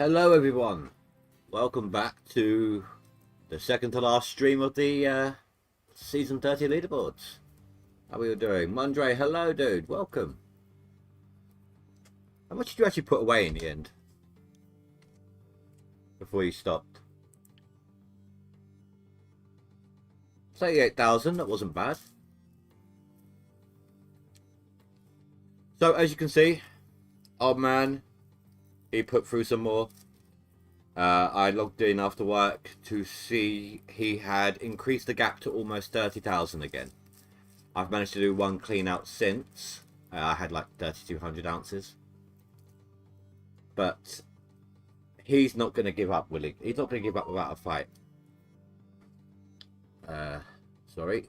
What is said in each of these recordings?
Hello everyone, welcome back to the second to last stream of the season 30 leaderboards. How are you doing? Mundre, hello dude, welcome. How much did you actually put away in the end? Before you stopped? 38,000, that wasn't bad. So as you can see, old man, he put through some more. I logged in after work to see he had increased the gap to almost 30,000 again. I've managed to do one clean out since. I had like 3,200 ounces. But he's not going to give up, will he? He's not going to give up without a fight. Sorry.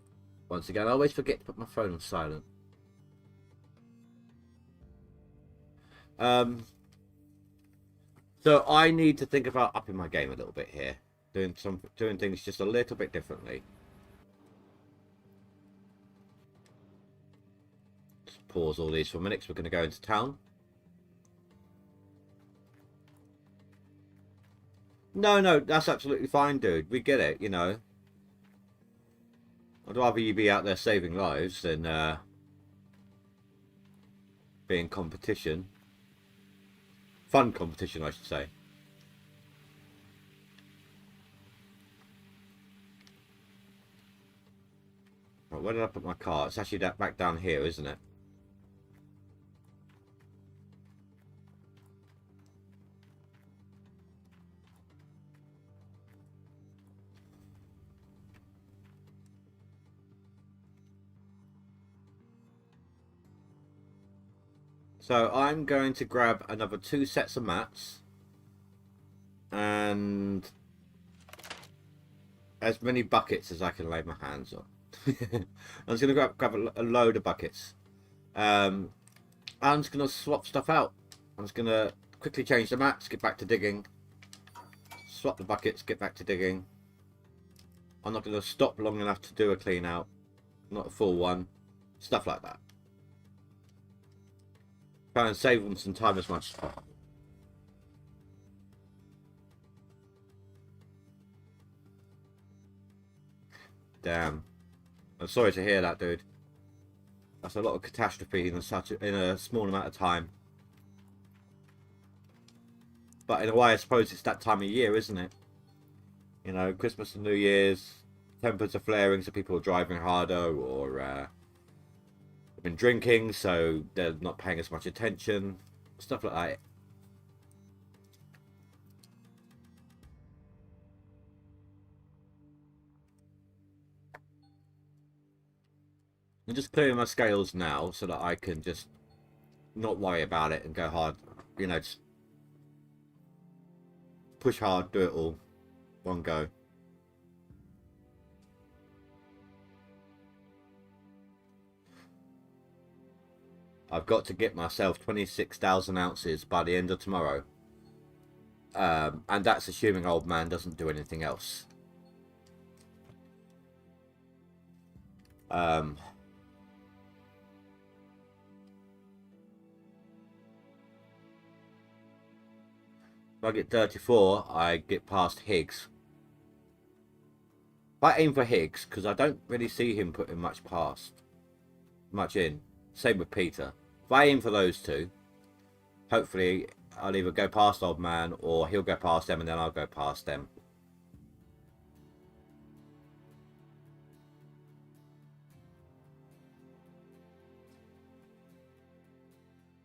Once again, I always forget to put my phone on silent. So I need to think about upping my game a little bit here. Doing things just a little bit differently. Just pause all these for a minute because we're going to go into town. No, that's absolutely fine, dude. We get it, you know. I'd rather you be out there saving lives than be in competition. Fun competition, I should say. Right, where did I put my car? It's actually back down here, isn't it? So I'm going to grab another 2 sets of mats and as many buckets as I can lay my hands on. I'm just going to grab a load of buckets. I'm just going to swap stuff out. I'm just going to quickly change the mats, get back to digging. Swap the buckets, get back to digging. I'm not going to stop long enough to do a clean out. Not a full one. Stuff like that. Try and save them some time as much as possible. Damn. I'm sorry to hear that, dude. That's a lot of catastrophe in a small amount of time. But in a way, I suppose it's that time of year, isn't it? You know, Christmas and New Year's, tempers are flaring, so people are driving harder, or have been drinking, so they're not paying as much attention. Stuff like that. I'm just clearing my scales now so that I can just not worry about it and go hard. You know, just push hard, do it all, one go. I've got to get myself 26,000 ounces by the end of tomorrow. And that's assuming old man doesn't do anything else. If I get 34, I get past Higgs. If I aim for Higgs, because I don't really see him putting much in. Same with Peter. If I aim for those two, hopefully I'll either go past old man or he'll go past them and then I'll go past them.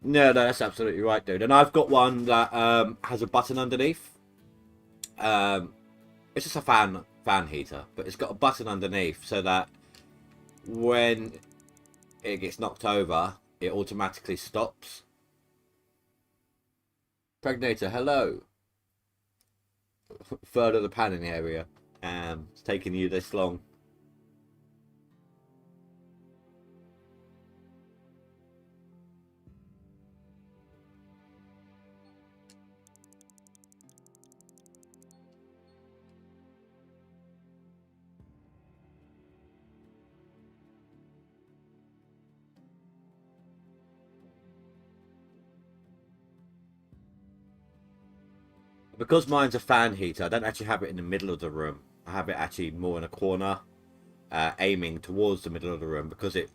No, that's absolutely right, dude. And I've got one that has a button underneath. It's just a fan heater, but it's got a button underneath so that when it gets knocked over, it automatically stops. Pregnator, hello. Third of the panning area. It's taking you this long. Because mine's a fan heater, I don't actually have it in the middle of the room. I have it actually more in a corner, aiming towards the middle of the room, because the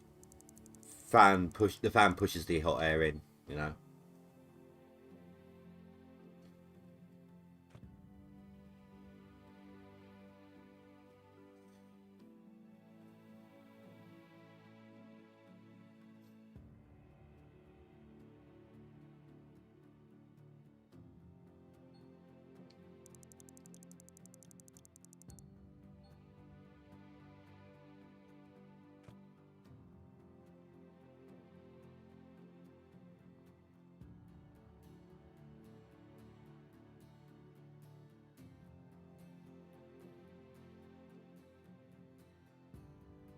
fan pushes the hot air in, you know.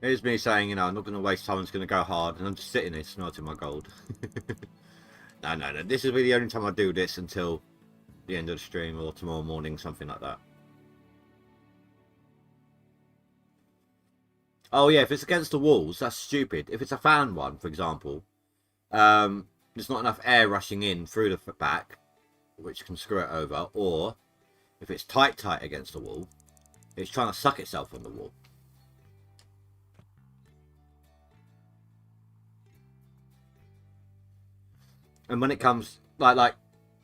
Here's me saying, you know, I'm not going to waste time, it's going to go hard, and I'm just sitting there snorting my gold. No. This will be the only time I do this until the end of the stream or tomorrow morning, something like that. Oh yeah, if it's against the walls, that's stupid. If it's a fan one, for example, there's not enough air rushing in through the back, which can screw it over. Or if it's tight against the wall, it's trying to suck itself on the wall. And when it comes like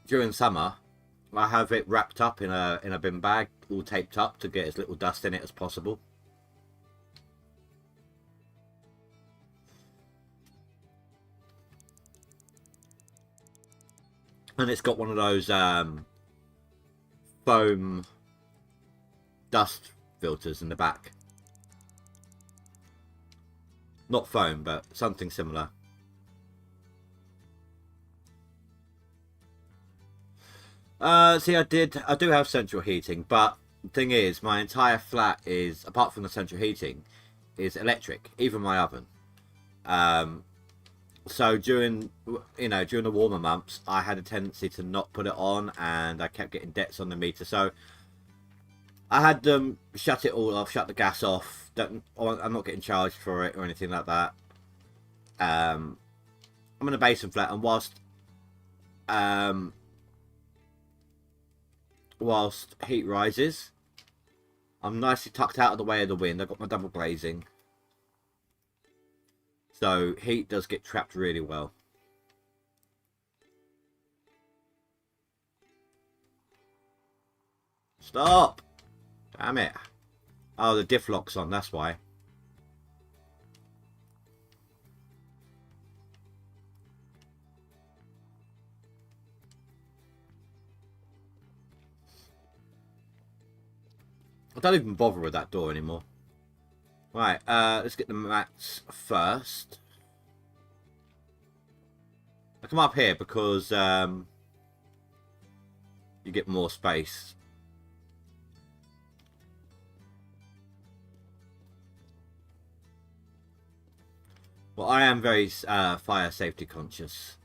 during summer, I have it wrapped up in a bin bag, all taped up to get as little dust in it as possible. And it's got one of those foam dust filters in the back. Not foam, but something similar. See, I do have central heating, but the thing is, my entire flat is, apart from the central heating, is electric, even my oven. So during the warmer months, I had a tendency to not put it on, and I kept getting debts on the meter. So I had them shut it all off, shut the gas off. I'm not getting charged for it or anything like that. I'm in a basement flat, and whilst heat rises, I'm nicely tucked out of the way of the wind. I've got my double glazing, so heat does get trapped really well. Stop! Damn it. Oh, the diff lock's on, that's why. I don't even bother with that door anymore. Right, let's get the mats first. I come up here because you get more space. Well, I am very fire safety conscious.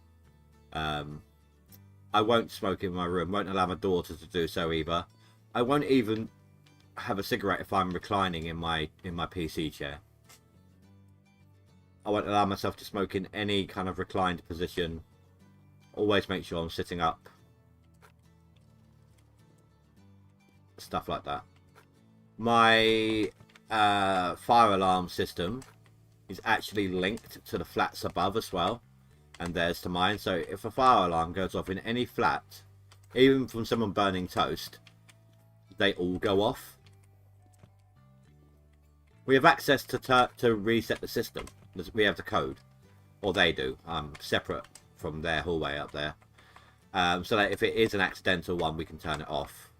I won't smoke in my room, won't allow my daughter to do so either. I won't even have a cigarette if I'm reclining in my PC chair. I won't allow myself to smoke in any kind of reclined position. Always make sure I'm sitting up. Stuff like that. My fire alarm system is actually linked to the flats above as well, and theirs to mine. So if a fire alarm goes off in any flat, even from someone burning toast, they all go off. We have access to reset the system. We have the code, or they do. Separate from their hallway up there, so that if it is an accidental one, we can turn it off.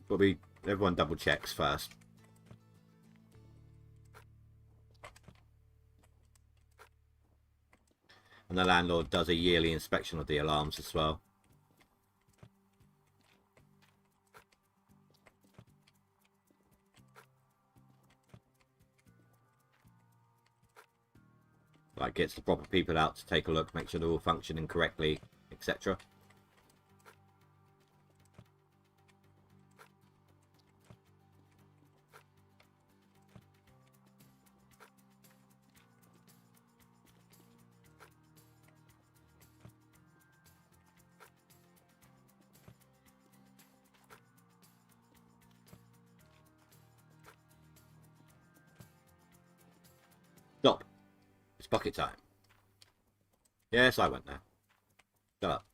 But everyone double checks first. And the landlord does a yearly inspection of the alarms as well. Like, gets the proper people out to take a look, make sure they're all functioning correctly, etc. bucket time. Yes, I went there. Shut up.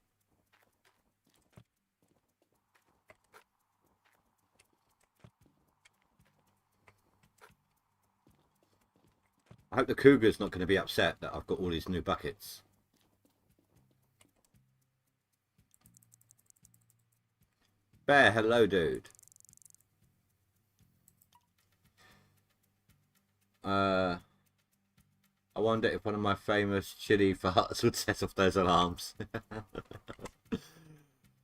I hope the cougar's not going to be upset that I've got all these new buckets. Bear, hello, dude. I wonder if one of my famous chili farts would set off those alarms.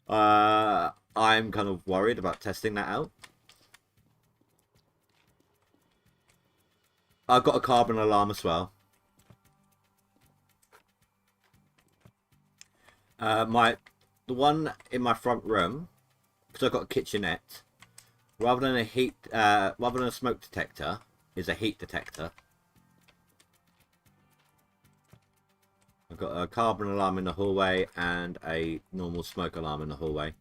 I'm kind of worried about testing that out. I've got a carbon alarm as well. The one in my front room, because I've got a kitchenette, rather than a smoke detector, is a heat detector. I've got a carbon alarm in the hallway and a normal smoke alarm in the hallway.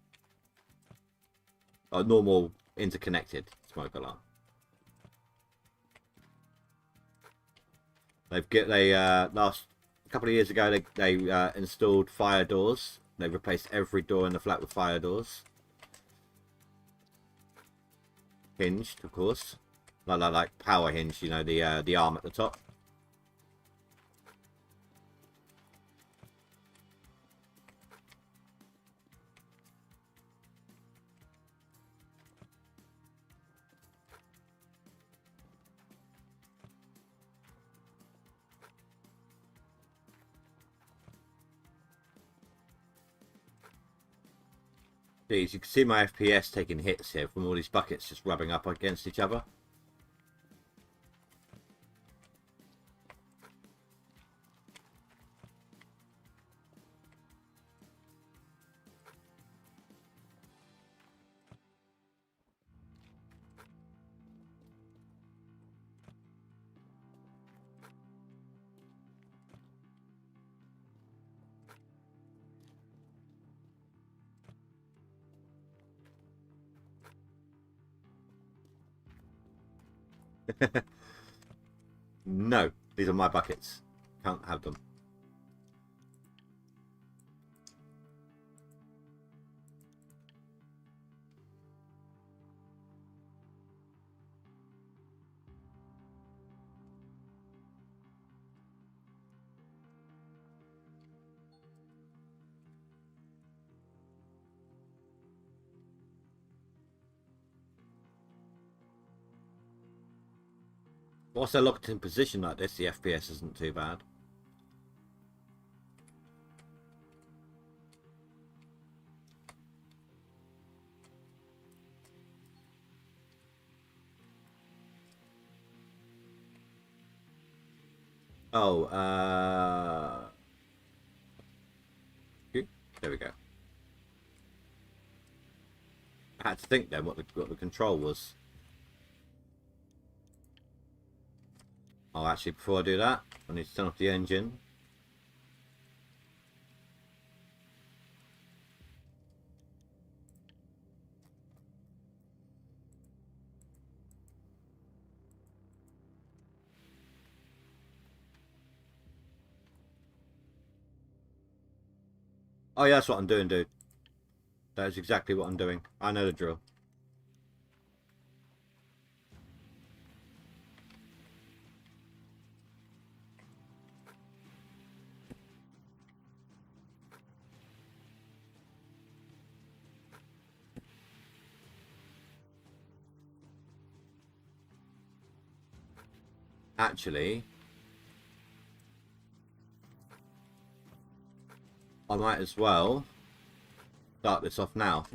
A normal interconnected smoke alarm. Last couple of years ago they installed fire doors. They replaced every door in the flat with fire doors. Hinged, of course. Like power hinge, you know, the arm at the top. Jeez, you can see my FPS taking hits here from all these buckets just rubbing up against each other. No, these are my buckets. Can't have them. Whilst they're locked in position like this, the FPS isn't too bad. Oh, there we go. I had to think then what the control was. Oh, actually, before I do that, I need to turn off the engine. Oh yeah, that's what I'm doing, dude. That is exactly what I'm doing. I know the drill. Actually, I might as well start this off now.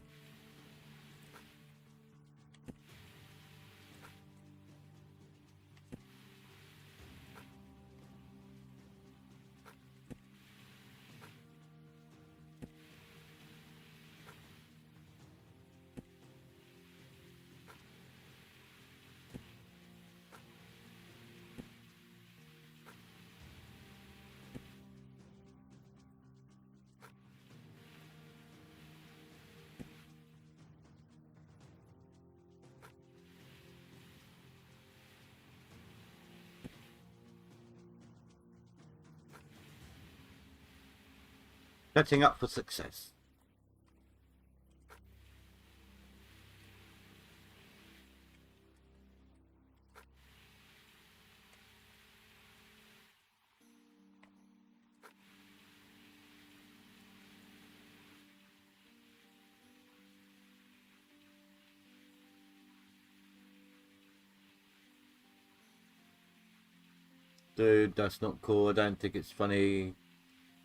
Setting up for success. Dude, that's not cool. I don't think it's funny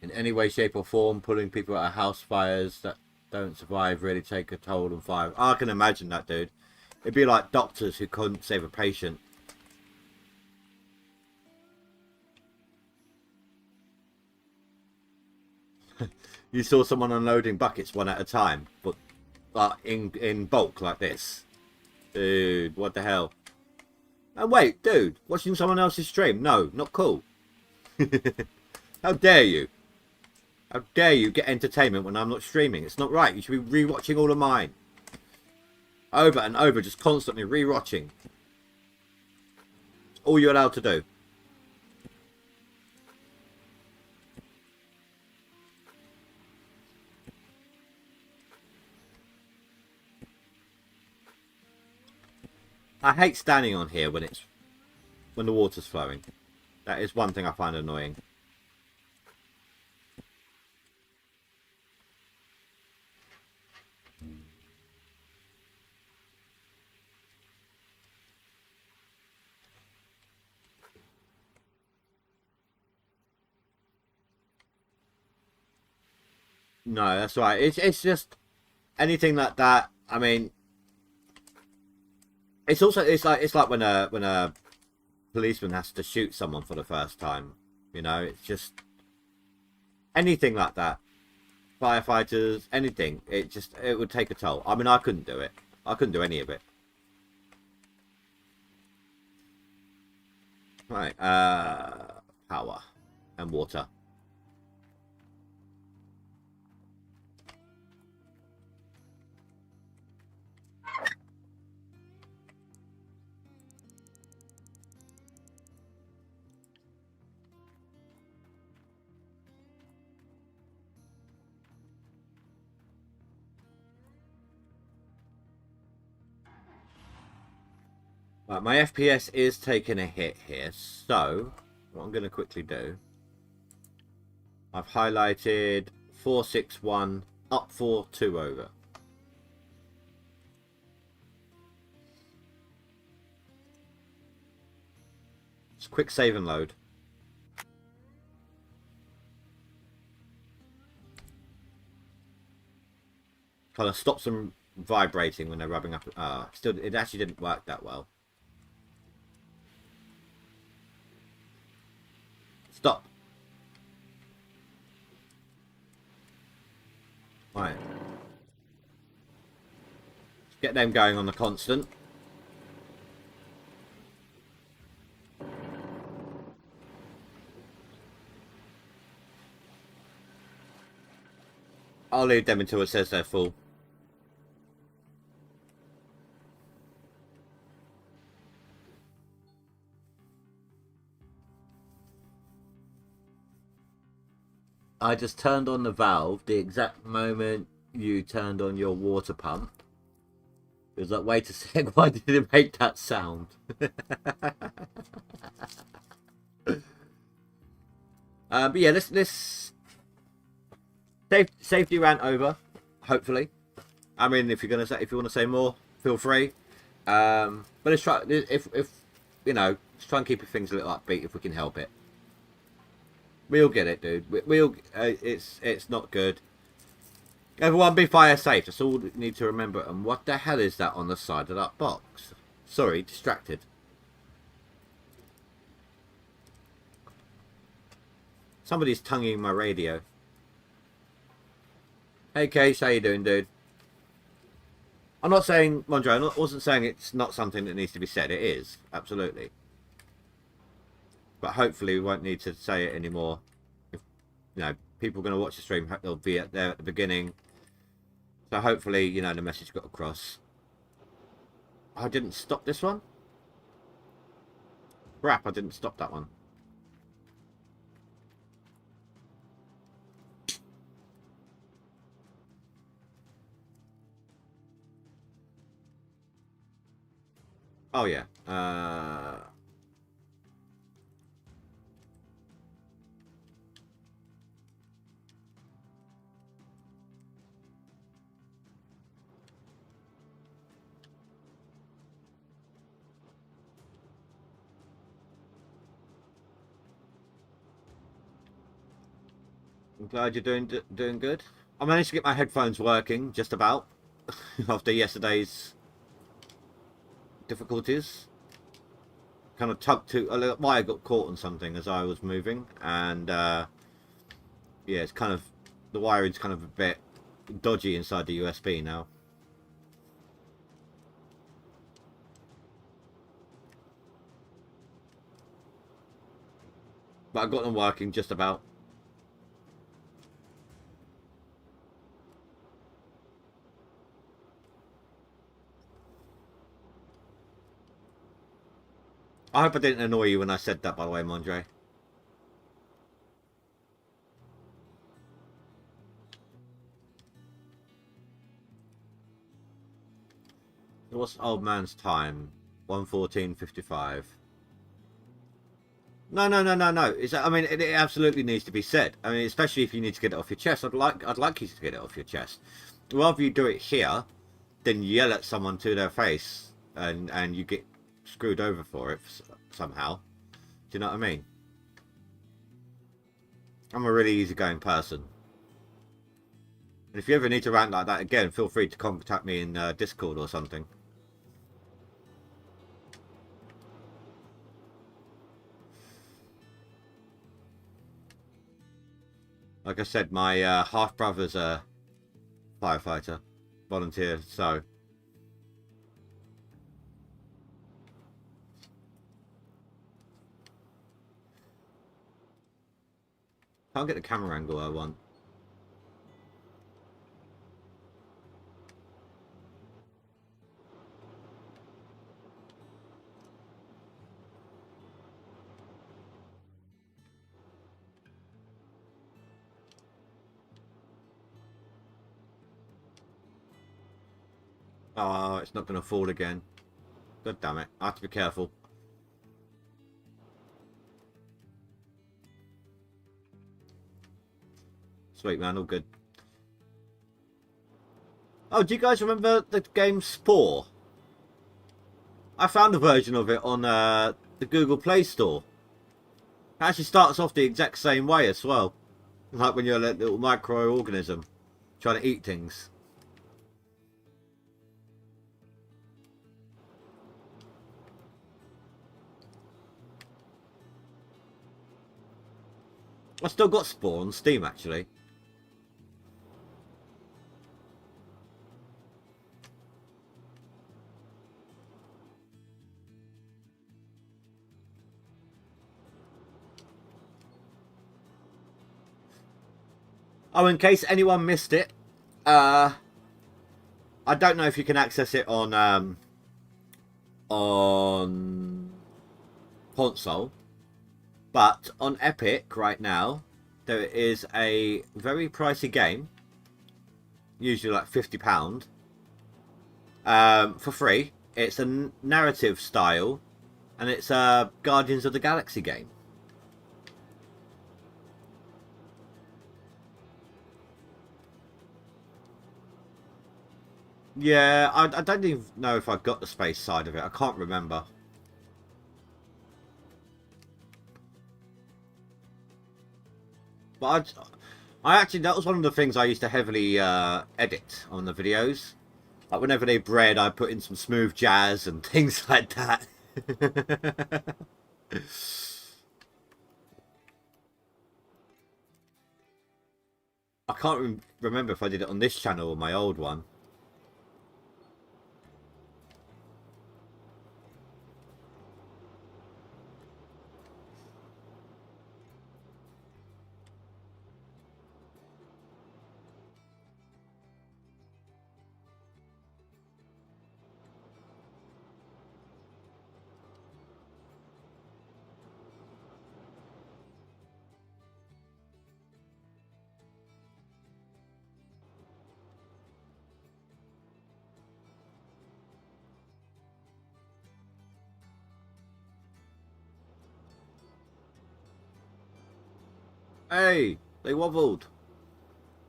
in any way, shape or form. Pulling people out of house fires that don't survive really take a toll on fire. I can imagine that, dude. It'd be like doctors who couldn't save a patient. You saw someone unloading buckets one at a time, but in bulk like this. Dude, what the hell? And wait, dude, watching someone else's stream? No, not cool. How dare you? How dare you get entertainment when I'm not streaming? It's not right. You should be rewatching all of mine. Over and over, just constantly rewatching. It's all you're allowed to do. I hate standing on here when the water's flowing. That is one thing I find annoying. No, that's right. It's just anything like that. I mean, it's like when a policeman has to shoot someone for the first time. You know, it's just anything like that. Firefighters, anything. It would take a toll. I mean, I couldn't do it. I couldn't do any of it. Right. Power and water. Right, my FPS is taking a hit here, so what I'm going to quickly do, I've highlighted 461 up 42 over. It's a quick save and load. Kind of stops them vibrating when they're rubbing up. Still, it actually didn't work that well. Stop. Right. Get them going on the constant. I'll leave them until it says they're full. I just turned on the valve the exact moment you turned on your water pump. It was like, wait a sec, why did it make that sound? But yeah, this safety rant over, hopefully. I mean, if you want to say more, feel free. But let's try, if you know, let's try and keep things a little upbeat if we can help it. We'll get it, dude. It's not good. Everyone be fire safe. That's all you need to remember. And what the hell is that on the side of that box? Sorry, distracted. Somebody's tonguing my radio. Hey, Case, how you doing, dude? I'm not saying, Mondre, I wasn't saying it's not something that needs to be said. It is, absolutely. But hopefully we won't need to say it anymore. If, you know, people are going to watch the stream, they'll be there at the beginning. So hopefully, you know, the message got across. I didn't stop this one? Crap, I didn't stop that one. Oh yeah. I'm glad you're doing good. I managed to get my headphones working just about after yesterday's difficulties. Kind of tugged to a little wire got caught on something as I was moving, and yeah, it's kind of the wiring's kind of a bit dodgy inside the USB now. But I got them working just about. I hope I didn't annoy you when I said that, by the way, Mondre. What's old man's time? 1:14:55. No, no, no, no, no. I mean, it absolutely needs to be said. I mean, especially if you need to get it off your chest. I'd like you to get it off your chest. Rather you do it here than yell at someone to their face and you get screwed over for it somehow. Do you know what I mean? I'm a really easygoing person. And if you ever need to rant like that again, feel free to contact me in Discord or something. Like I said, my half brother's a firefighter, volunteer, so can't get the camera angle I want. Oh, it's not going to fall again. God damn it. I have to be careful. Sweet, man. All good. Oh, do you guys remember the game Spore? I found a version of it on the Google Play Store. It actually starts off the exact same way as well. Like when you're a little microorganism trying to eat things. I still got Spore on Steam, actually. Oh, in case anyone missed it, I don't know if you can access it on console, but on Epic right now there is a very pricey game, usually like £50, for free. It's a narrative style, and it's a Guardians of the Galaxy game. Yeah, I don't even know if I got the space side of it. I can't remember. But I actually, that was one of the things I used to heavily edit on the videos. Like whenever they bred, I put in some smooth jazz and things like that. I can't remember if I did it on this channel or my old one. Hey, they wobbled.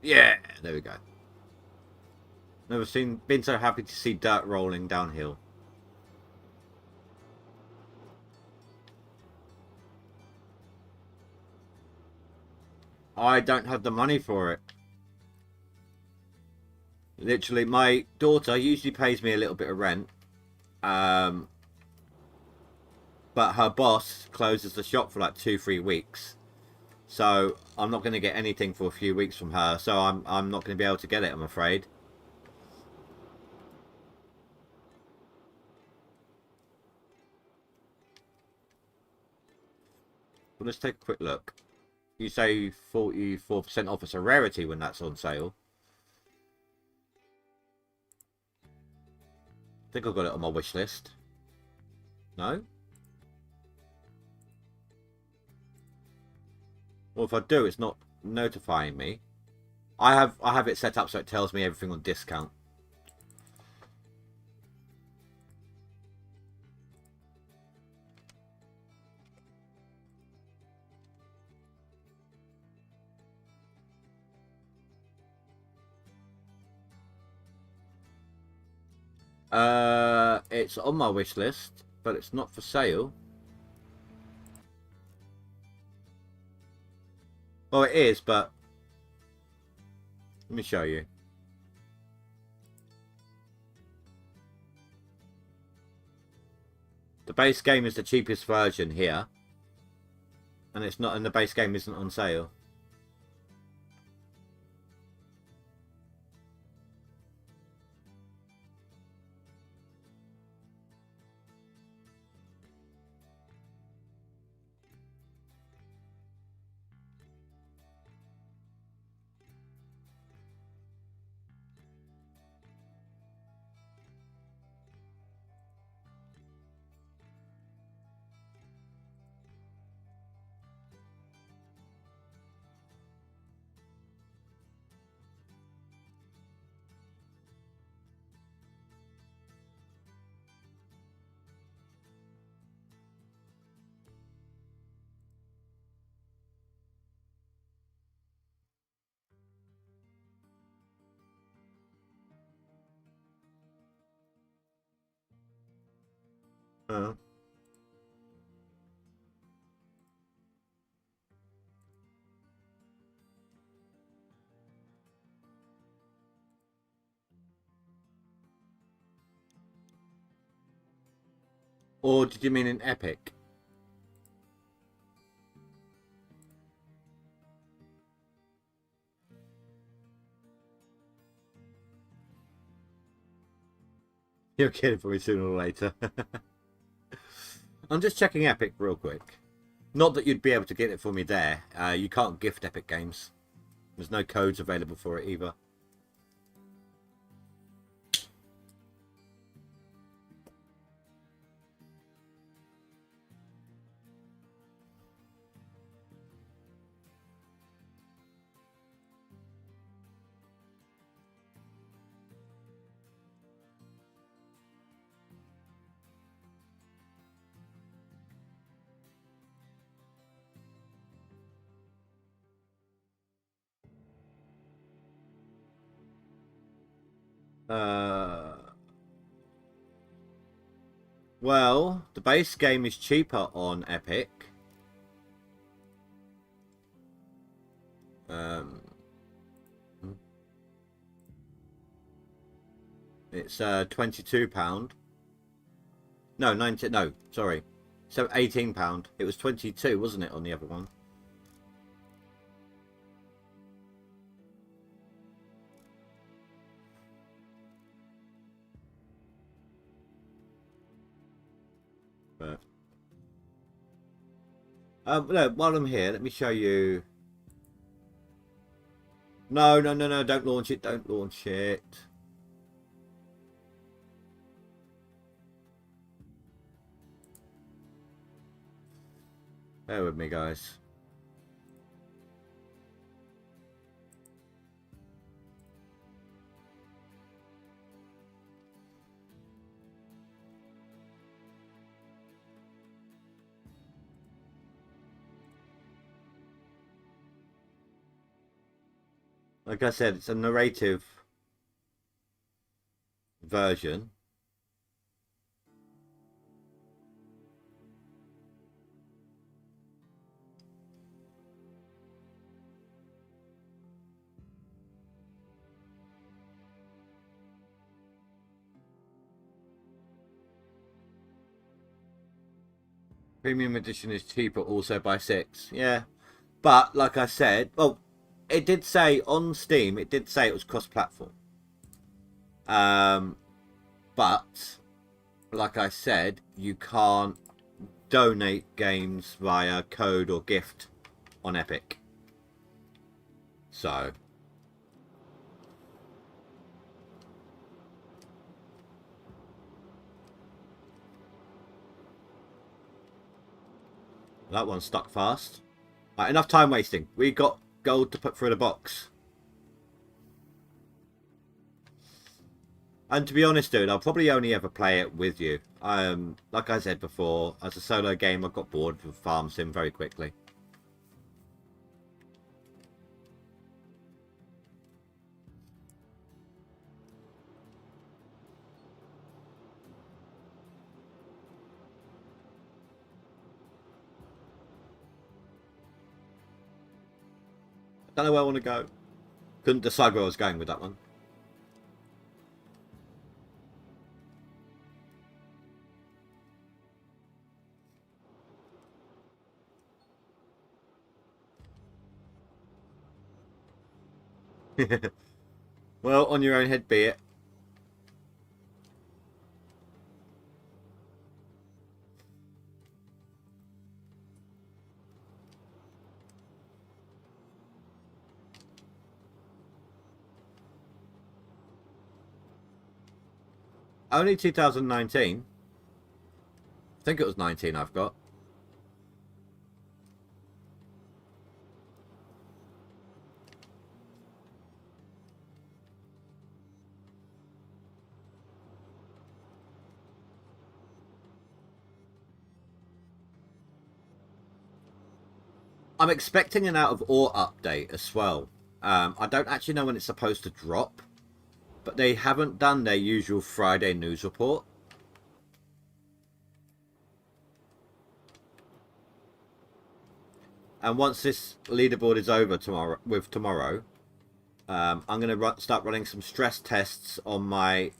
Yeah, there we go. Never been so happy to see dirt rolling downhill. I don't have the money for it. Literally, my daughter usually pays me a little bit of rent. But her boss closes the shop for like 2-3 weeks. So I'm not going to get anything for a few weeks from her. So I'm not going to be able to get it, I'm afraid. Well, let's take a quick look. You say 44% off. It's a rarity when that's on sale. I think I've got it on my wish list. No? Well, if I do, it's not notifying me. I have it set up so it tells me everything on discount. It's on my wish list, but it's not for sale. Well, it is, but let me show you. The base game is the cheapest version here, and it's not, and the base game isn't on sale. Uh, or did you mean in Epic? You're kidding for me sooner or later. I'm just checking Epic real quick. Not that you'd be able to get it for me there. You can't gift Epic games. There's no codes available for it either. Well, the base game is cheaper on Epic. It's £22. No, 19. No, sorry. So £18. It was 22, wasn't it, on the other one? But no, while I'm here, let me show you. No, no, no, no! Don't launch it! Don't launch it! Bear with me, guys. Like I said, it's a narrative version. Premium edition is cheaper also by 6. Yeah. But like I said, well, it did say on Steam, it did say it was cross-platform. But like I said, you can't donate games via code or gift on Epic. So that one stuck fast. Right, enough time wasting. We got gold to put through the box. And to be honest, dude, I'll probably only ever play it with you. Like I said before, as a solo game, I got bored with Farm Sim very quickly. Don't know where I want to go. Couldn't decide where I was going with that one. Well, on your own head be it. Only 2019. I think it was 19 I've got. I'm expecting an out of ore update as well. I don't actually know when it's supposed to drop, but they haven't done their usual Friday news report. And once this leaderboard is over tomorrow, I'm going to start running some stress tests on my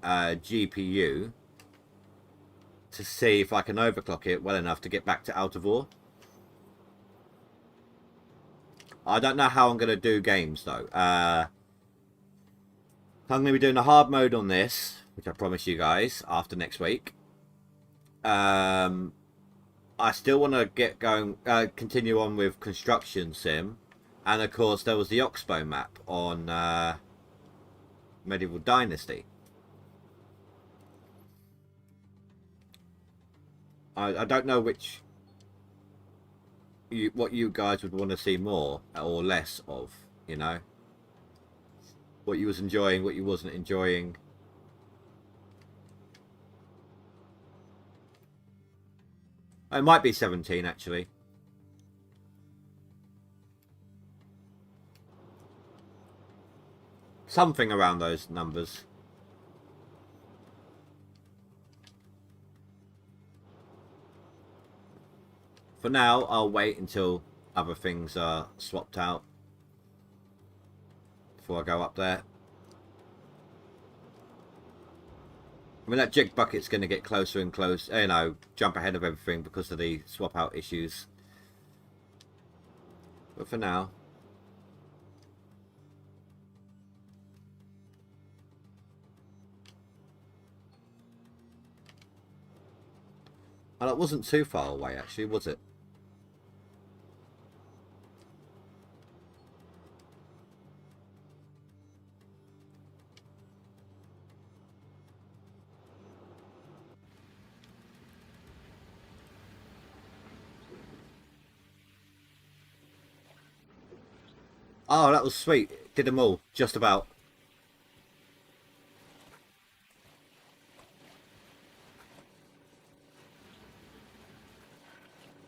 GPU to see if I can overclock it well enough to get back to out of ore. I don't know how I'm going to do games though. I'm going to be doing a hard mode on this, which I promise you guys after next week. I still want to get going, continue on with Construction Sim, and of course there was the Oxbow map on Medieval Dynasty. I don't know what you guys would want to see more or less of, you know, what you was enjoying, what you wasn't enjoying. It might be 17 actually. Something around those numbers. For now, I'll wait until other things are swapped out before I go up there. I mean, that jig bucket's going to get closer and closer, you know, jump ahead of everything because of the swap out issues. But for now, and it wasn't too far away actually, was it? Oh, that was sweet. Did them all, just about.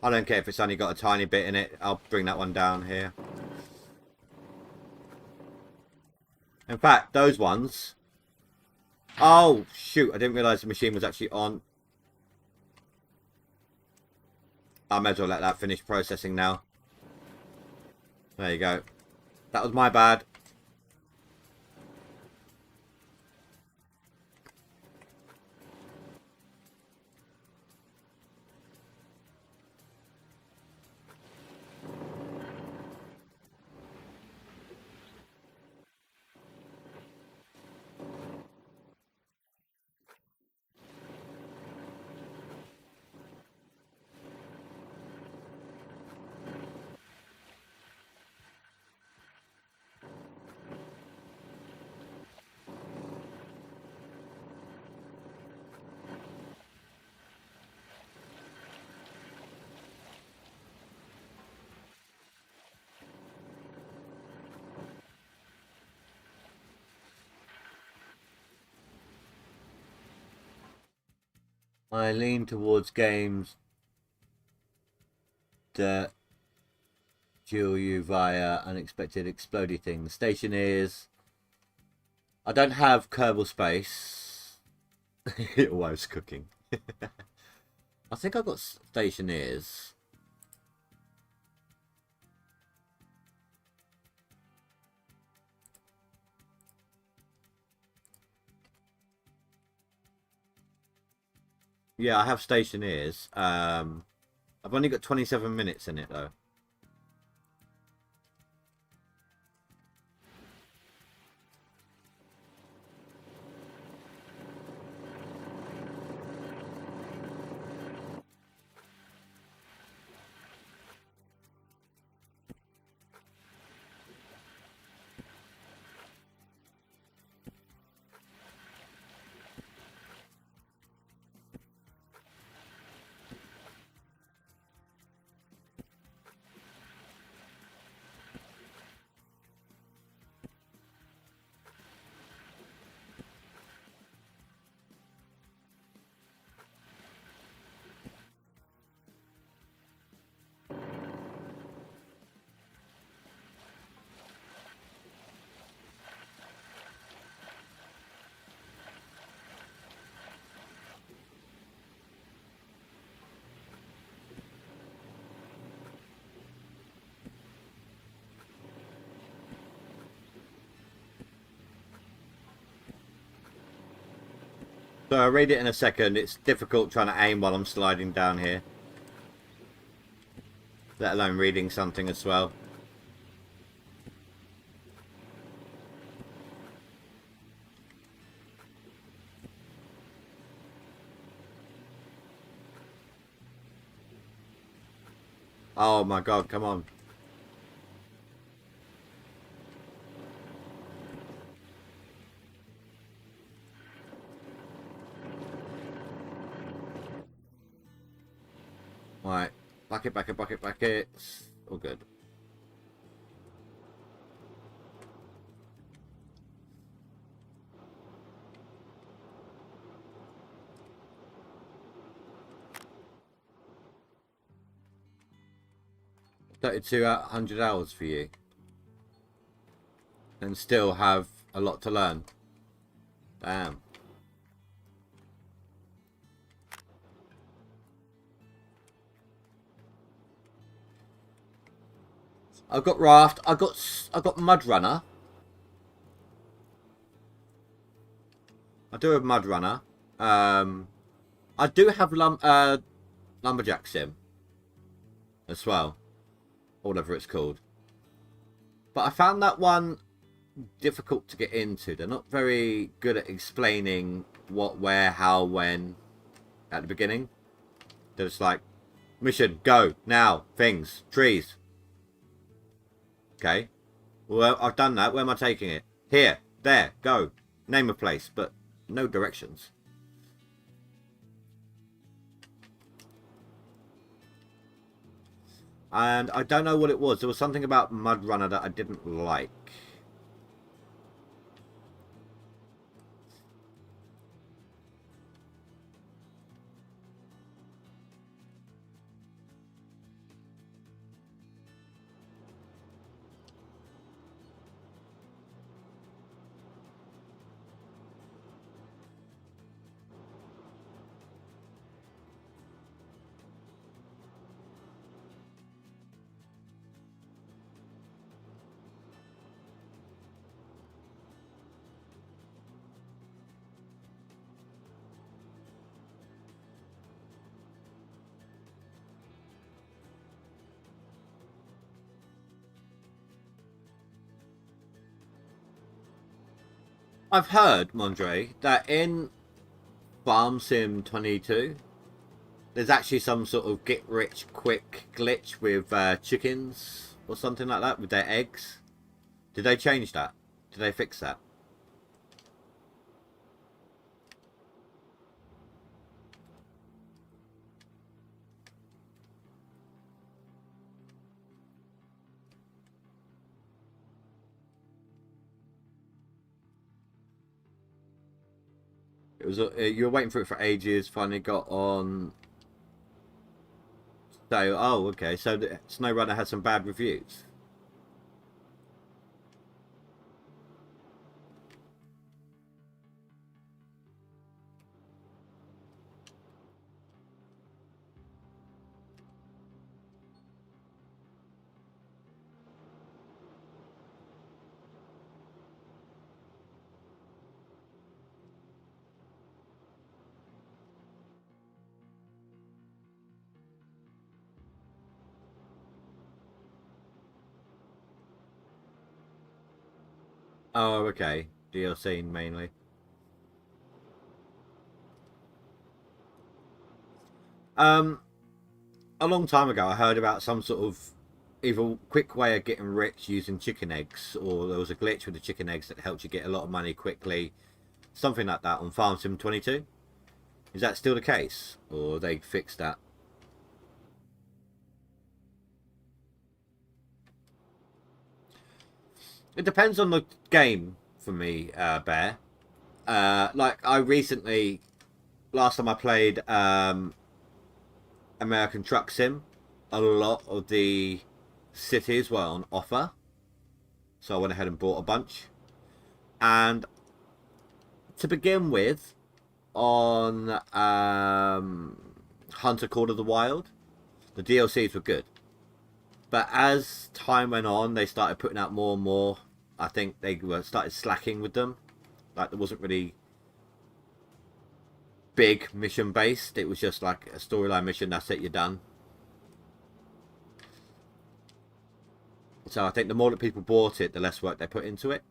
I don't care if it's only got a tiny bit in it. I'll bring that one down here. In fact, those ones... Oh, shoot. I didn't realise the machine was actually on. I may as well let that finish processing now. There you go. That was my bad. I lean towards games that duel you via unexpected explodey things. Station is... I don't have Kerbal Space. It was cooking. I think I've got Stationeers. Yeah, I have Stationeers. I've only got 27 minutes in it though. So I'll read it in a second. It's difficult trying to aim while I'm sliding down here. Let alone reading something as well. Oh my god, come on. Right. Bucket, bucket, bucket, buckets. All good. $3,200 hours for you. And still have a lot to learn. Damn. I've got Raft. I've got Mud Runner. I do have Mud Runner. I do have Lumberjack Sim as well, or whatever it's called. But I found that one difficult to get into. They're not very good at explaining what, where, how, when at the beginning. They're just like, mission, go, now, things, trees. Okay. Well, I've done that. Where am I taking it? Here, there, go. Name a place, but no directions. And I don't know what it was. There was something about Mud Runner that I didn't like. I've heard, Mondre, that in Farm Sim 22, there's actually some sort of get rich quick glitch with chickens or something like that with their eggs. Did they change that? Did they fix that? It was you were waiting for it for ages. Finally got on. So okay. So the SnowRunner had some bad reviews. Oh, okay. DLC mainly. Um, a long time ago, I heard about some sort of either quick way of getting rich using chicken eggs, or there was a glitch with the chicken eggs that helped you get a lot of money quickly, something like that on Farm Sim 22. Is that still the case, or they fixed that? It depends on the game for me, Bear. Like I recently, last time I played American Truck Sim, a lot of the cities were on offer, so I went ahead and bought a bunch. And to begin with, on Hunter Call of the Wild, the DLCs were good, but as time went on, they started putting out more and more. I think they were started slacking with them. Like there wasn't really big mission based. It was just like a storyline mission. That's it. You're done. So I think the more that people bought it, the less work they put into it.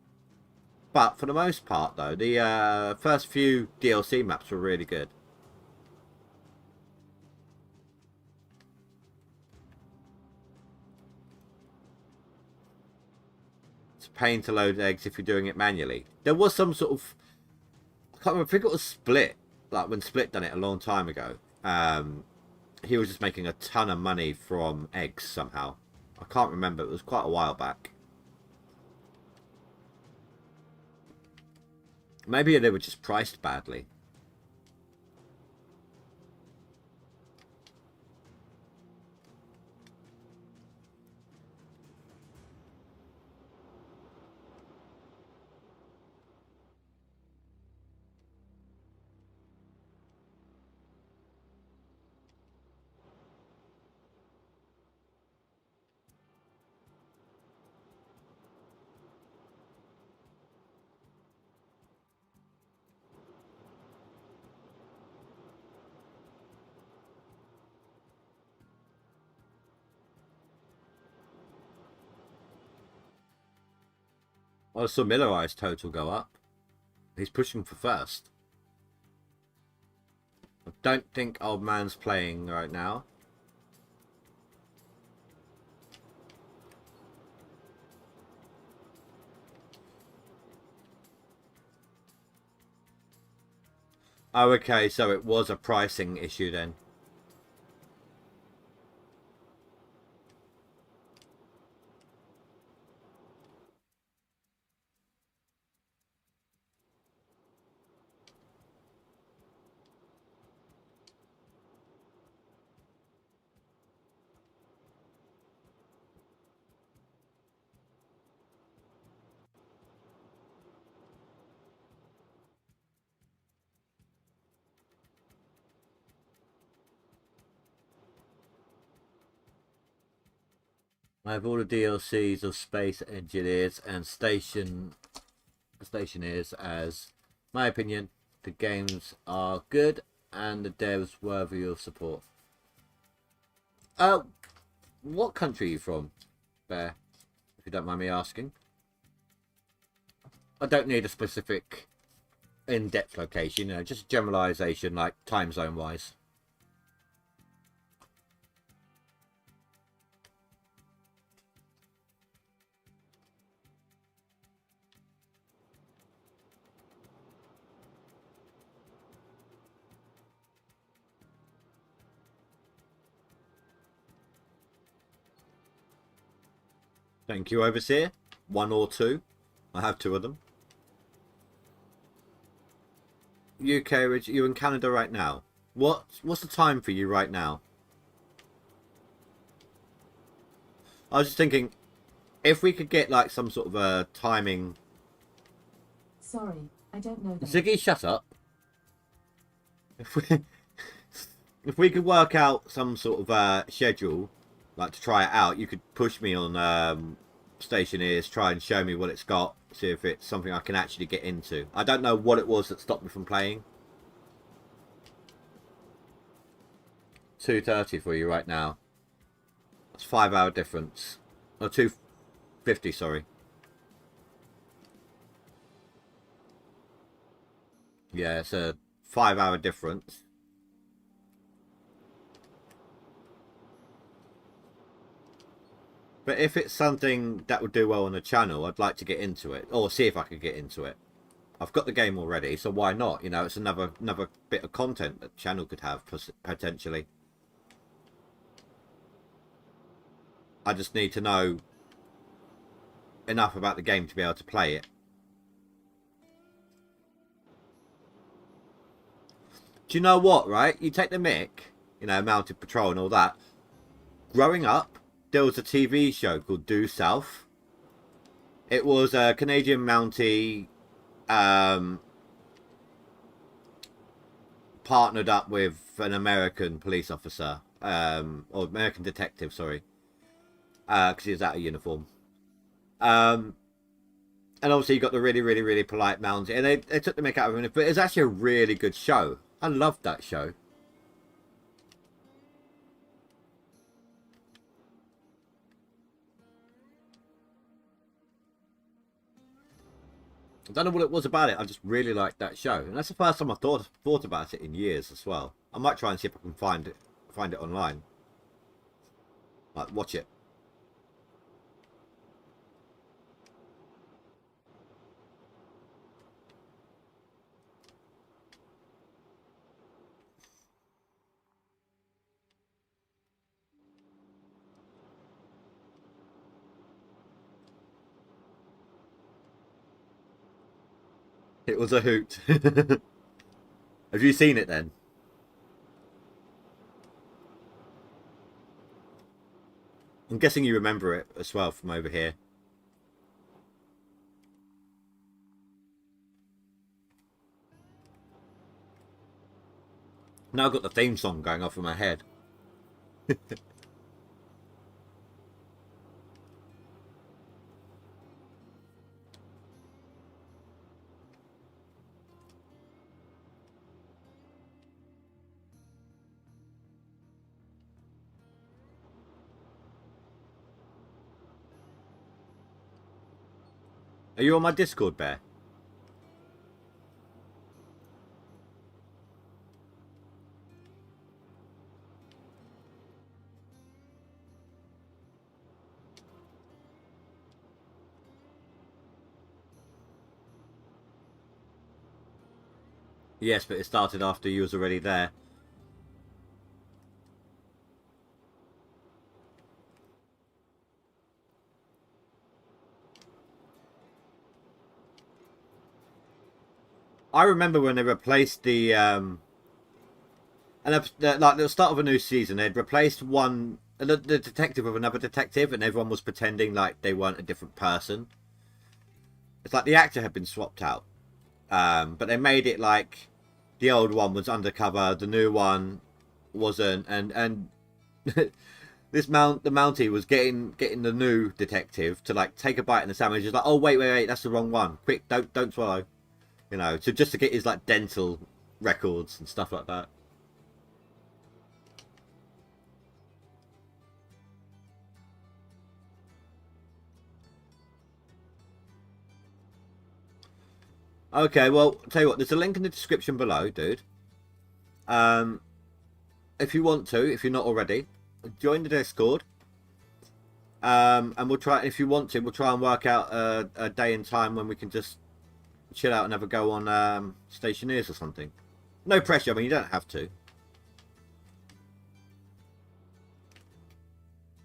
But for the most part, though, the first few DLC maps were really good. It's a pain to load eggs if you're doing it manually. There was some sort of, I can't remember, I think it was Split, like when Split done it a long time ago. He was just making a ton of money from eggs somehow. I can't remember, it was quite a while back. Maybe they were just priced badly. I saw Miller Eye's total go up. He's pushing for first. I don't think Old Man's playing right now. Oh, okay, so it was a pricing issue then. I have all the DLCs of Space Engineers and Stationeers as my opinion. The games are good and the devs worthy of support. Uh, what country are you from, Bear? If you don't mind me asking. I don't need a specific in-depth location, you know, just a generalization like time zone wise. Thank you, Overseer. One or two. I have two of them. UK, you're in Canada right now. What's the time for you right now? I was just thinking, if we could get like some sort of a timing. Sorry, I don't know that. Ziggy, shut up. If we could work out some sort of schedule, like to try it out, you could push me on Stationeers, try and show me what it's got, see if it's something I can actually get into. I don't know what it was that stopped me from playing. 2:30 for you right now. That's 5 hour difference. Or 2:50, sorry. Yeah, it's a 5 hour difference. But if it's something that would do well on the channel, I'd like to get into it, or see if I could get into it. I've got the game already, so why not? You know, it's another bit of content that the channel could have potentially. I just need to know enough about the game to be able to play it. Do you know what, right? You take the mick, you know, Mounted Patrol and all that. Growing up, there was a TV show called Due South. It was a Canadian Mountie partnered up with an American police officer, or American detective, sorry, because he was out of uniform. And obviously you got the really polite Mountie, and they took the mick out of him, but it's actually a really good show. I loved that show. I don't know what it was about it. I just really liked that show, and that's the first time I thought about it in years as well. I might try and see if I can find it online, like watch it. It was a hoot. Have you seen it then? I'm guessing you remember it as well from over here. Now I've got the theme song going off in my head. Are you on my Discord, Bear? Yes, but it started after you was already there. I remember when they replaced the and like the start of a new season, they'd replaced the detective with another detective, and everyone was pretending like they weren't a different person. It's like the actor had been swapped out, but they made it like the old one was undercover, the new one wasn't, and the Mountie was getting the new detective to like take a bite in the sandwich. He's like, oh wait, that's the wrong one. Quick, don't swallow. You know, so just to get his like dental records and stuff like that. Okay, well, tell you what, there's a link in the description below, dude. If you want to, if you're not already, join the Discord. And we'll try, if you want to, we'll try and work out a day and time when we can just chill out and have a go on Stationeers or something. No pressure, I mean, you don't have to.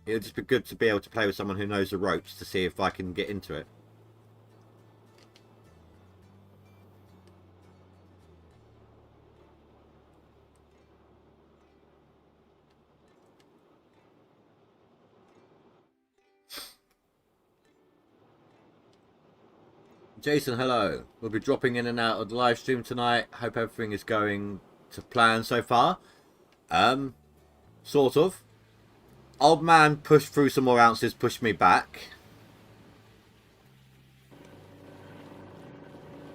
It'll just be good to be able to play with someone who knows the ropes to see if I can get into it. Jason, hello. We'll be dropping in and out of the live stream tonight. Hope everything is going to plan so far. Sort of. Old man pushed through some more ounces, pushed me back.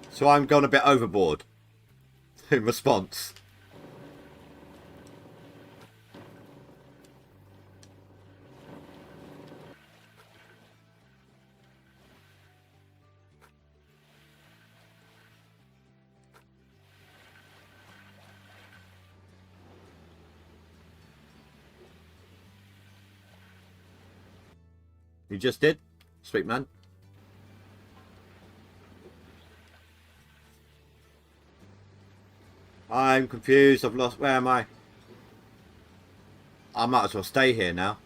So I'm gone a bit overboard in response. You just did? Sweet man. I'm confused. I've lost. Where am I? I might as well stay here now.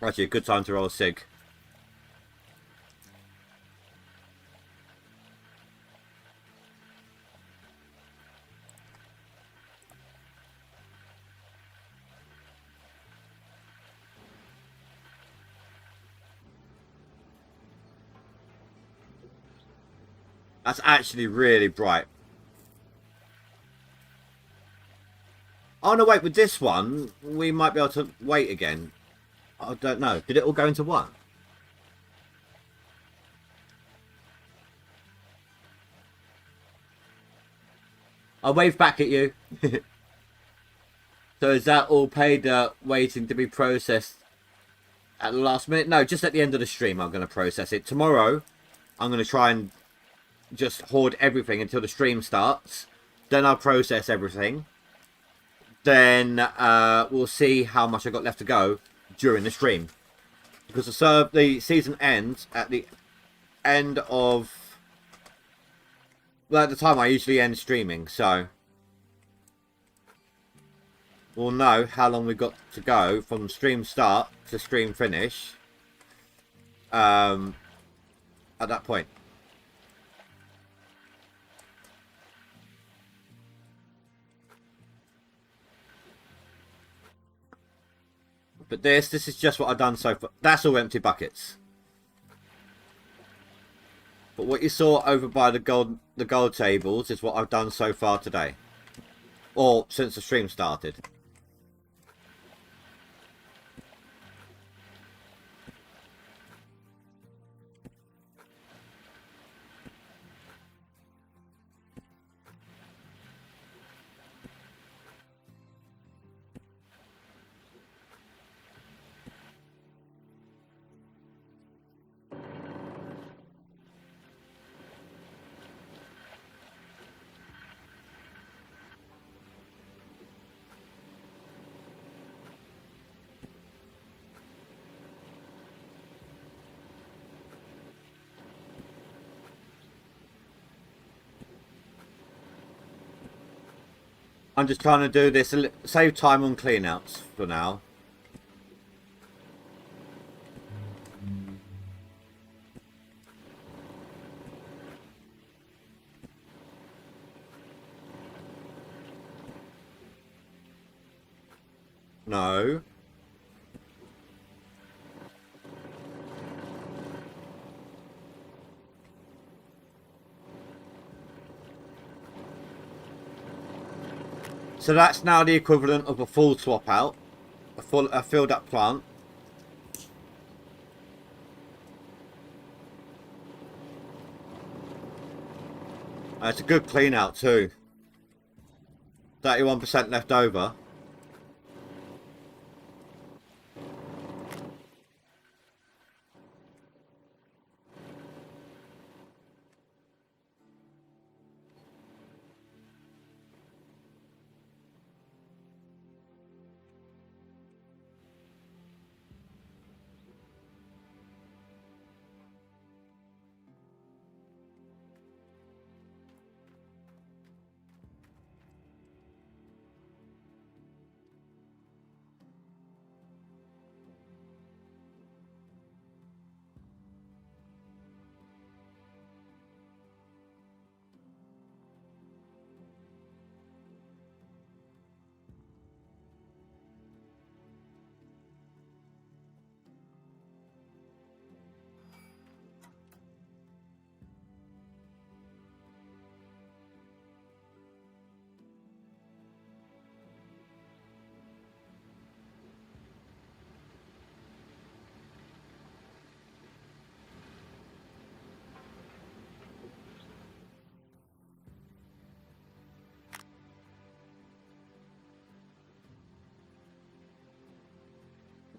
Actually, a good time to roll a cig. That's actually really bright. Oh no, wait, with this one, we might be able to wait again. I don't know. Did it all go into one? I'll wave back at you. So is that all paid waiting to be processed at the last minute? No, just at the end of the stream I'm going to process it. Tomorrow, I'm going to try and just hoard everything until the stream starts. Then I'll process everything. Then we'll see how much I got left to go during the stream. Because the season ends at the end of... Well, at the time I usually end streaming, so... We'll know how long we've got to go from stream start to stream finish. At that point. But this is just what I've done so far. That's all empty buckets. But what you saw over by the gold tables is what I've done so far today. Or since the stream started. I'm just trying to do this, save time on cleanouts for now. No. So that's now the equivalent of a full swap out, a filled up plant. It's a good clean out too. 31% left over.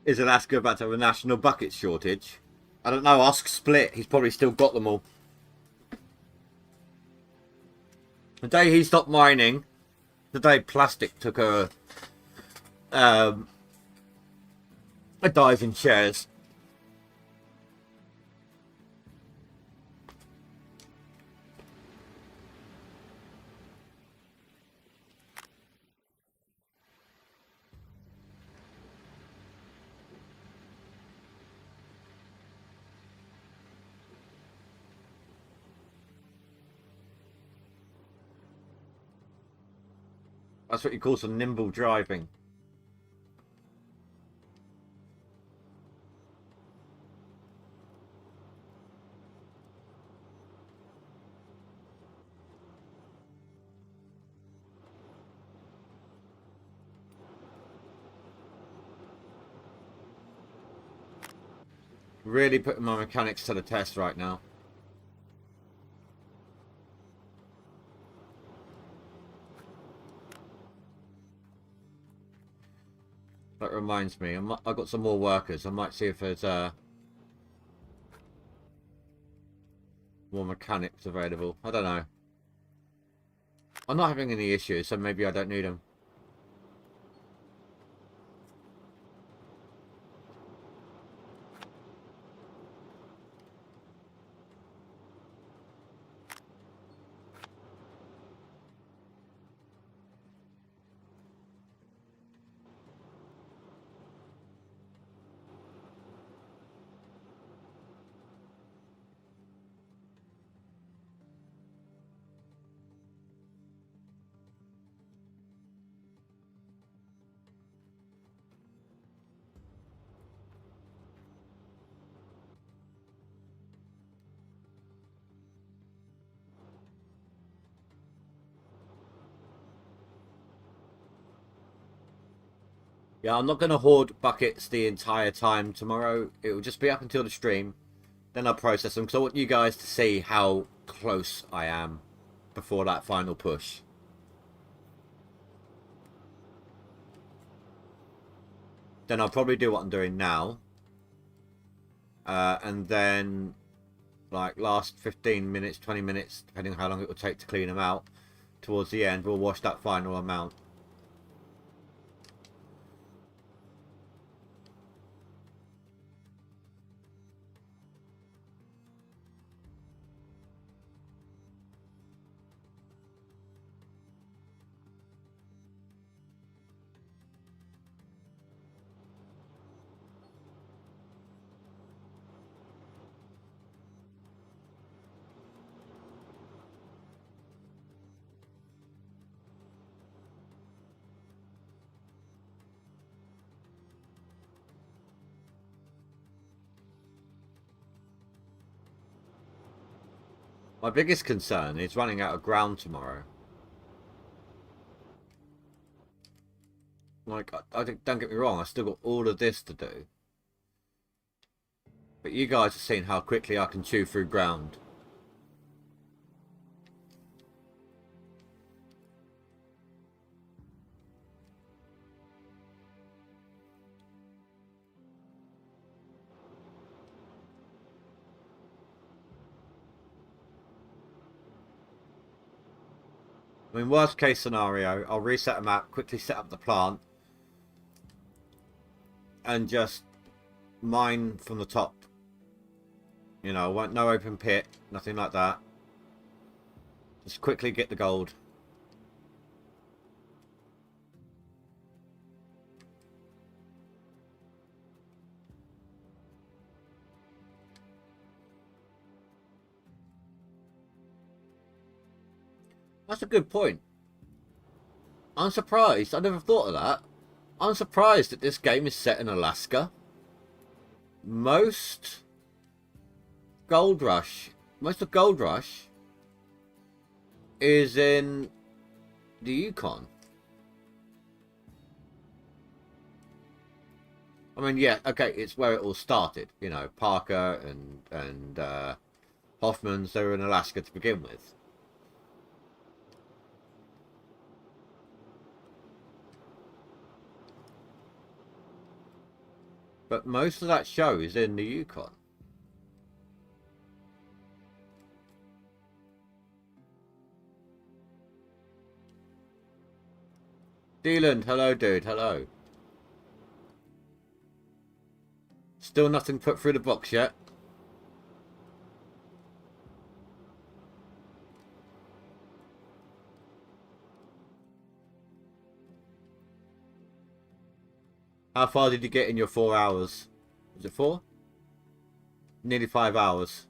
Is Alaska about to have a national bucket shortage? I don't know. Ask Split. He's probably still got them all. The day he stopped mining, the day plastic took a dive in shares. That's what you call some nimble driving. Really putting my mechanics to the test right now. That reminds me, I've got some more workers. I might see if there's more mechanics available. I don't know. I'm not having any issues, so maybe I don't need them. Yeah, I'm not going to hoard buckets the entire time tomorrow. It will just be up until the stream. Then I'll process them because I want you guys to see how close I am before that final push. Then I'll probably do what I'm doing now. And then, like, last 15 minutes, 20 minutes, depending on how long it will take to clean them out, towards the end, we'll wash that final amount. My biggest concern is running out of ground tomorrow. Like, don't get me wrong, I still got all of this to do. But you guys have seen how quickly I can chew through ground. I mean, worst case scenario, I'll reset a map, quickly set up the plant, and just mine from the top. You know, no open pit, nothing like that. Just quickly get the gold. That's a good point. I'm surprised. I never thought of that. I'm surprised that this game is set in Alaska. Most of Gold Rush is in the Yukon. I mean, yeah, okay, it's where it all started. You know, Parker and Hoffman's, they were in Alaska to begin with. But most of that show is in the Yukon. Dealand, hello dude, hello. Still nothing put through the box yet. How far did you get in your 4 hours? Was it 4? Nearly 5 hours.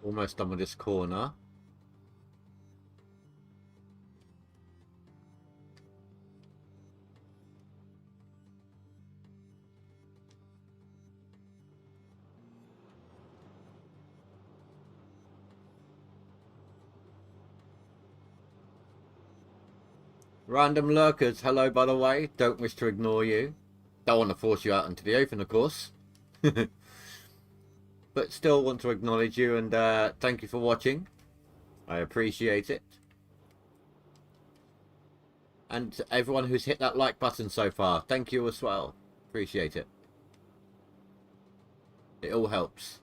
Almost done with this corner. Random lurkers, hello by the way. Don't wish to ignore you. Don't want to force you out into the open, of course. But still want to acknowledge you and thank you for watching. I appreciate it. And to everyone who's hit that like button so far, thank you as well. Appreciate it. It all helps.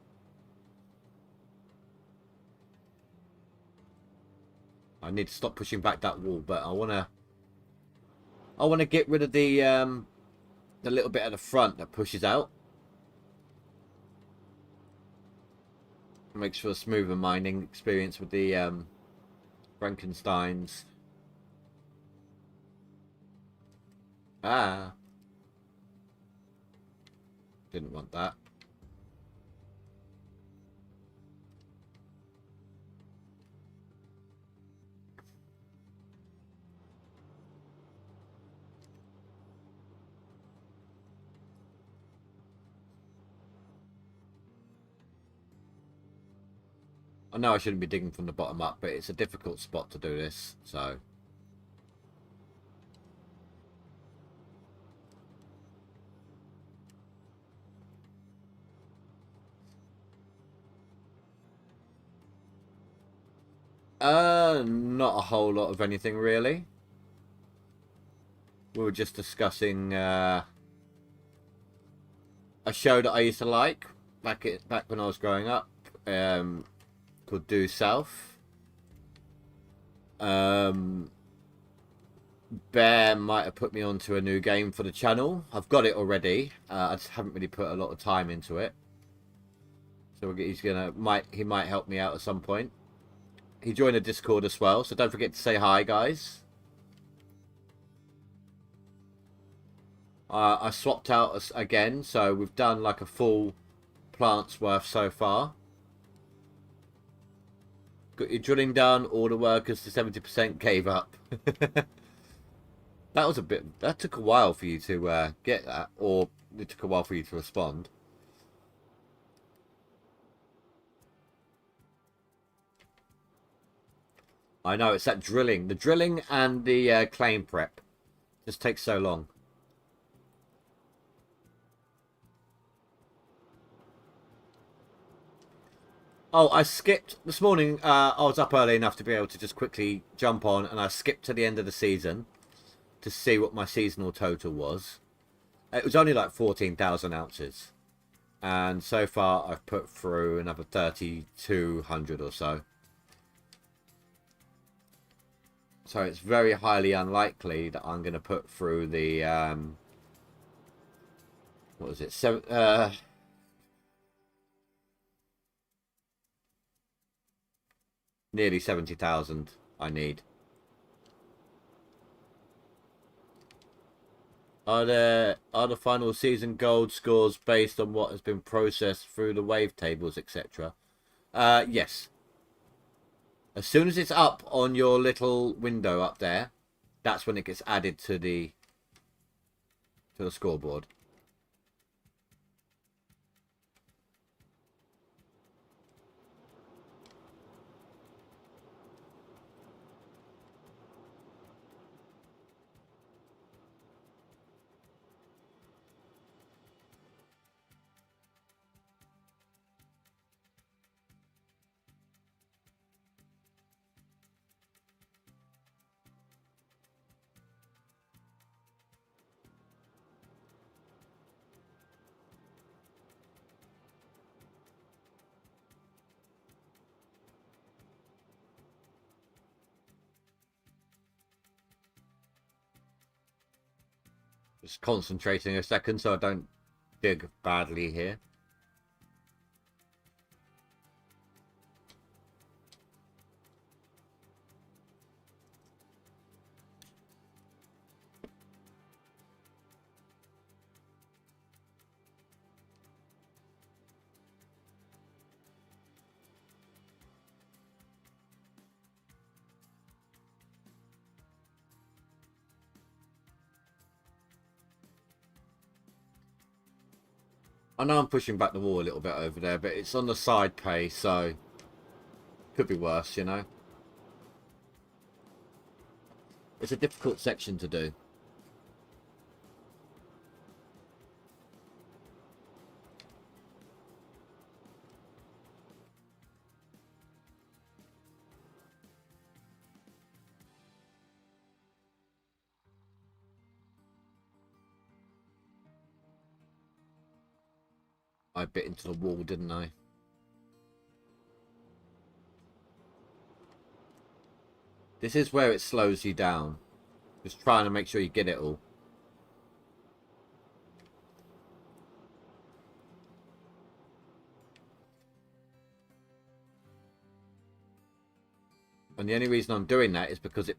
I need to stop pushing back that wall, but I wanna get rid of the little bit at the front that pushes out. Makes for a smoother mining experience with the Frankensteins. Ah. Didn't want that. I know I shouldn't be digging from the bottom up, but it's a difficult spot to do this, so. Not a whole lot of anything really. We were just discussing a show that I used to like back when I was growing up. Called Due South. Bear might have put me onto a new game for the channel. I've got it already. I just haven't really put a lot of time into it. So he might help me out at some point. He joined a Discord as well, so don't forget to say hi, guys. I swapped out again, so we've done like a full plant's worth so far. Got your drilling done, all the workers to 70% gave up. That took a while for you to get that, or it took a while for you to respond. I know, it's that drilling. The drilling and the claim prep just takes so long. Oh, I skipped this morning. I was up early enough to be able to just quickly jump on, and I skipped to the end of the season to see what my seasonal total was. It was only like 14,000 ounces. And so far I've put through another 3,200 or so. So it's very highly unlikely that I'm going to put through the what was it? Nearly 70,000 I need. Are the final season gold scores based on what has been processed through the wave tables, etc.? Yes. As soon as it's up on your little window up there, that's when it gets added to the scoreboard. Just concentrating a second so I don't dig badly here. I know I'm pushing back the wall a little bit over there, but it's on the side pay, so could be worse, you know. It's a difficult section to do. I bit into the wall, didn't I? This is where it slows you down. Just trying to make sure you get it all. And the only reason I'm doing that is because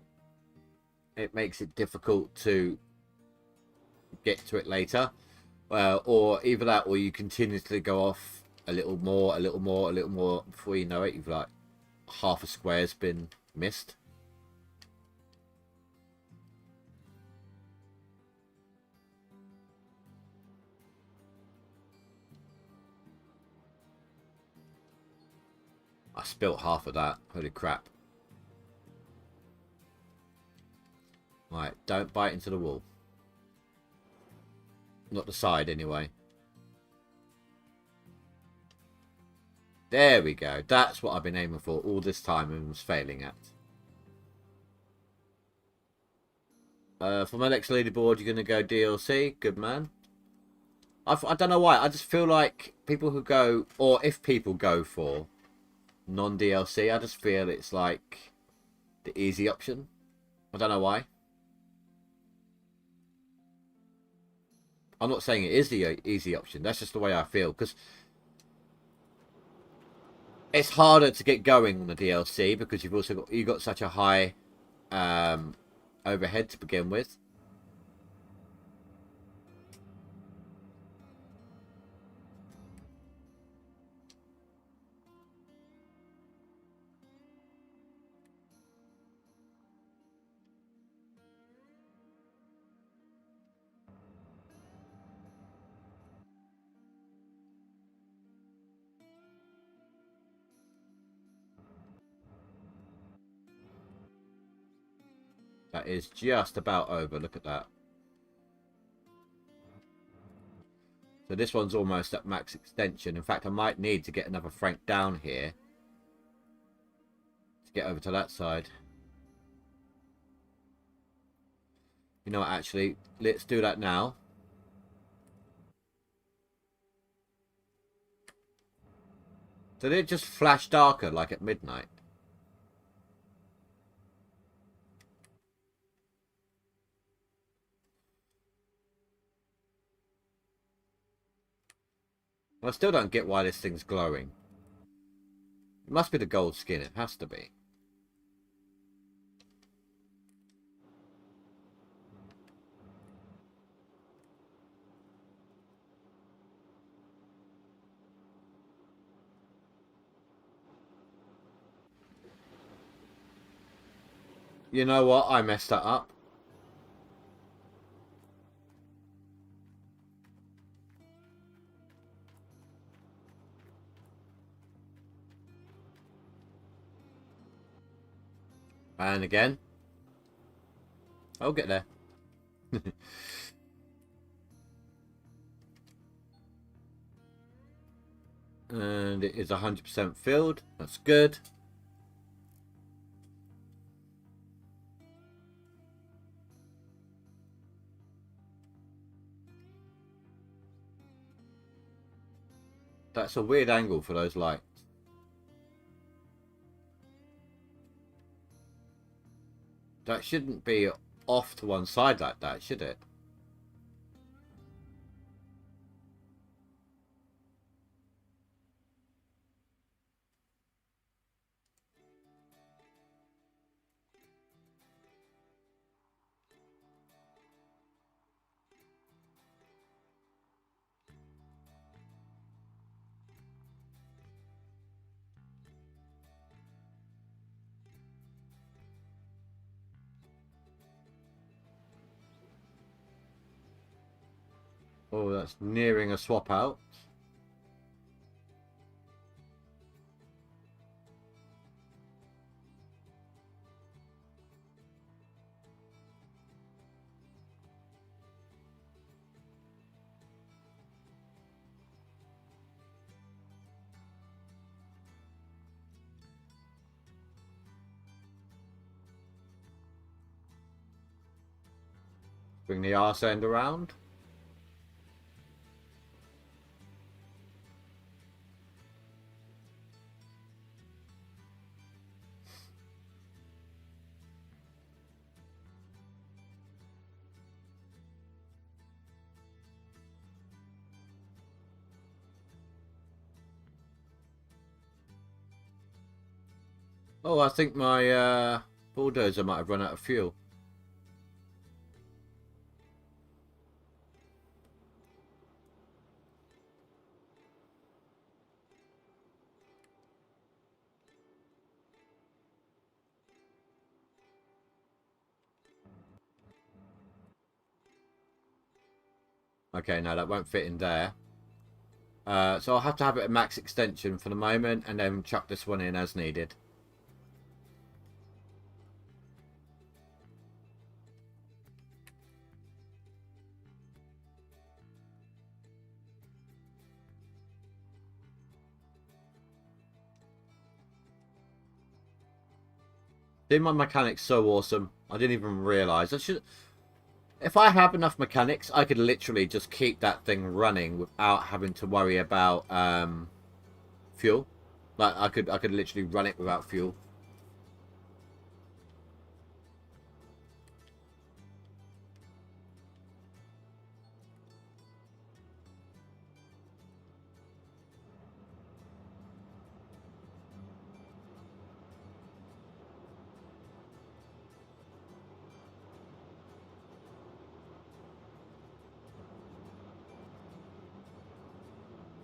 it makes it difficult to get to it later. Or either that, or you continuously go off a little more, a little more, a little more. Before you know it, you've like half a square's been missed. I spilt half of that. Holy crap. Right, don't bite into the wall. Not the side, anyway. There we go. That's what I've been aiming for all this time and was failing at. For my next leaderboard, you're going to go DLC. Good man. I don't know why. I just feel like people who go, or if people go for non-DLC, I just feel it's like the easy option. I don't know why. I'm not saying it is the easy option. That's just the way I feel. Because it's harder to get going on the DLC because you've got such a high overhead to begin with. That is just about over. Look at that. So this one's almost at max extension. In fact, I might need to get another Frank down here to get over to that side. You know what, actually, let's do that now. Did it just flash darker like at midnight? I still don't get why this thing's glowing. It must be the gold skin. It has to be. You know what? I messed that up. And again. I'll get there. And it is 100% filled. That's good. That's a weird angle for those lights. That shouldn't be off to one side like that, should it? Oh, that's nearing a swap out. Bring the arse end around. Oh, I think my bulldozer might have run out of fuel. Okay, no, that won't fit in there. So I'll have to have it at max extension for the moment and then chuck this one in as needed. Did my mechanics so awesome? I didn't even realise. I should. If I have enough mechanics, I could literally just keep that thing running without having to worry about fuel. Like I could literally run it without fuel.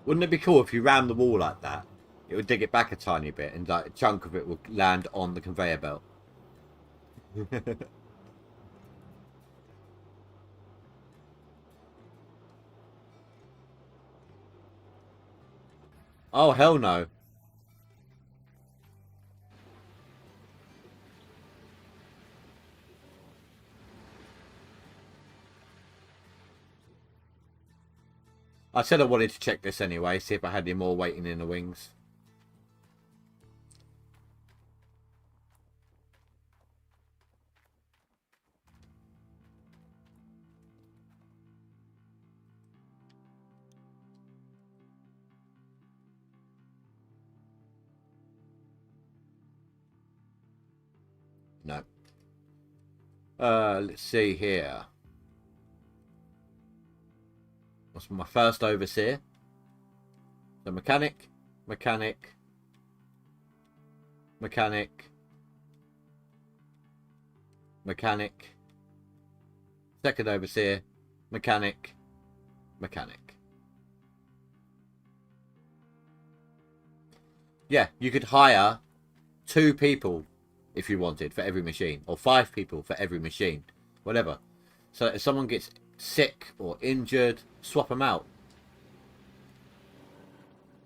Wouldn't it be cool if you ram the wall like that? It would dig it back a tiny bit and like a chunk of it would land on the conveyor belt. Oh, hell no. I said I wanted to check this anyway, see if I had any more waiting in the wings. No. Let's see here. What's my first overseer? The mechanic, mechanic, mechanic, mechanic. Second overseer, mechanic, mechanic. Yeah, you could hire 2 people if you wanted for every machine, or 5 people for every machine, whatever. So if someone gets sick or injured, swap them out.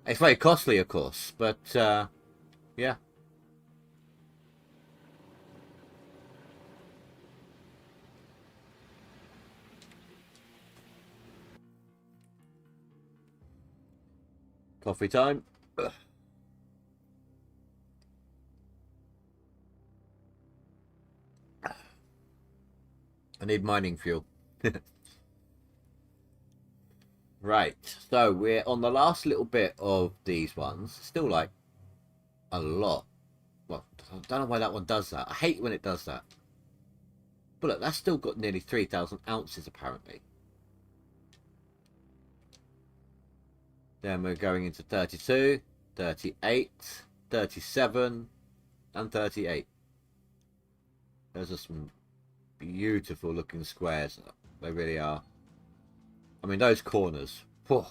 It's very costly, of course, but yeah. Coffee time. Ugh. I need mining fuel. Right, so we're on the last little bit of these ones. Still like a lot. Well, I don't know why that one does that. I hate when it does that. But look, that's still got nearly 3,000 ounces apparently. Then we're going into 32, 38, 37, and 38. Those are some beautiful looking squares. They really are. I mean, those corners. Whew.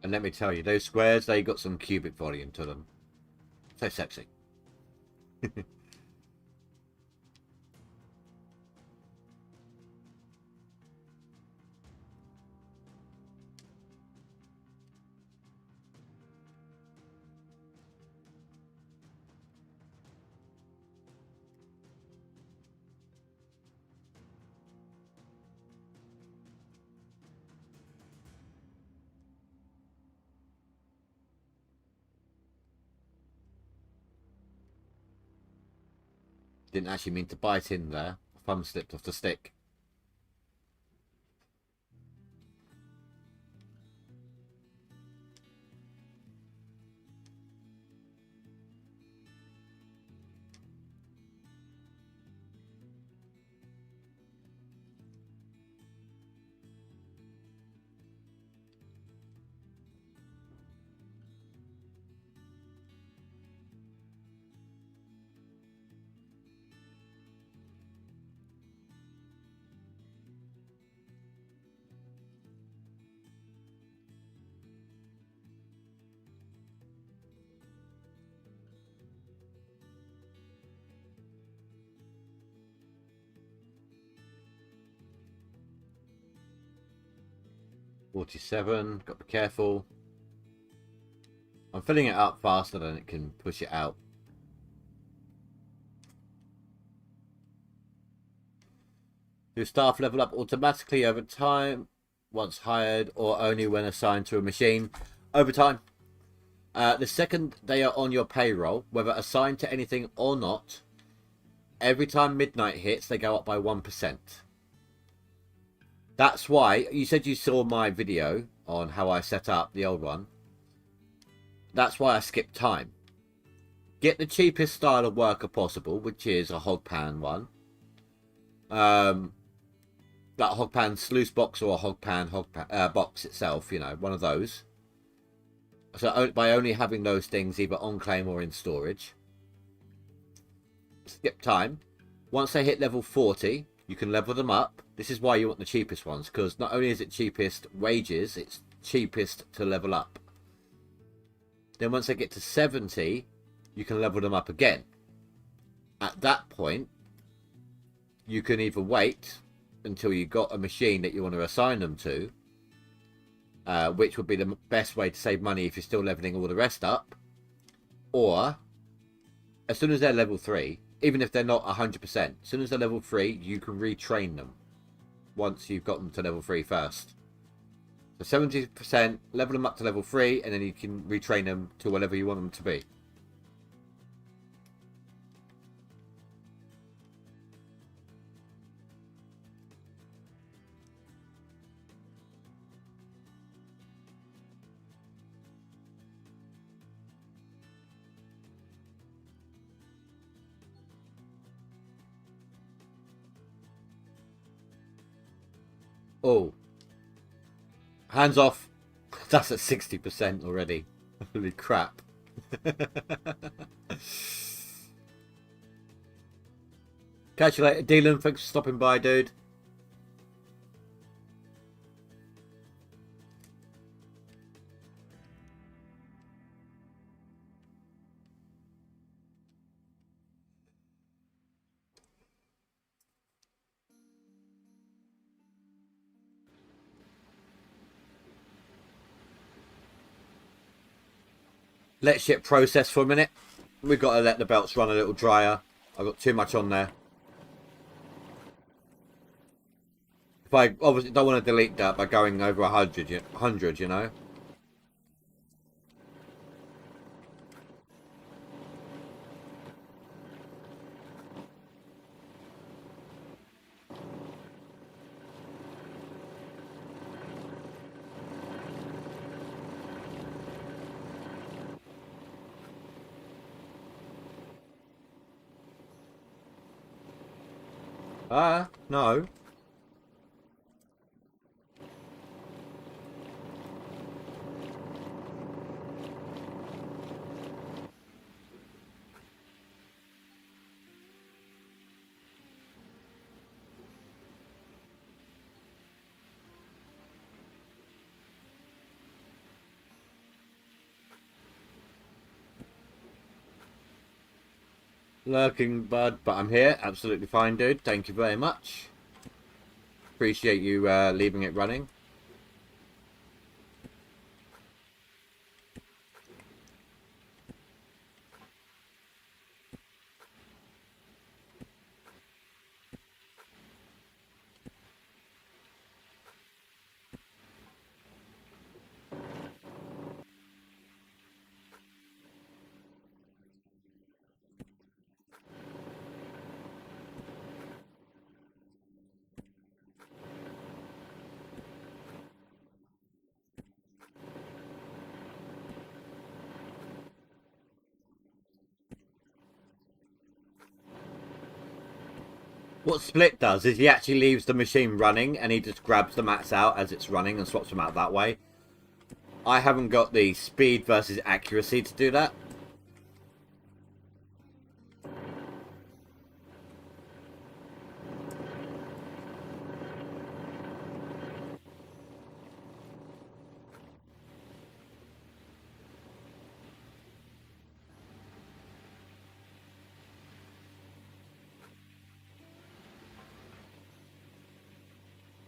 And let me tell you, those squares, they got some cubic volume to them. So sexy. Didn't actually mean to bite in there. Thumb slipped off the stick. $47. Got to be careful. I'm filling it up faster than it can push it out. Do staff level up automatically over time once hired, or only when assigned to a machine? Over time. The second they are on your payroll, whether assigned to anything or not, every time midnight hits, they go up by 1%. That's why, you said you saw my video on how I set up the old one. That's why I skipped time. Get the cheapest style of worker possible, which is a hog pan one. That hog pan sluice box or a hog pan box itself, you know, one of those. So by only having those things either on claim or in storage. Skip time. Once they hit level 40, you can level them up. This is why you want the cheapest ones, because not only is it cheapest wages, it's cheapest to level up. Then once they get to 70, you can level them up again. At that point, you can either wait until you got a machine that you want to assign them to, which would be the best way to save money if you're still leveling all the rest up, or as soon as they're level 3, even if they're not 100%, as soon as they're level 3, you can retrain them once you've got them to level 3 first. So 70%, level them up to level 3, and then you can retrain them to whatever you want them to be. Oh. Hands off. That's at 60% already. Holy crap. Catch you later, Dylan. Thanks for stopping by, dude. Let shit process for a minute. We've got to let the belts run a little drier. I've got too much on there. If I obviously don't want to delete that by going over 100, you know. No. Lurking, bud, but I'm here. Absolutely fine, dude. Thank you very much. Appreciate you leaving it running. What Split does is he actually leaves the machine running and he just grabs the mats out as it's running and swaps them out that way. I haven't got the speed versus accuracy to do that.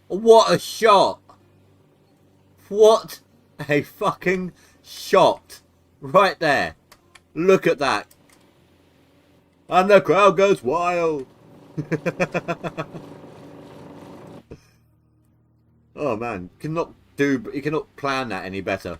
What a shot! What a fucking shot! Right there. Look at that. And the crowd goes wild. Oh man, you cannot plan that any better.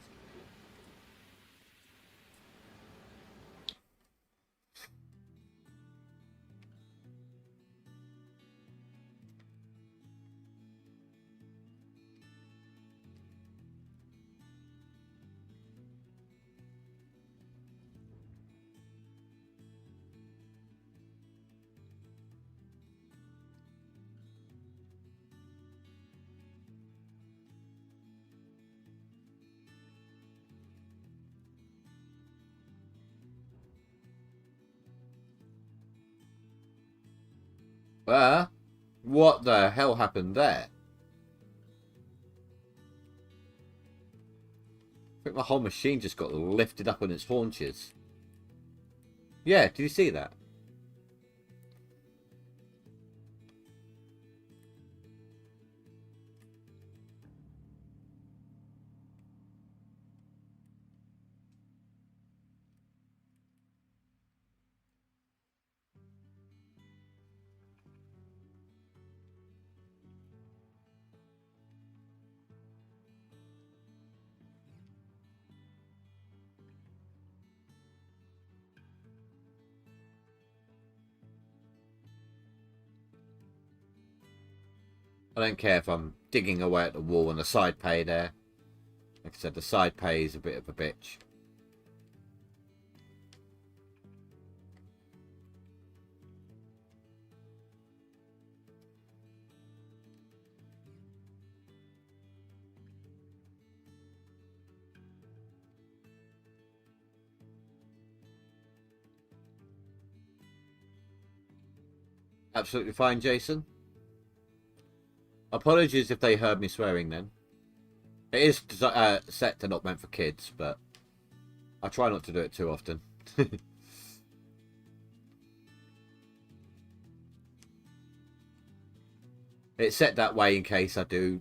What the hell happened there? I think the whole machine just got lifted up on its haunches. Yeah, did you see that? I don't care if I'm digging away at the wall on the side pay there. Like I said, the side pay is a bit of a bitch. Absolutely fine, Jason. Apologies if they heard me swearing then. It is set to not meant for kids, but I try not to do it too often. It's set that way in case I do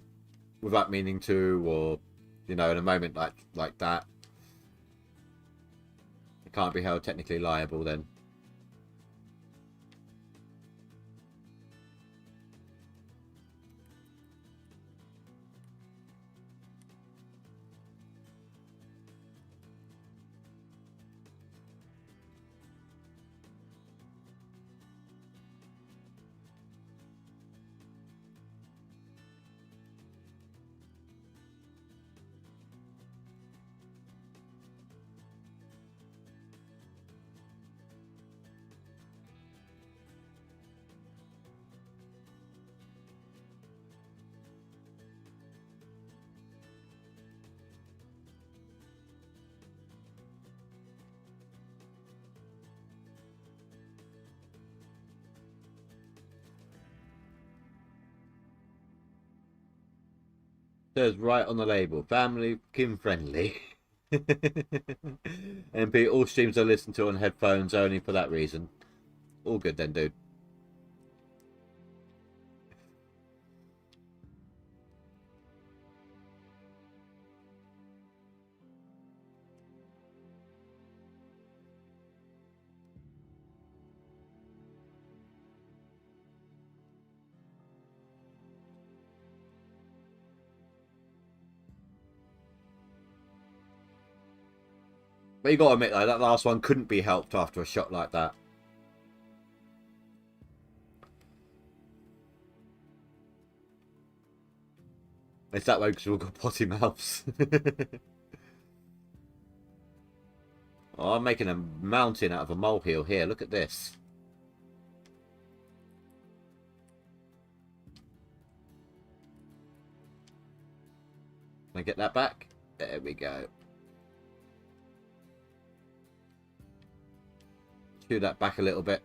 without meaning to, or, you know, in a moment like that. I can't be held technically liable then. Says right on the label, family kin friendly. MP, all streams are listened to on headphones only for that reason. All good then, dude. But you gotta admit though, that last one couldn't be helped after a shot like that. It's that way because we've all got potty mouths. Oh, I'm making a mountain out of a molehill here. Look at this. Can I get that back? There we go. Scoot that back a little bit.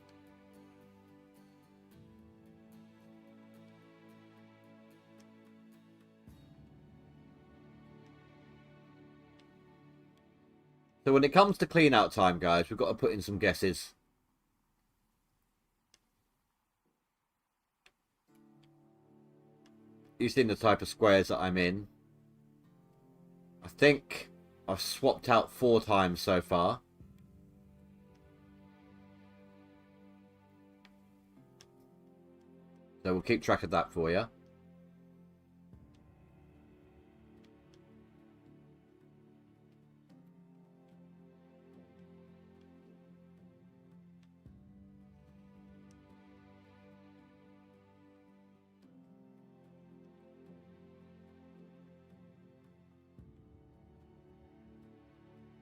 So when it comes to clean out time, guys, we've got to put in some guesses. You've seen the type of squares that I'm in. I think I've swapped out 4 times so far. So we'll keep track of that for you.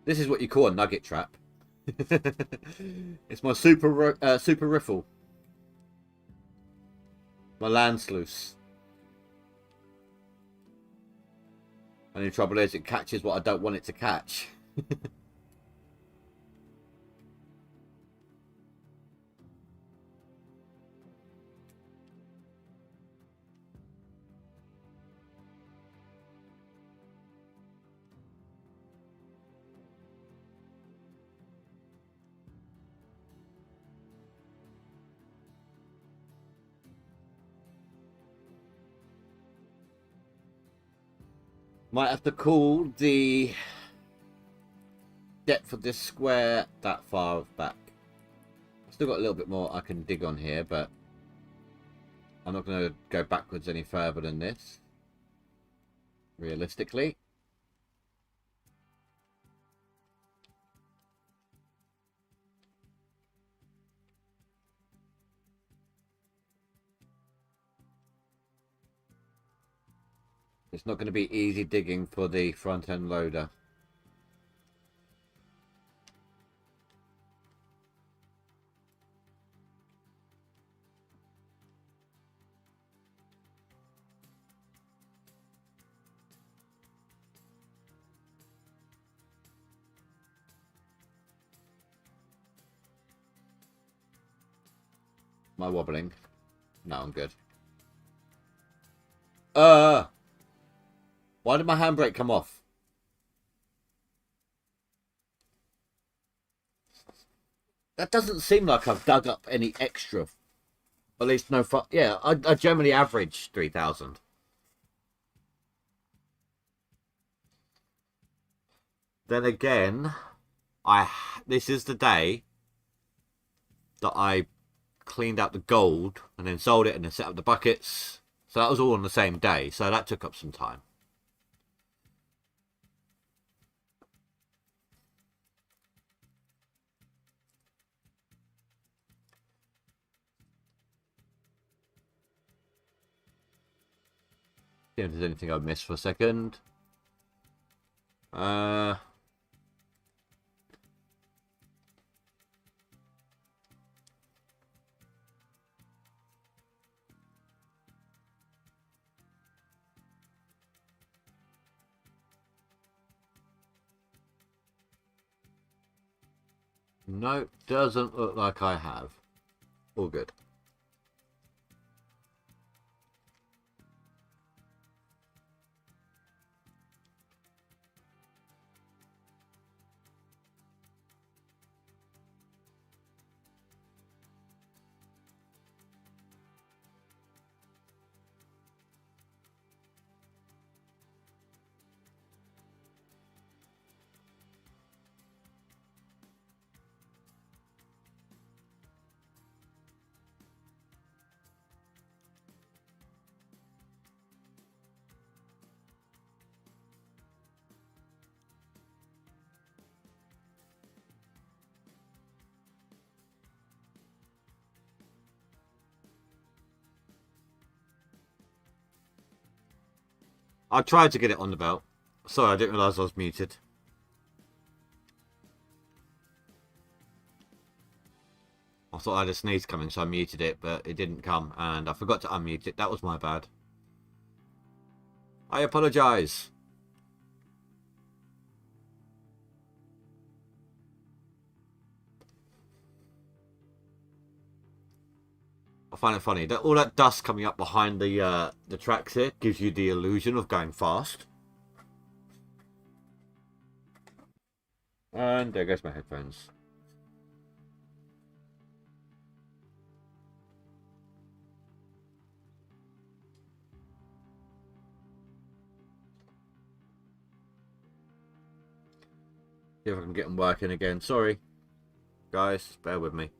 This is what you call a nugget trap. It's my super riffle. My land sluice. Only trouble is it catches what I don't want it to catch. Might have to call the depth of this square that far back. Still got a little bit more I can dig on here, but I'm not going to go backwards any further than this, realistically. It's not going to be easy digging for the front end loader. Am I wobbling? No, I'm good. Why did my handbrake come off? That doesn't seem like I've dug up any extra. At least no fun. Yeah, I generally average 3,000. Then again, this is the day that I cleaned out the gold and then sold it and then set up the buckets. So that was all on the same day. So that took up some time. See if there's anything I've missed for a second. No, doesn't look like I have. All good. I tried to get it on the belt. Sorry, I didn't realise I was muted. I thought I had a sneeze coming, so I muted it, but it didn't come, and I forgot to unmute it. That was my bad. I apologise. I find it funny that all that dust coming up behind the tracks here gives you the illusion of going fast. And there goes my headphones. See if I can get them working again. Sorry, guys, bear with me.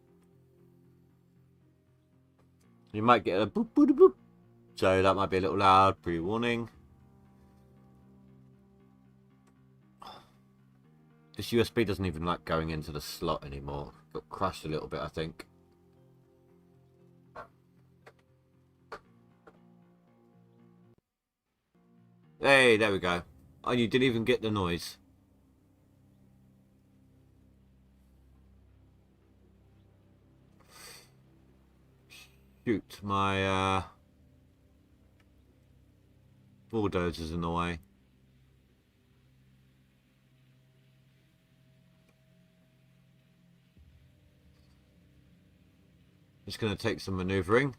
You might get a boop boop boop, so that might be a little loud. Pre-warning. This USB doesn't even like going into the slot anymore. Got crushed a little bit, I think. Hey, there we go. Oh, you didn't even get the noise. Shoot, my bulldozer's in the way. Just going to take some manoeuvring.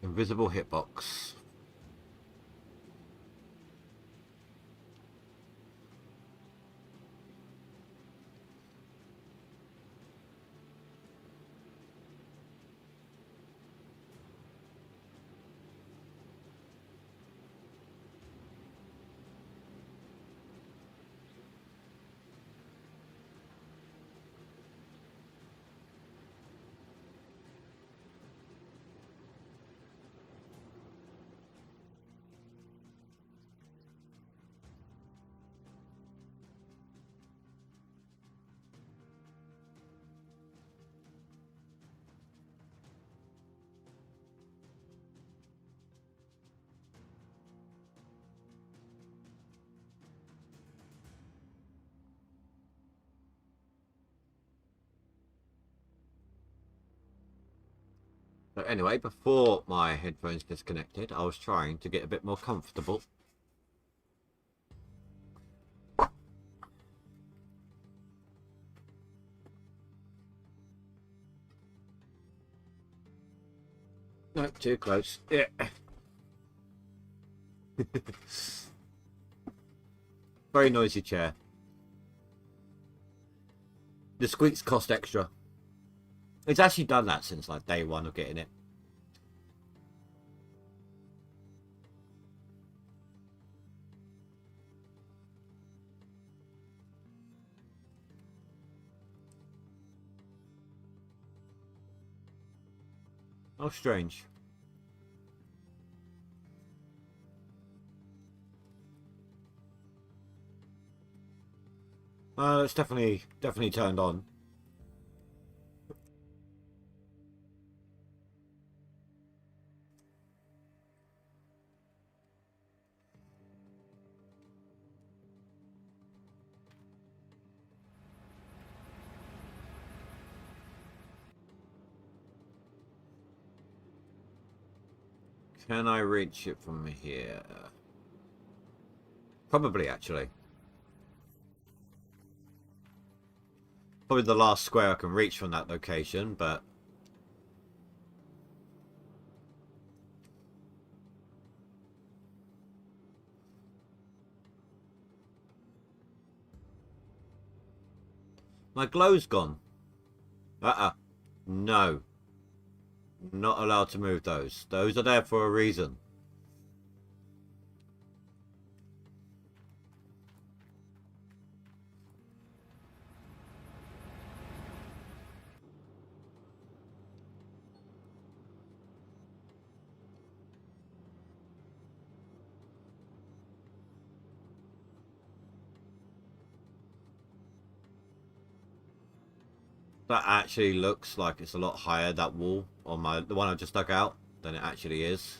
Invisible hitbox. So anyway, before my headphones disconnected, I was trying to get a bit more comfortable. No, too close. Yeah. Very noisy chair. The squeaks cost extra. It's actually done that since like day one of getting it. Oh, strange. It's definitely turned on. Can I reach it from here? Probably, actually. Probably the last square I can reach from that location, but... My glow's gone. No. Not allowed to move those. Those are there for a reason. That actually looks like it's a lot higher, that wall on the one I just dug out, than it actually is.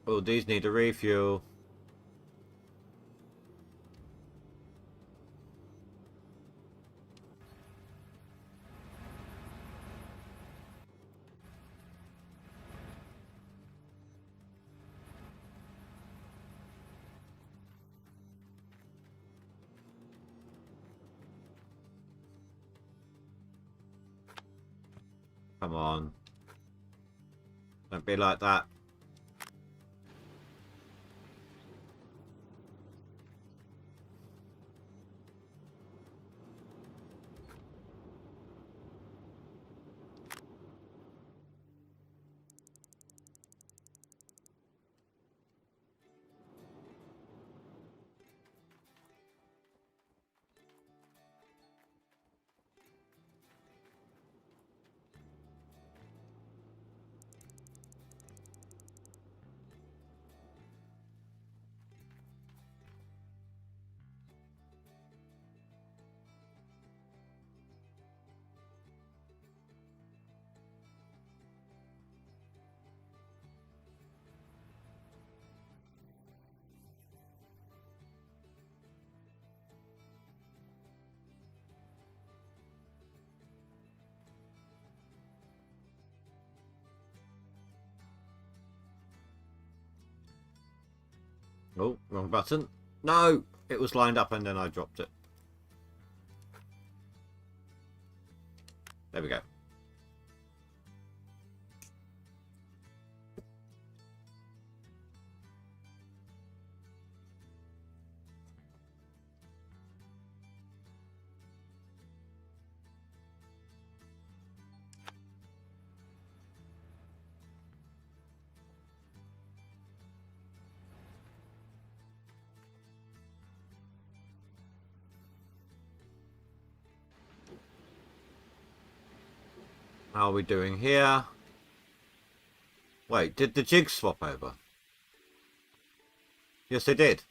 Oh, these need a refuel. Come on. Don't be like that. Oh, wrong button. No! It was lined up and then I dropped it. There we go. How are we doing here? Wait, did the jigs swap over? Yes, they did.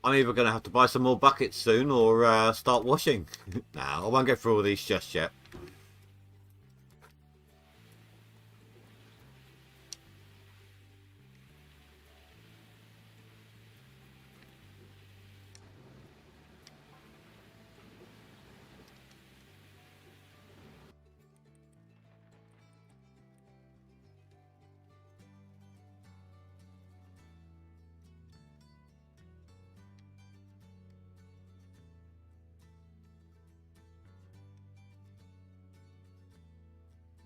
I'm either going to have to buy some more buckets soon or start washing. Nah, I won't go through all these just yet.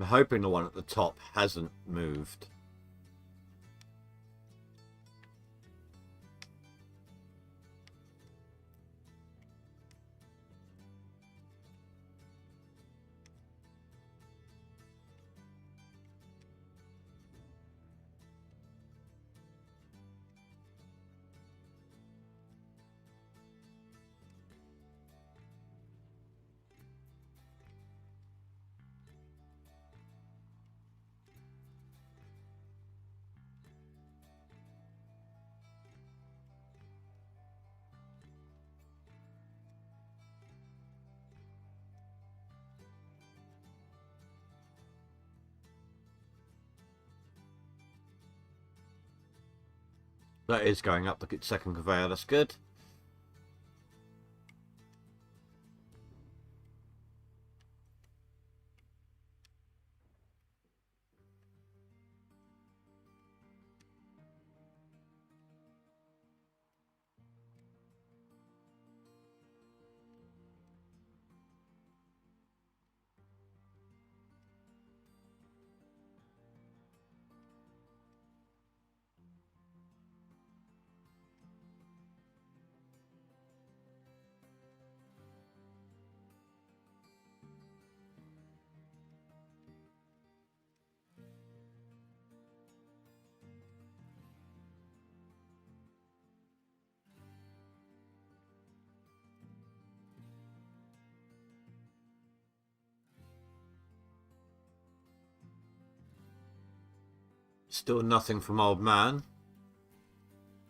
I'm hoping the one at the top hasn't moved. That is going up the second conveyor, that's good. Still nothing from old man.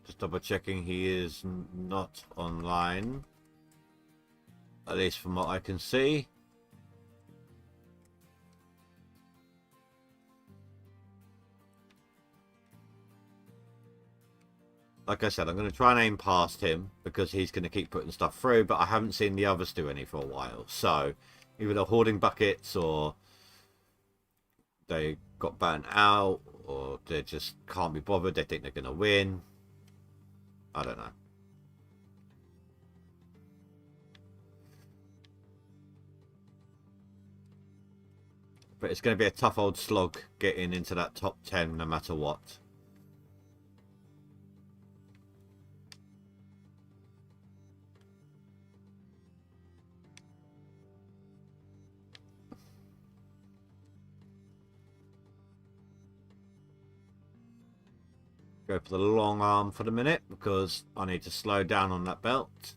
Just double checking he is not online. At least from what I can see. Like I said, I'm going to try and aim past him because he's going to keep putting stuff through, but I haven't seen the others do any for a while. So either they're hoarding buckets or they got burnt out or they just can't be bothered. They think they're going to win. I don't know. But it's going to be a tough old slog getting into that top 10 no matter what. Go for the long arm for the minute because I need to slow down on that belt.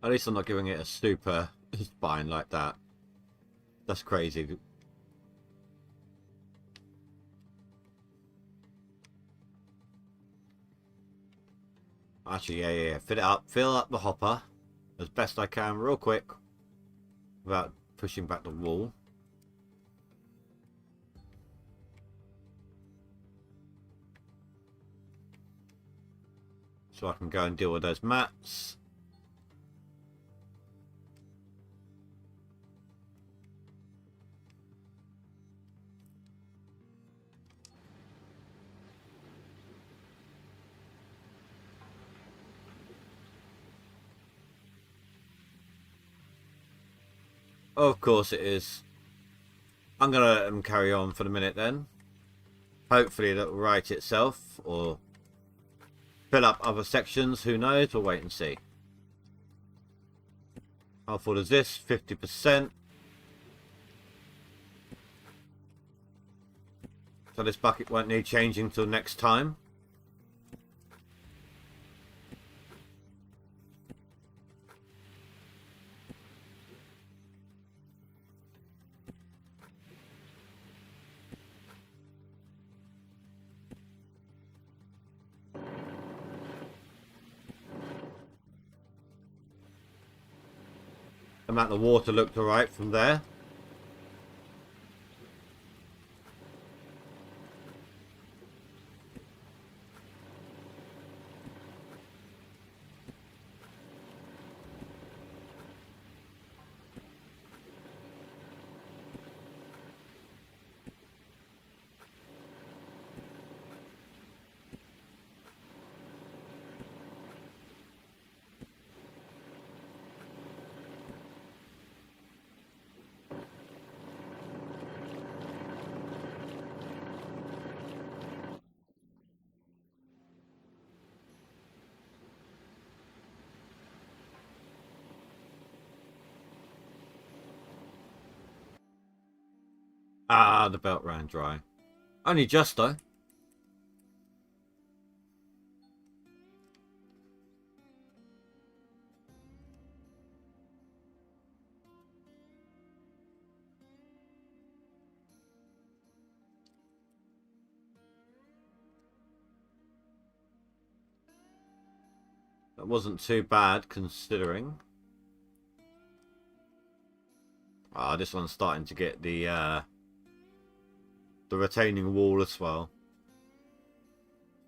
At least I'm not giving it a super spine like that. That's crazy. Actually, yeah. Fill up the hopper as best I can real quick without pushing back the wall. So I can go and deal with those mats. Of course it is. I'm going to let them carry on for the minute then. Hopefully that will right itself or fill up other sections. Who knows? We'll wait and see. How full is this? 50%. So this bucket won't need changing till next time. The amount of water looked alright from there. Ah, the belt ran dry. Only just though. That wasn't too bad considering. Ah, this one's starting to get the retaining wall as well.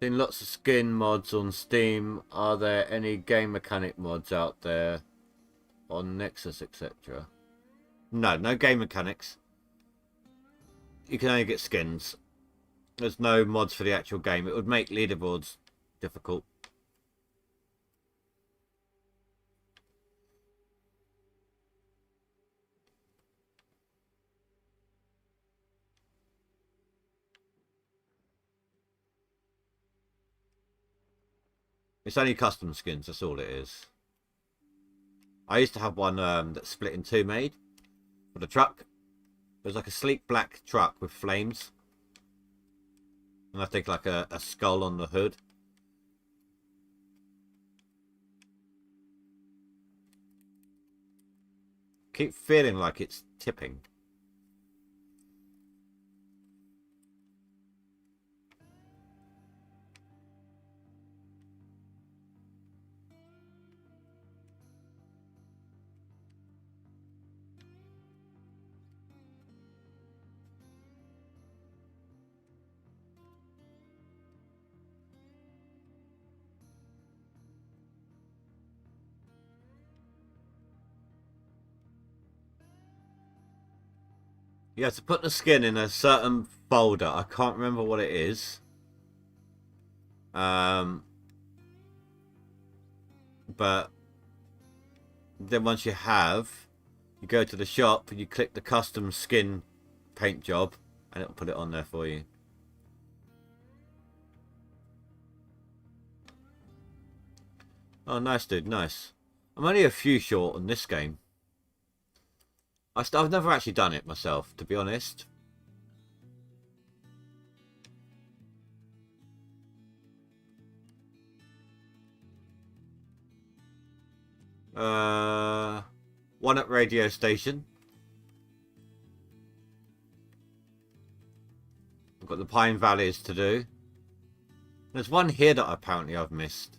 Seen lots of skin mods on Steam. Are there any game mechanic mods out there on Nexus, etc.? No, no game mechanics. You can only get skins. There's no mods for the actual game. It would make leaderboards difficult. It's only custom skins, that's all it is. I used to have one that split in two made for the truck. It was like a sleek black truck with flames. And I think like a skull on the hood. Keep feeling like it's tipping. You have to put the skin in a certain folder. I can't remember what it is. But then once you have, you go to the shop and you click the custom skin paint job and it'll put it on there for you. Oh, nice, dude. Nice. I'm only a few short on this game. I've never actually done it myself, to be honest. One at radio station. I've got the Pine Valleys to do. There's one here that apparently I've missed.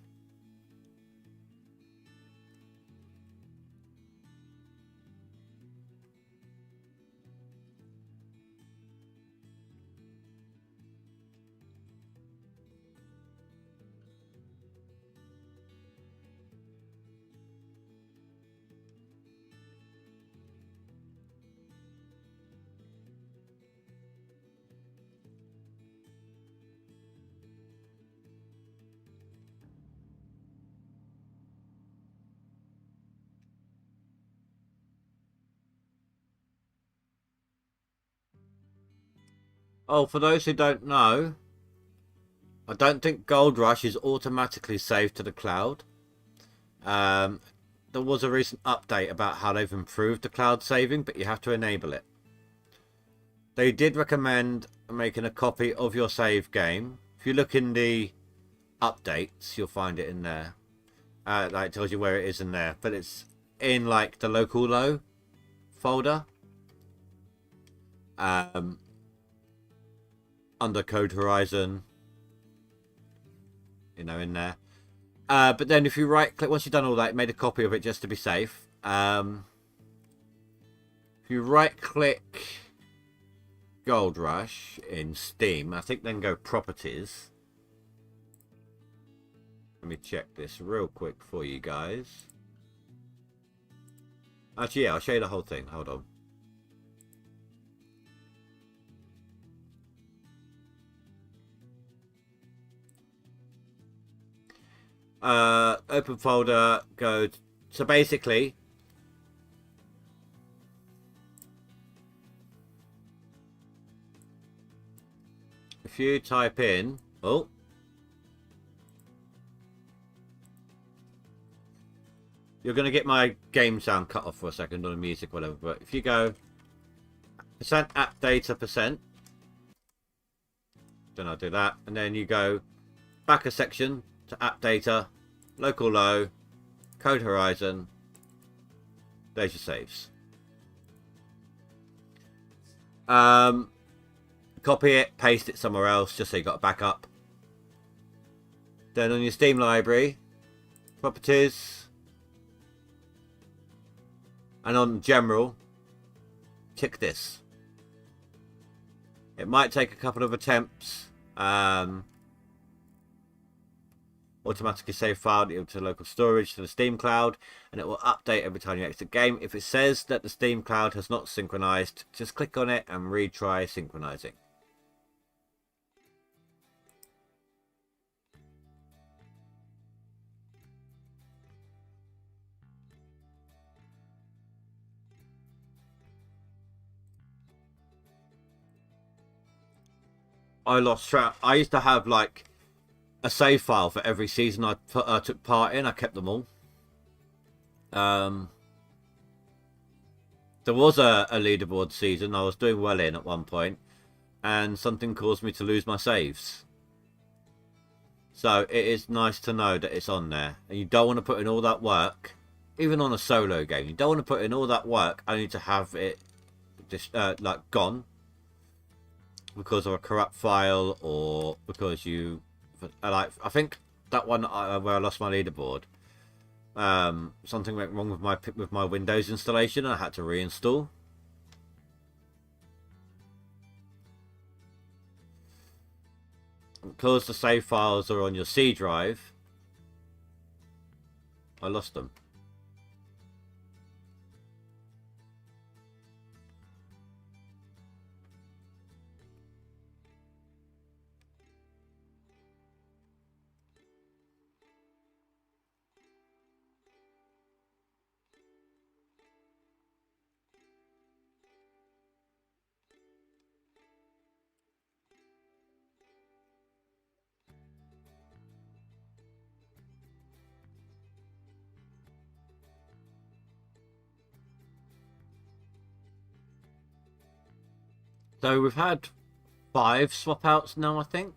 Oh, for those who don't know, I don't think GoldRush is automatically saved to the cloud. There was a recent update about how they've improved the cloud saving, but you have to enable it. They did recommend making a copy of your save game. If you look in the updates, you'll find it in there. Like it tells you where it is in there, but it's in like the local low folder. Under Code Horizon, you know, in there. But then if you right click, once you've done all that, made a copy of it just to be safe. If you right click GoldRush in Steam, I think then go properties. Let me check this real quick for you guys. Actually, yeah, I'll show you the whole thing. Hold on. Open folder, go. So basically, if you type in, oh, you're going to get my game sound cut off for a second, or the music, whatever. But if you go percent app data percent. Then I'll do that, and then you go back a section to app data, local low, code horizon, there's your saves. Copy it, paste it somewhere else, just so you got a backup. Then on your Steam library, properties, and on general, tick this. It might take a couple of attempts. Automatically save file to local storage to the Steam cloud, and it will update every time you exit game. If it says that the Steam cloud has not synchronized, just click on it and retry synchronizing. I lost track. I used to have like a save file for every season I took part in. I kept them all. There was a leaderboard season I was doing well in at one point, and something caused me to lose my saves. So it is nice to know that it's on there, and you don't want to put in all that work, even on a solo game. You don't want to put in all that work only to have it just like gone because of a corrupt file, or because you like, I think that one where I lost my leaderboard, something went wrong with my Windows installation and I had to reinstall. Because the save files are on your C drive, I lost them. So we've had 5 swap outs now, I think.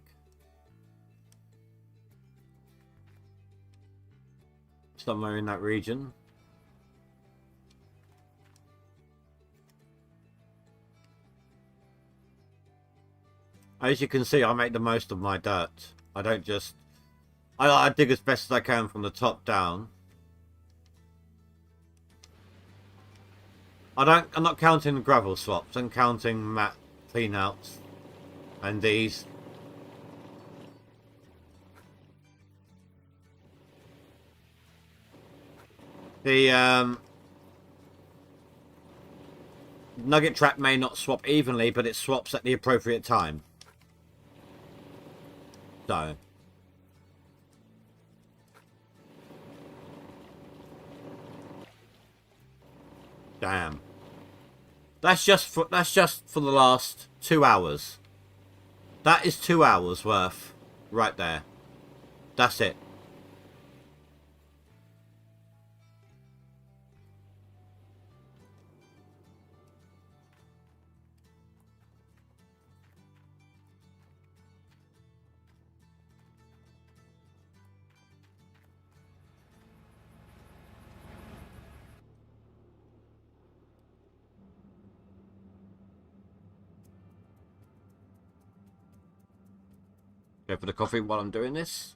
Somewhere in that region. As you can see, I make the most of my dirt. I don't just... I dig as best as I can from the top down. I'm not counting gravel swaps. I'm counting map cleanouts and these. The nugget trap may not swap evenly, but it swaps at the appropriate time. So damn. That's just for the last 2 hours. That is 2 hours worth right there. That's it. Go for the coffee while I'm doing this.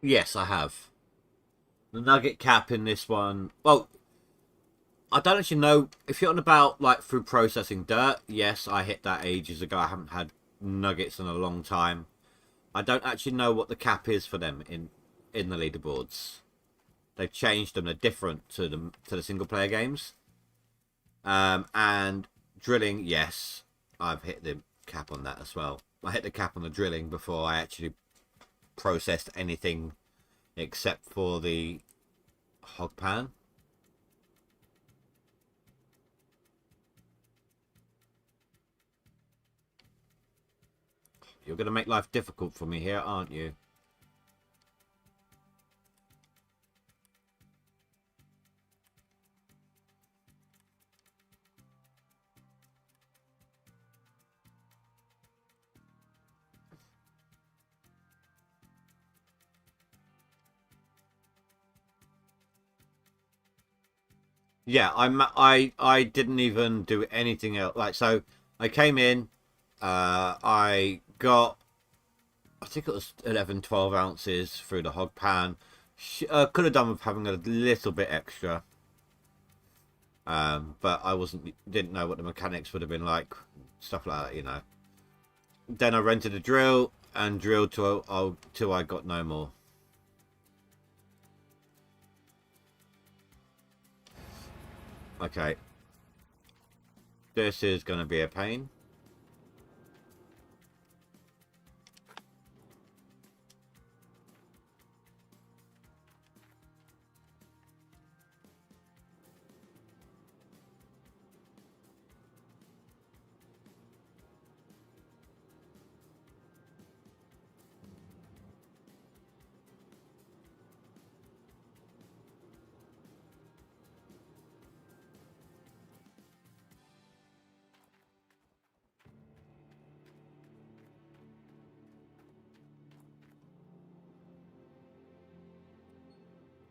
Yes, I have. The nugget cap in this one... Well, I don't actually know. If you're on about, like, through processing dirt, yes, I hit that ages ago. I haven't had nuggets in a long time. I don't actually know what the cap is for them in the leaderboards. they've changed them. They're different to the single player games. And drilling, yes, I've hit the cap on that as well. I hit the cap on the drilling before I actually processed anything except for the hog pan. You're going to make life difficult for me here, aren't you? Yeah, I didn't even do anything else. Like, so I came in, I got, I think it was 11, 12 ounces through the hog pan. Could have done with having a little bit extra. But I didn't know what the mechanics would have been like, stuff like that, you know. Then I rented a drill and drilled till I got no more. Okay. This is going to be a pain.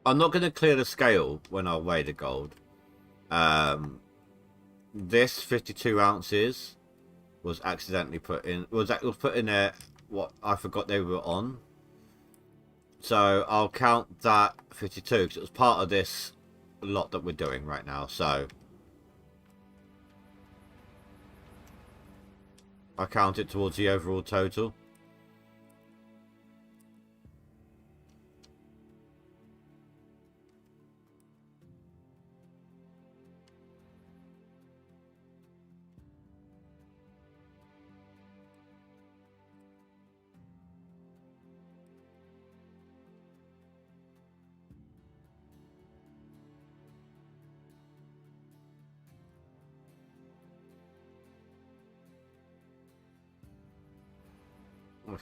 I'm not going to clear the scale when I weigh the gold. This 52 ounces was accidentally put in. Was put in there. What I forgot they were on. So I'll count that 52 because it was part of this lot that we're doing right now. So I count it towards the overall total.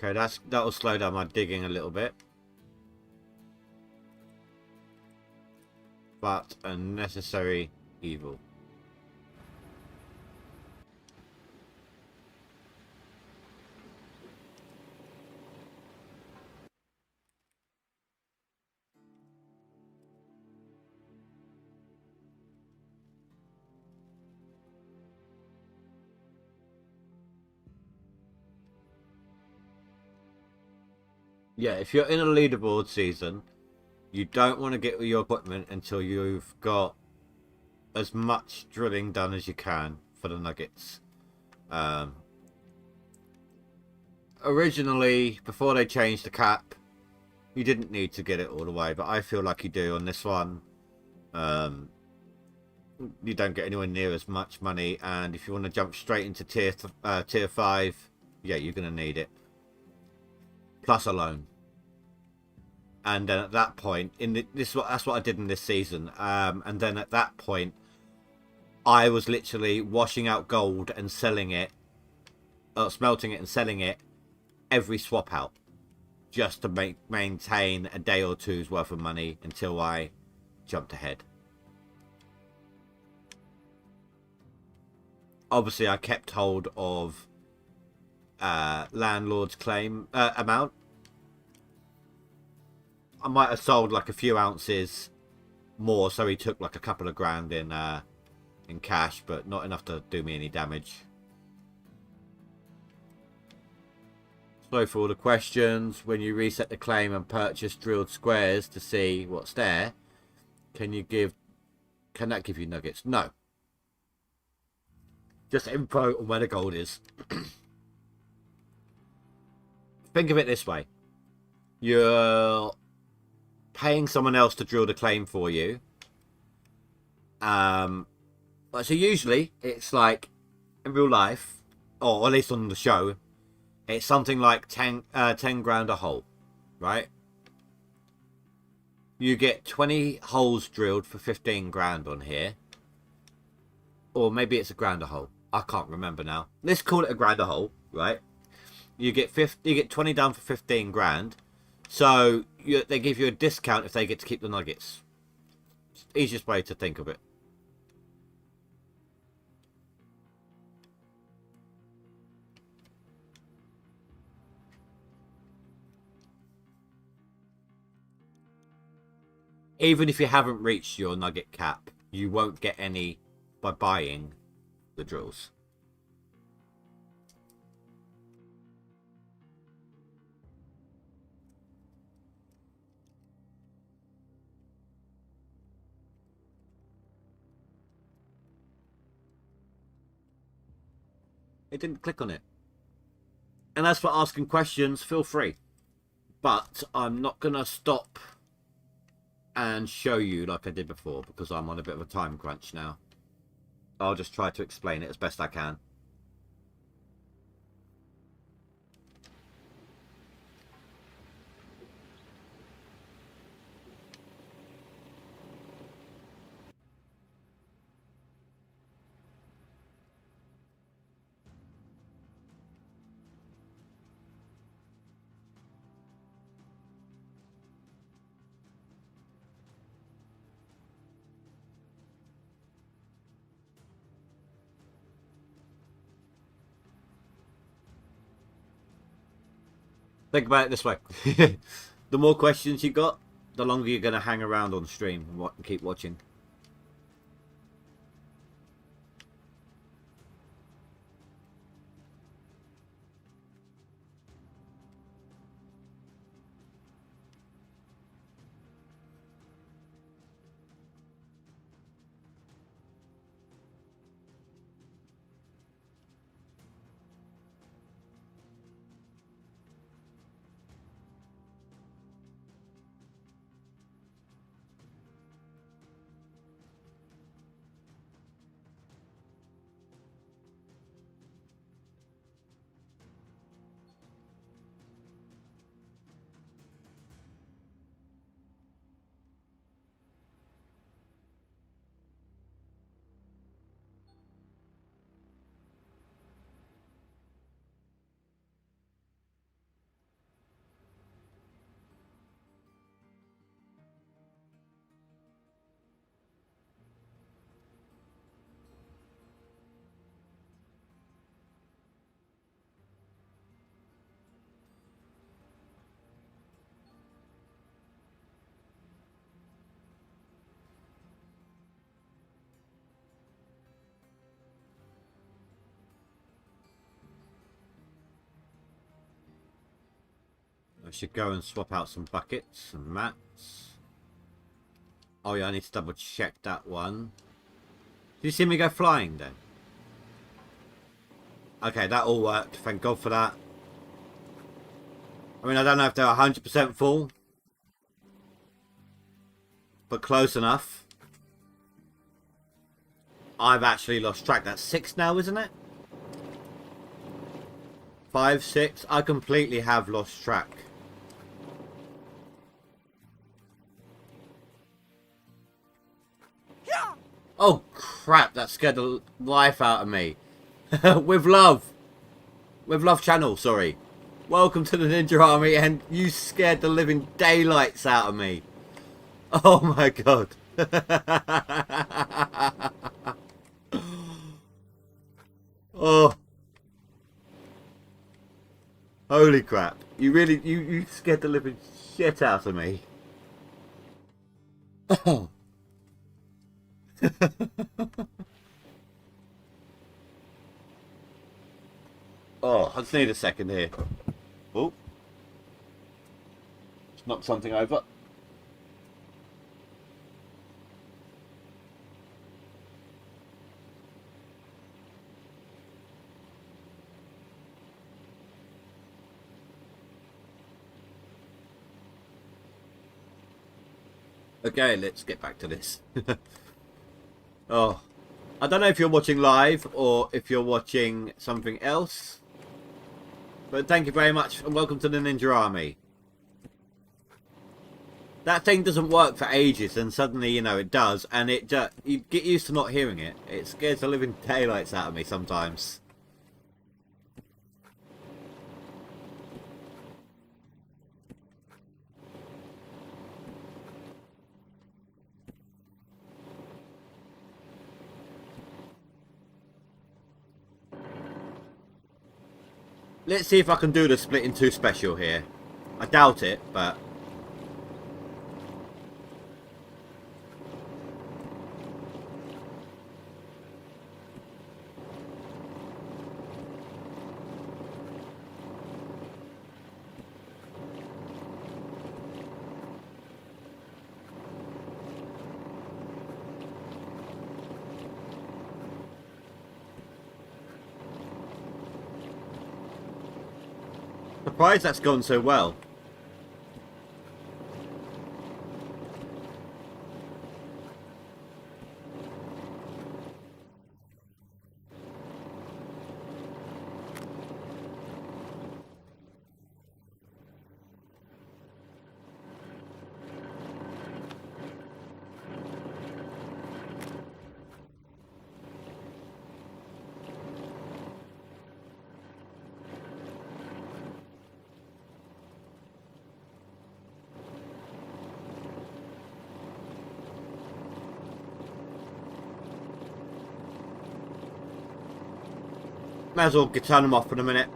Okay, that'll slow down my digging a little bit. But a necessary evil. Yeah, if you're in a leaderboard season, you don't want to get your equipment until you've got as much drilling done as you can for the nuggets. Originally, before they changed the cap, you didn't need to get it all the way, but I feel like you do on this one. You don't get anywhere near as much money, and if you want to jump straight into tier 5, yeah, you're going to need it. Plus a loan. And then at that point, that's what I did in this season. And then at that point, I was literally washing out gold and selling it, smelting it and selling it every swap out, just to maintain a day or two's worth of money until I jumped ahead. Obviously, I kept hold of landlord's claim amount. I might have sold like a few ounces more, so he took like a couple of grand in cash, but not enough to do me any damage. So for all the questions, when you reset the claim and purchase drilled squares to see what's there, can that give you nuggets? No. Just info on where the gold is. Think of it this way. You're paying someone else to drill the claim for you. So usually it's like in real life, or at least on the show, it's something like 10 grand a hole, right? You get 20 holes drilled for 15 grand on here. Or maybe it's a grand a hole. I can't remember now. Let's call it a grand a hole, right? You get 20 done for 15 grand. So they give you a discount if they get to keep the nuggets. Easiest way to think of it. Even if you haven't reached your nugget cap, you won't get any by buying the drills. It didn't click on it. And as for asking questions, feel free. But I'm not going to stop and show you like I did before because I'm on a bit of a time crunch now. I'll just try to explain it as best I can. Think about it this way. The more questions you got, the longer you're going to hang around on stream and keep watching. I should go and swap out some buckets and mats. Oh yeah, I need to double check that one. Did you see me go flying then? Okay, that all worked. Thank God for that. I mean, I don't know if they're 100% full, but close enough. I've actually lost track. That's 6 now, isn't it? 5, 6. I completely have lost track. Oh crap, that scared the life out of me. With love. With love channel, sorry. Welcome to the Ninja Army, and you scared the living daylights out of me. Oh my god. Oh. Holy crap. You really, you scared the living shit out of me. Oh. Oh, I just need a second here. Oh. Just knocked something over. Okay, let's get back to this. Oh, I don't know if you're watching live or if you're watching something else, but thank you very much and welcome to the Ninja Army. That thing doesn't work for ages, and suddenly, you know, it does, and it just, you get used to not hearing it. It scares the living daylights out of me sometimes. Let's see if I can do the split in two special here. I doubt it, but... surprised that's gone so well. Might as well turn them off for a minute.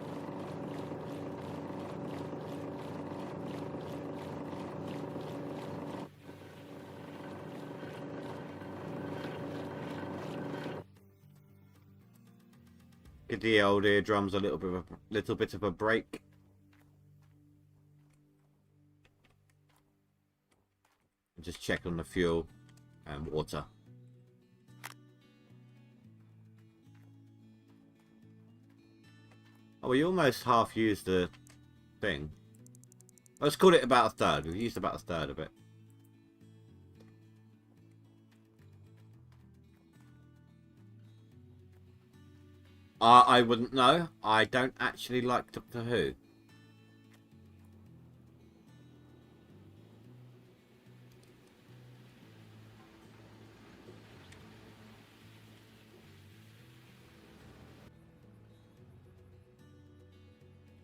Give the old eardrums a little bit of a break. Just check on the fuel and water. Oh, we almost half used the thing. Let's call it about a third. We've used about a third of it. I wouldn't know. I don't actually like Doctor Who.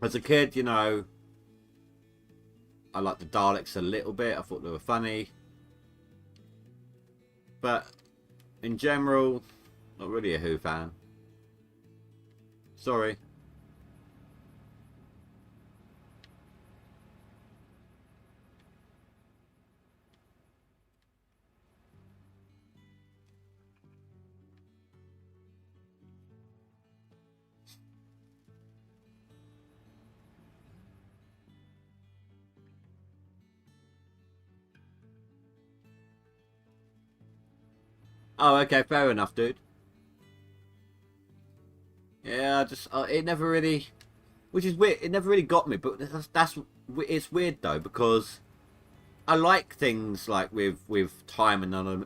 As a kid, you know, I liked the Daleks a little bit. I thought they were funny. But in general, not really a Who fan. Sorry. Oh, okay, fair enough, dude. Yeah, it never really, which is weird. It never really got me, but it's weird though, because I like things like with time and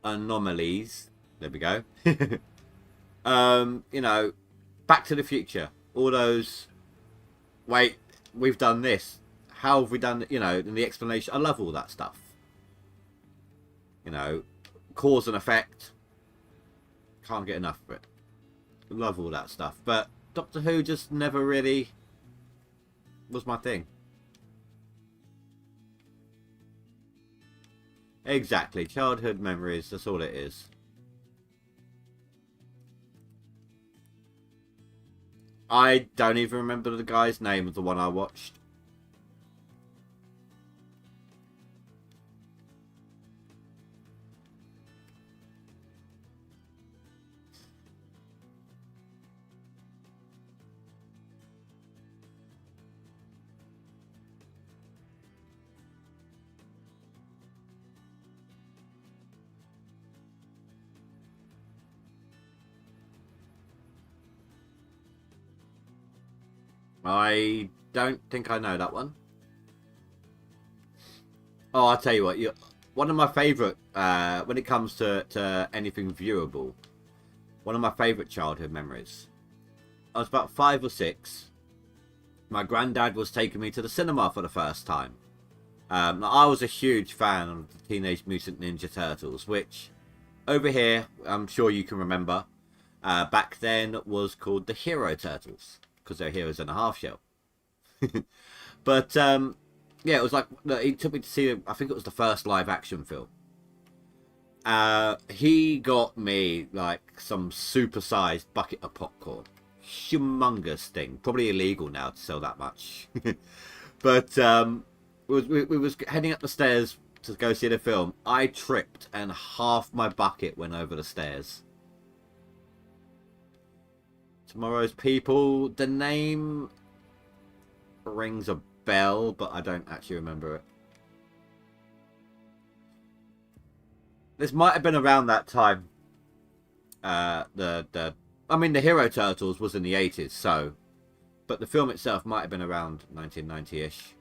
anomalies. There we go. You know, Back to the Future. All those. Wait, we've done this. How have we done? You know, and the explanation. I love all that stuff. You know, cause and effect. Can't get enough of it. Love all that stuff. But Doctor Who just never really was my thing. Exactly. Childhood memories. That's all it is. I don't even remember the guy's name of the one I watched. I don't think I know that one. Oh, I'll tell you what. One of my favourite, when it comes to anything viewable, one of my favourite childhood memories. I was about 5 or 6. My granddad was taking me to the cinema for the first time. I was a huge fan of the Teenage Mutant Ninja Turtles, which over here, I'm sure you can remember, back then was called the Hero Turtles, because they're heroes in a half shell. But yeah, it was like, he took me to see, I think it was the first live action film. He got me like some super-sized bucket of popcorn. Humongous thing. Probably illegal now to sell that much. But we was heading up the stairs to go see the film. I tripped and half my bucket went over the stairs. Tomorrow's People. The name rings a bell, but I don't actually remember it. This might have been around that time. I mean, the Hero Turtles was in the 80s, so, but the film itself might have been around 1990-ish.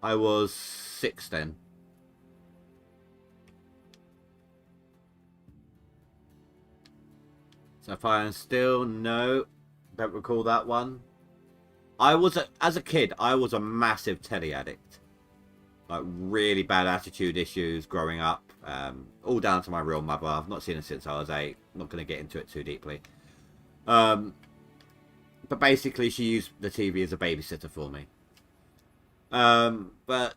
I was 6 then. So Fire and Steel, no, don't recall that one. As a kid, I was a massive telly addict. Like, really bad attitude issues growing up. All down to my real mother. I've not seen her since I was 8. I'm not going to get into it too deeply. But basically, she used the TV as a babysitter for me. But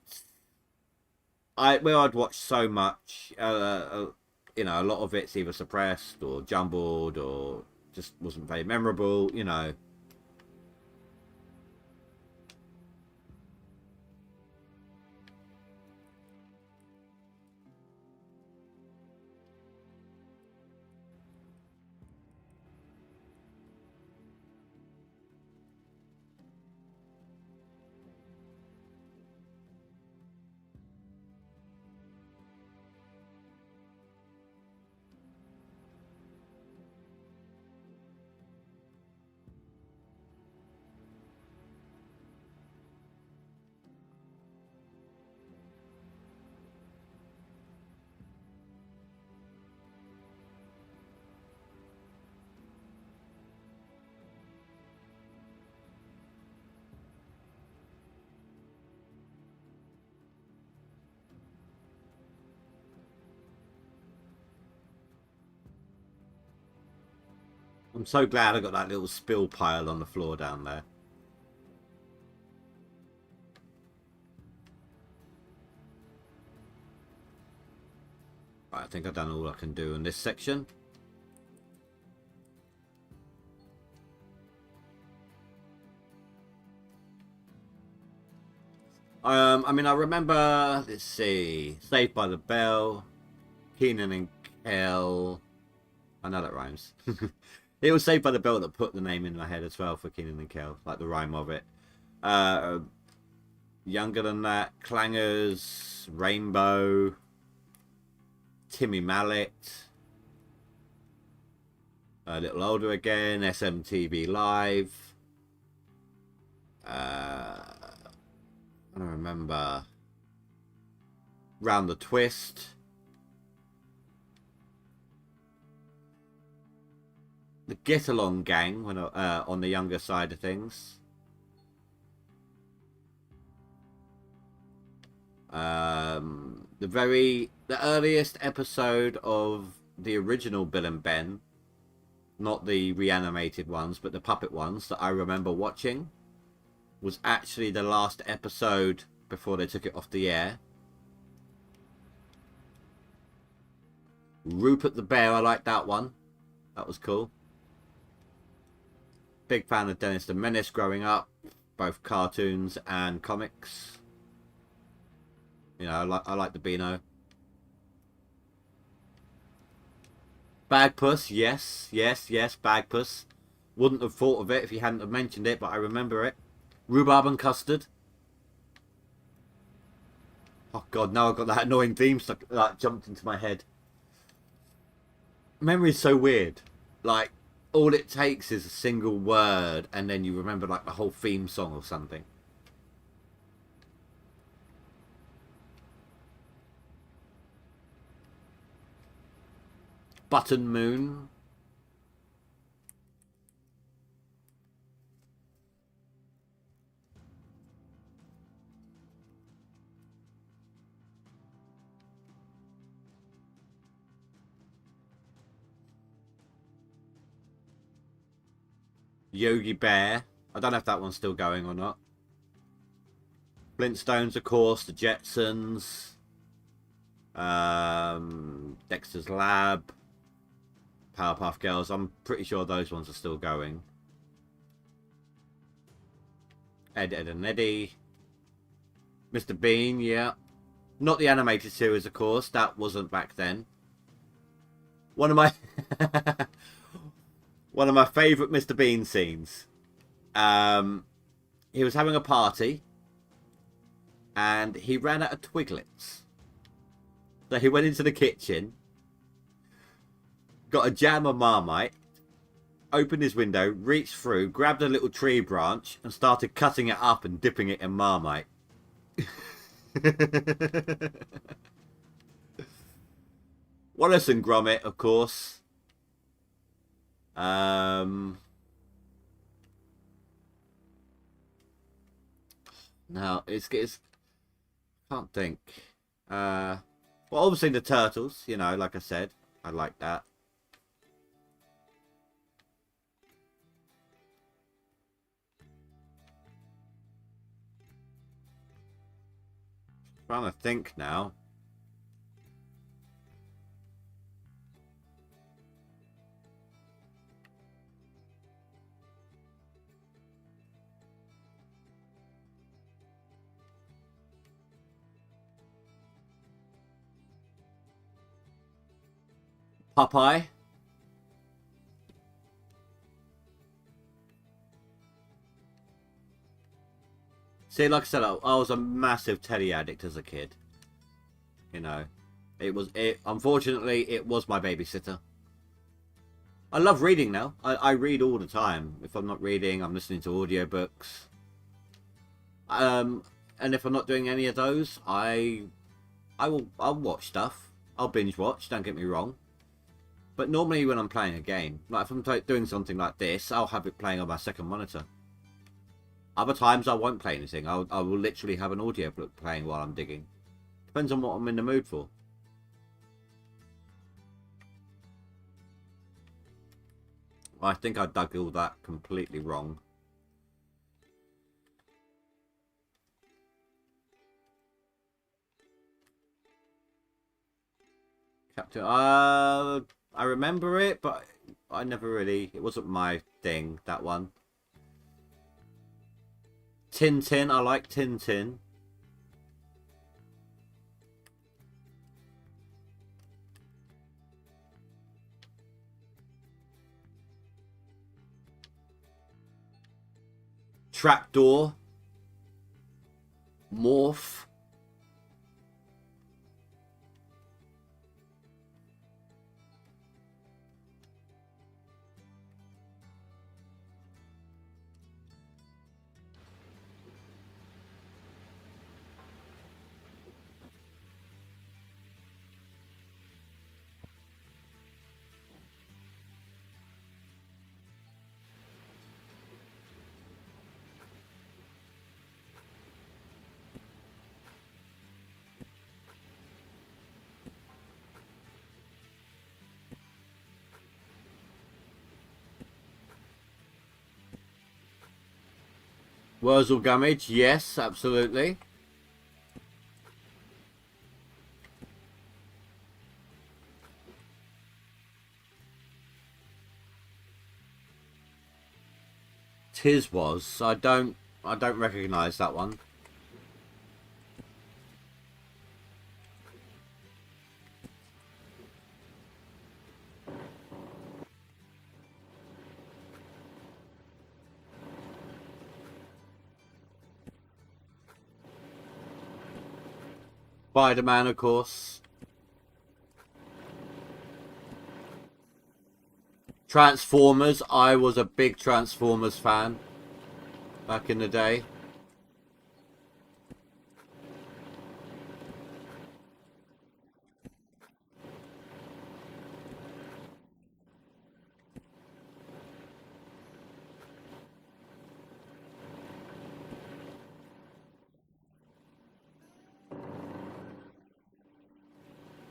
I'd watched so much, you know, a lot of it's either suppressed or jumbled or just wasn't very memorable, you know. I'm so glad I got that little spill pile on the floor down there. Right, I think I've done all I can do in this section. I mean, I remember, let's see, Saved by the Bell, Keenan and Kel. I know that rhymes. It was Saved by the Bell that put the name in my head as well for Keenan and Kel, like the rhyme of it. Younger than that, Clangers, Rainbow, Timmy Mallet. A little older again, SMTV Live. I don't remember. Round the Twist. The Get Along Gang when on the younger side of things. The earliest episode of the original Bill and Ben, not the reanimated ones, but the puppet ones that I remember watching, was actually the last episode before they took it off the air. Rupert the Bear, I like that one. That was cool. Big fan of Dennis the Menace growing up, both cartoons and comics. You know, I like the Beano. Bagpuss, yes, Bagpuss. Wouldn't have thought of it if you hadn't have mentioned it, but I remember it. Rhubarb and Custard. Oh god, now I've got that annoying theme stuck, like, jumped into my head. Memory's so weird. Like, all it takes is a single word and then you remember like the whole theme song or something. Button Moon. Yogi Bear. I don't know if that one's still going or not. Flintstones, of course. The Jetsons. Dexter's Lab. Powerpuff Girls. I'm pretty sure those ones are still going. Ed, Ed and Eddie. Mr. Bean, yeah. Not the animated series, of course. That wasn't back then. One of my one of my favourite Mr. Bean scenes. He was having a party and he ran out of Twiglets. So he went into the kitchen, got a jam of Marmite, opened his window, reached through, grabbed a little tree branch and started cutting it up and dipping it in Marmite. Wallace and Gromit, of course. No, it's can't think. Well, obviously the Turtles, you know, like I said, I like that. Trying to think now. Popeye. See, like I said, I was a massive Teddy addict as a kid. You know, unfortunately, it was my babysitter. I love reading now. I read all the time. If I'm not reading, I'm listening to audiobooks. And if I'm not doing any of those, I'll watch stuff. I'll binge watch, don't get me wrong. But normally when I'm playing a game, like if I'm doing something like this, I'll have it playing on my second monitor. Other times I won't play anything. I will literally have an audiobook playing while I'm digging. Depends on what I'm in the mood for. I think I dug all that completely wrong. Captain, I remember it, but I never really, it wasn't my thing, that one. Tintin, I like Tintin. Trapdoor. Morph. Wurzel Gummidge, yes, absolutely. Tiswas, I don't recognise that one. Spider-Man, of course. Transformers, I was a big Transformers fan back in the day.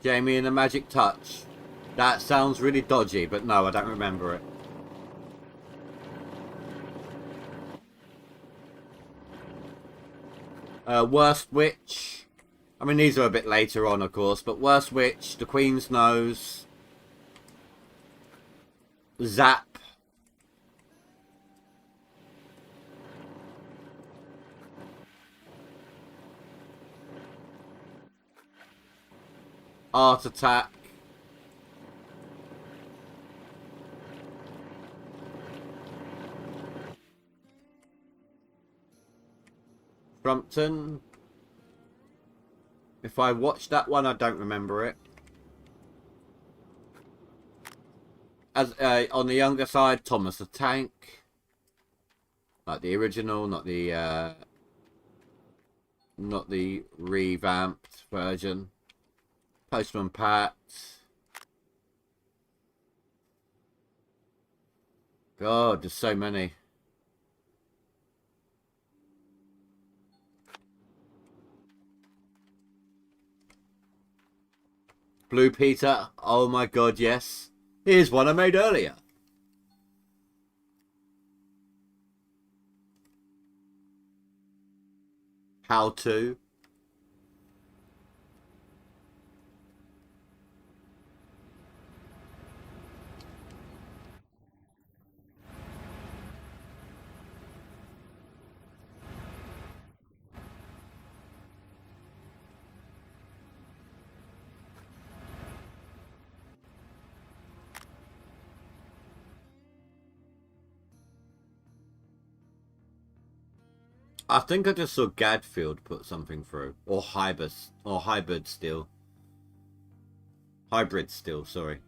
Jamie and the Magic Touch. That sounds really dodgy, but no, I don't remember it. Worst Witch. I mean, these are a bit later on, of course, but Worst Witch, The Queen's Nose, Zap. Art Attack. Frumpton. If I watched that one, I don't remember it. As on the younger side, Thomas the Tank. Like the original, not the revamped version. Postman Pat. God, there's so many. Blue Peter. Oh my god, yes. Here's one I made earlier. How to. I think I just saw Gadfield put something through. Or Hybrid Steel. Hybrid Steel, sorry.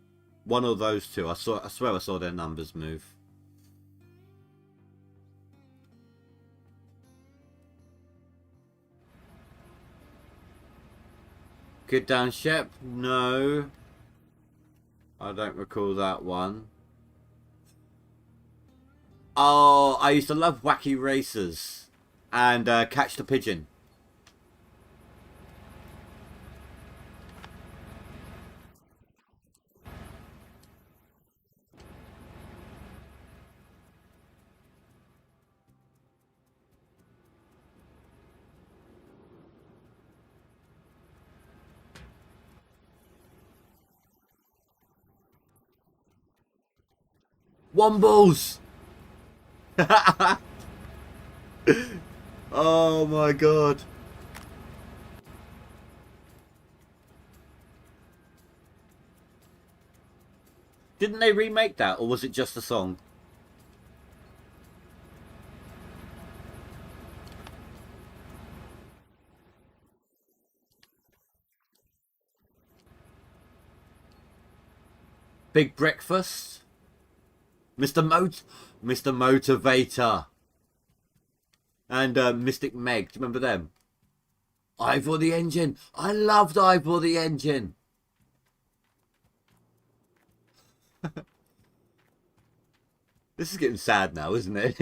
One of those two. I swear I saw their numbers move. Good Down Shep? No. I don't recall that one. Oh, I used to love Wacky Racers. And Catch the Pigeon. Wombles! Oh my god. Didn't they remake that, or was it just a song? Big Breakfast? Mr. Motivator. And Mystic Meg. Do you remember them? Ivor the Engine. I loved Ivor the Engine. This is getting sad now, isn't it?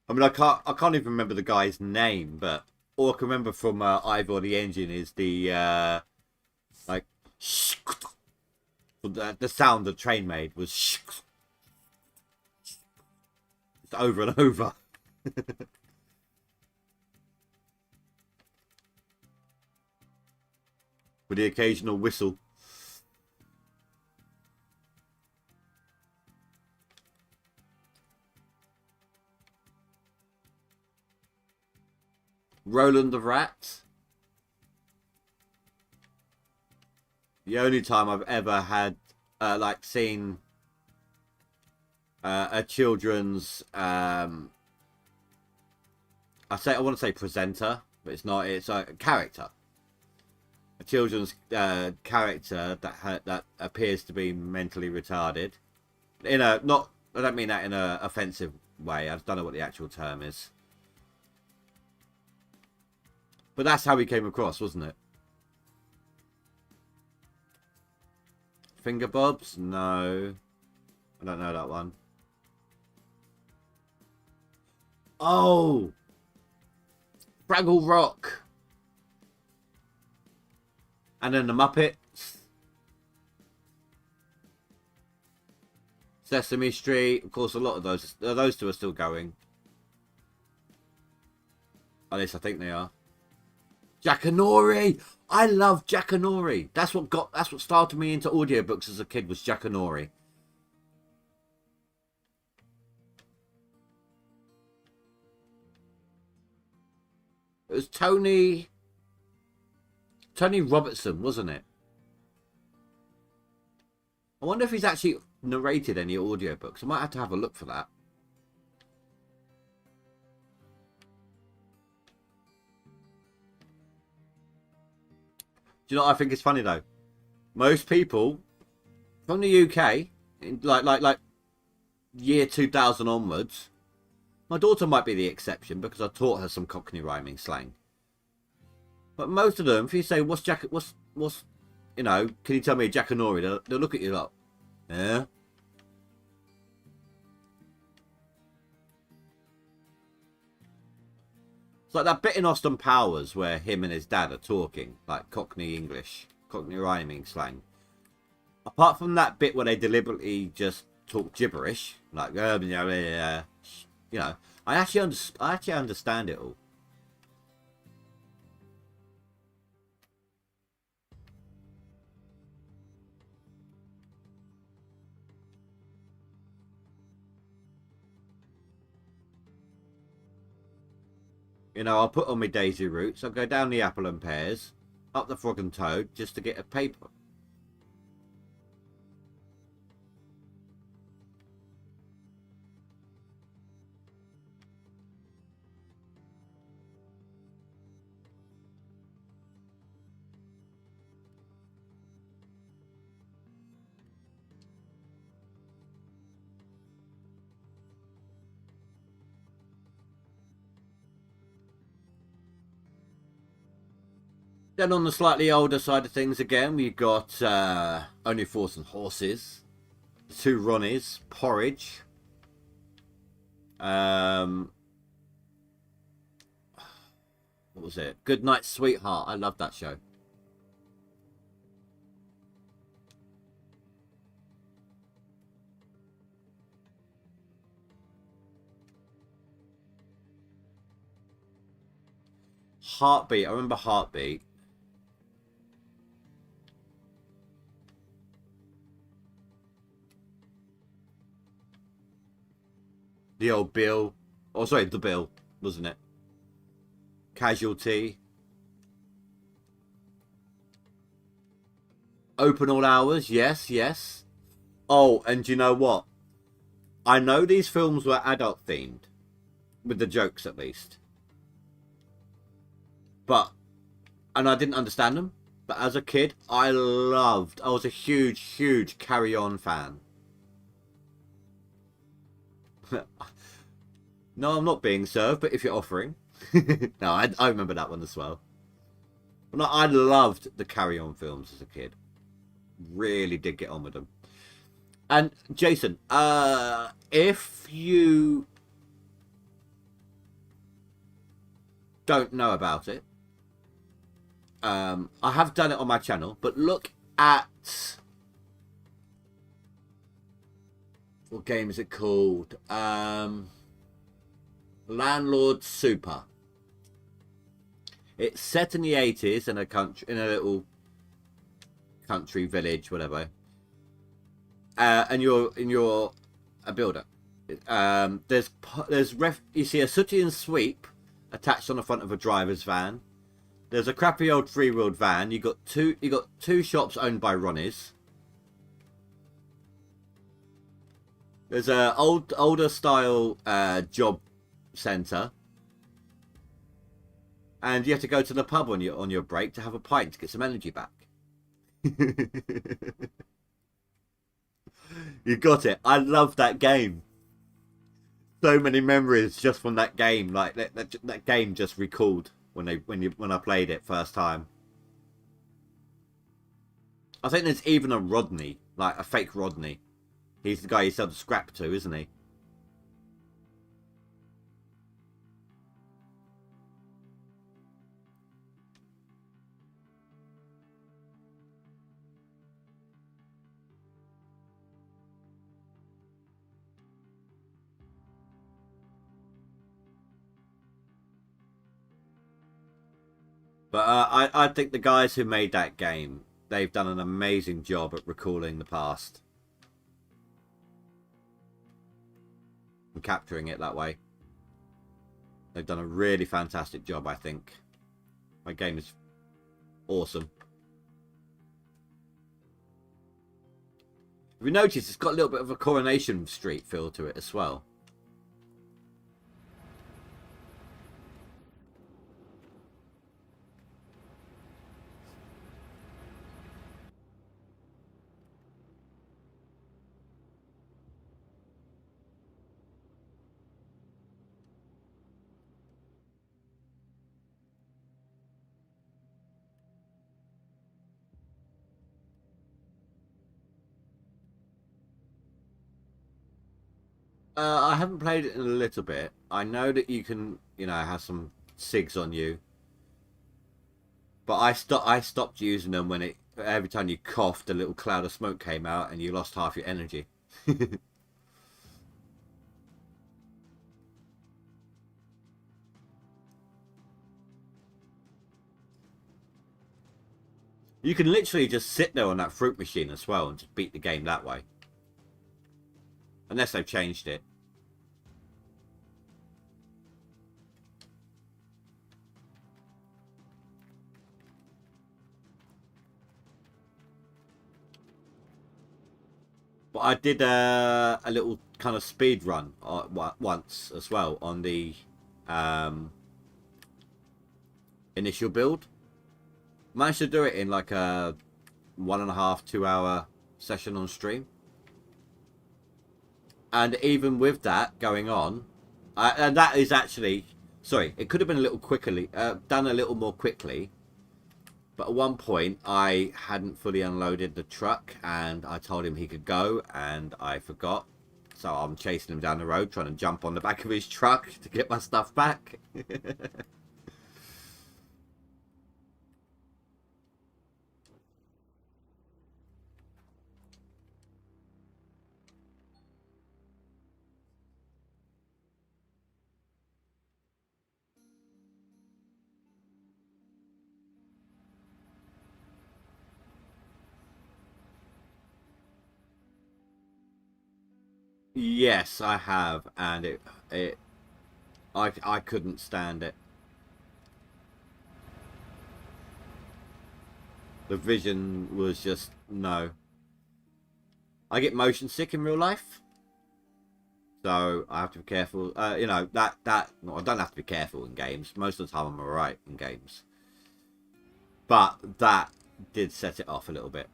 I mean, I can't even remember the guy's name, but all I can remember from Ivor the Engine is the like the sound the train made was over and over. With the occasional whistle. Roland the Rat. The only time I've ever had like seen a children's I want to say presenter, but it's not. It's a character. A children's character that appears to be mentally retarded. In a not. I don't mean that in a offensive way. I don't know what the actual term is. But that's how he came across, wasn't it? Finger Bobs? No. I don't know that one. Oh! Fraggle Rock. And then the Muppets. Sesame Street. Of course, a lot of those two are still going. At least I think they are. Jackanory. I love Jackanory. That's what started me into audiobooks as a kid, was Jackanory. It was Tony Robertson, wasn't it? I wonder if he's actually narrated any audiobooks. I might have to have a look for that. Do you know what I think is funny though? Most people from the UK, like year 2000 onwards, my daughter might be the exception because I taught her some Cockney rhyming slang. But most of them, if you say, what's you know, can you tell me a Jackanory? They'll look at you like, yeah. It's like that bit in Austin Powers where him and his dad are talking, like Cockney English, Cockney rhyming slang. Apart from that bit where they deliberately just talk gibberish, like, you know, I actually understand it all. You know, I'll put on my daisy roots. I'll go down the apple and pears, up the frog and toad, just to get a paper. Then on the slightly older side of things again, we've got Only Fools and Horses, The Two Ronnies, Porridge. What was it? Good Night, Sweetheart. I love that show. Heartbeat. I remember Heartbeat. The old Bill. Oh, sorry, the Bill, wasn't it? Casualty. Open All Hours. Yes, yes. Oh, and you know what? I know these films were adult themed, with the jokes at least. And I didn't understand them. But as a kid, I was a huge, huge Carry On fan. No, I'm not being served, but if you're offering. No, I remember that one as well. But no, I loved the Carry On films as a kid. Really did get on with them. And Jason, if you don't know about it, I have done it on my channel, but look at, what game is it called? Landlord Super. It's set in the 80s in a country, in a little country village, whatever. And you're a builder. You see a sooty and sweep attached on the front of a driver's van. There's a crappy old three-wheeled van. You got two shops owned by Ronnies. There's a older style job centre, and you have to go to the pub on your break to have a pint to get some energy back. You got it. I love that game. So many memories just from that game. Like that game just recalled when I played it first time. I think there's even a Rodney, like a fake Rodney. He's the guy you sell the scrap to, isn't he? But I think the guys who made that game, they've done an amazing job at recalling the past and capturing it that way. They've done a really fantastic job, I think. My game is awesome. If you notice, it's got a little bit of a Coronation Street feel to it as well. I haven't played it in a little bit. I know that you can, you know, have some SIGs on you. But I stopped using them when every time you coughed, a little cloud of smoke came out and you lost half your energy. You can literally just sit there on that fruit machine as well and just beat the game that way. Unless they've changed it. But I did a little kind of speed run once as well on the initial build. Managed to do it in like a 1.5 2 hour session on stream. And even with that going on, and that is actually, sorry, it could have been a little quickly, done a little more quickly. But at one point, I hadn't fully unloaded the truck, and I told him he could go, and I forgot. So I'm chasing him down the road, trying to jump on the back of his truck to get my stuff back. Yes, I have, and I couldn't stand it. The vision was just no. I get motion sick in real life, so I have to be careful. You know no, I don't have to be careful in games. Most of the time, I'm alright in games, but that did set it off a little bit.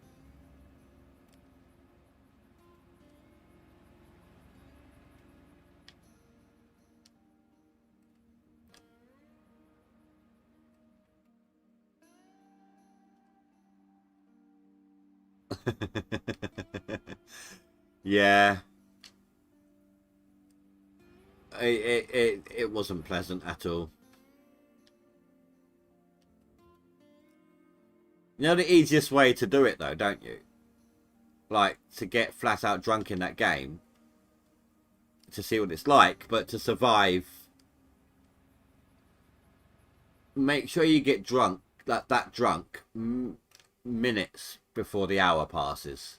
Yeah, it wasn't pleasant at all. You know the easiest way to do it though, don't you? Like to get flat out drunk in that game to see what it's like, but to survive, make sure you get drunk, that drunk, minutes before the hour passes.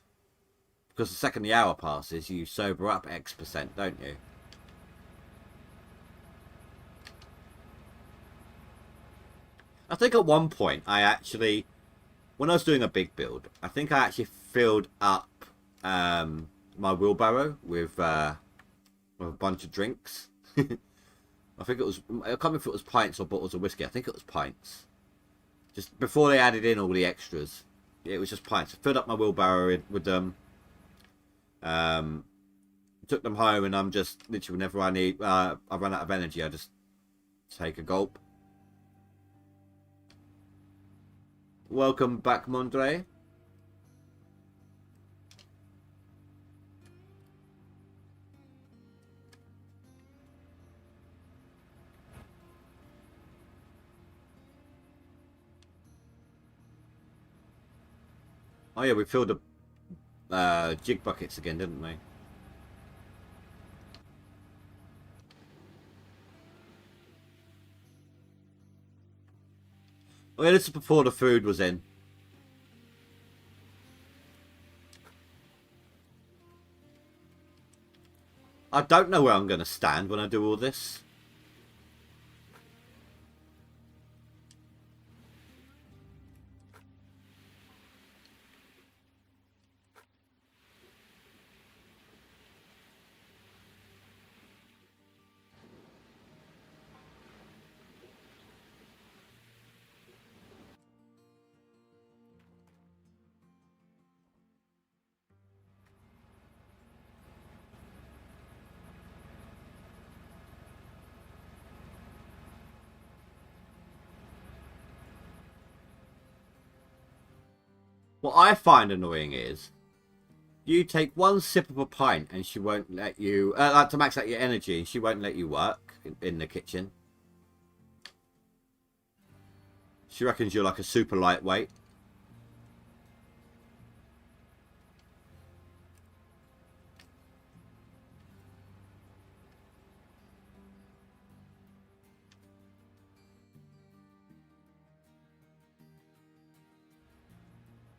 Because the second the hour passes, you sober up X%, don't you? I think at one point, when I was doing a big build, I think I actually filled up my wheelbarrow with a bunch of drinks. I think it was, I can't remember if it was pints or bottles of whiskey. I think it was pints. Just before they added in all the extras, it was just pints. I filled up my wheelbarrow with them. Took them home, and I'm just literally whenever I run out of energy, I just take a gulp. Welcome back, Mondre. Oh yeah, we filled the jig buckets again, didn't we? Oh, yeah, this is before the food was in. I don't know where I'm going to stand when I do all this. What I find annoying is you take one sip of a pint and she won't let you, to max out your energy, and she won't let you work in the kitchen. She reckons you're like a super lightweight.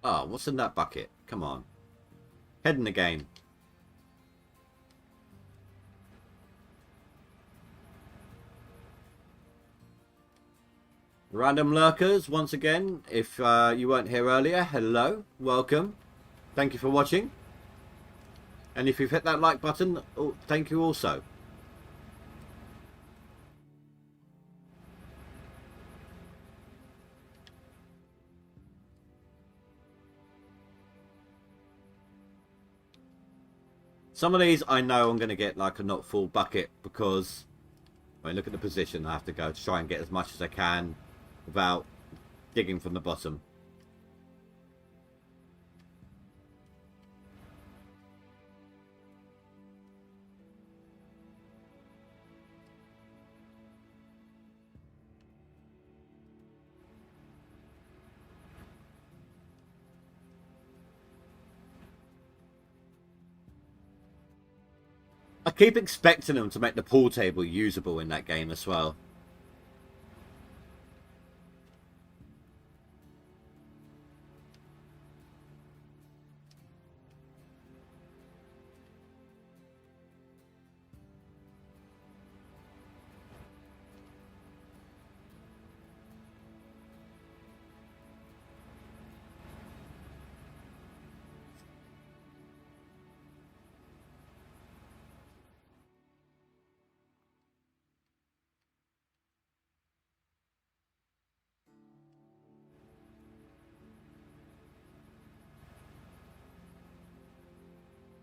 Oh, what's in that bucket? Come on. Head in the game. Random lurkers, once again, if you weren't here earlier, hello, welcome. Thank you for watching. And if you've hit that like button, oh, thank you also. Some of these I know I'm going to get like a not full bucket because, I mean, look at the position I have to go to try and get as much as I can without digging from the bottom. I keep expecting them to make the pool table usable in that game as well.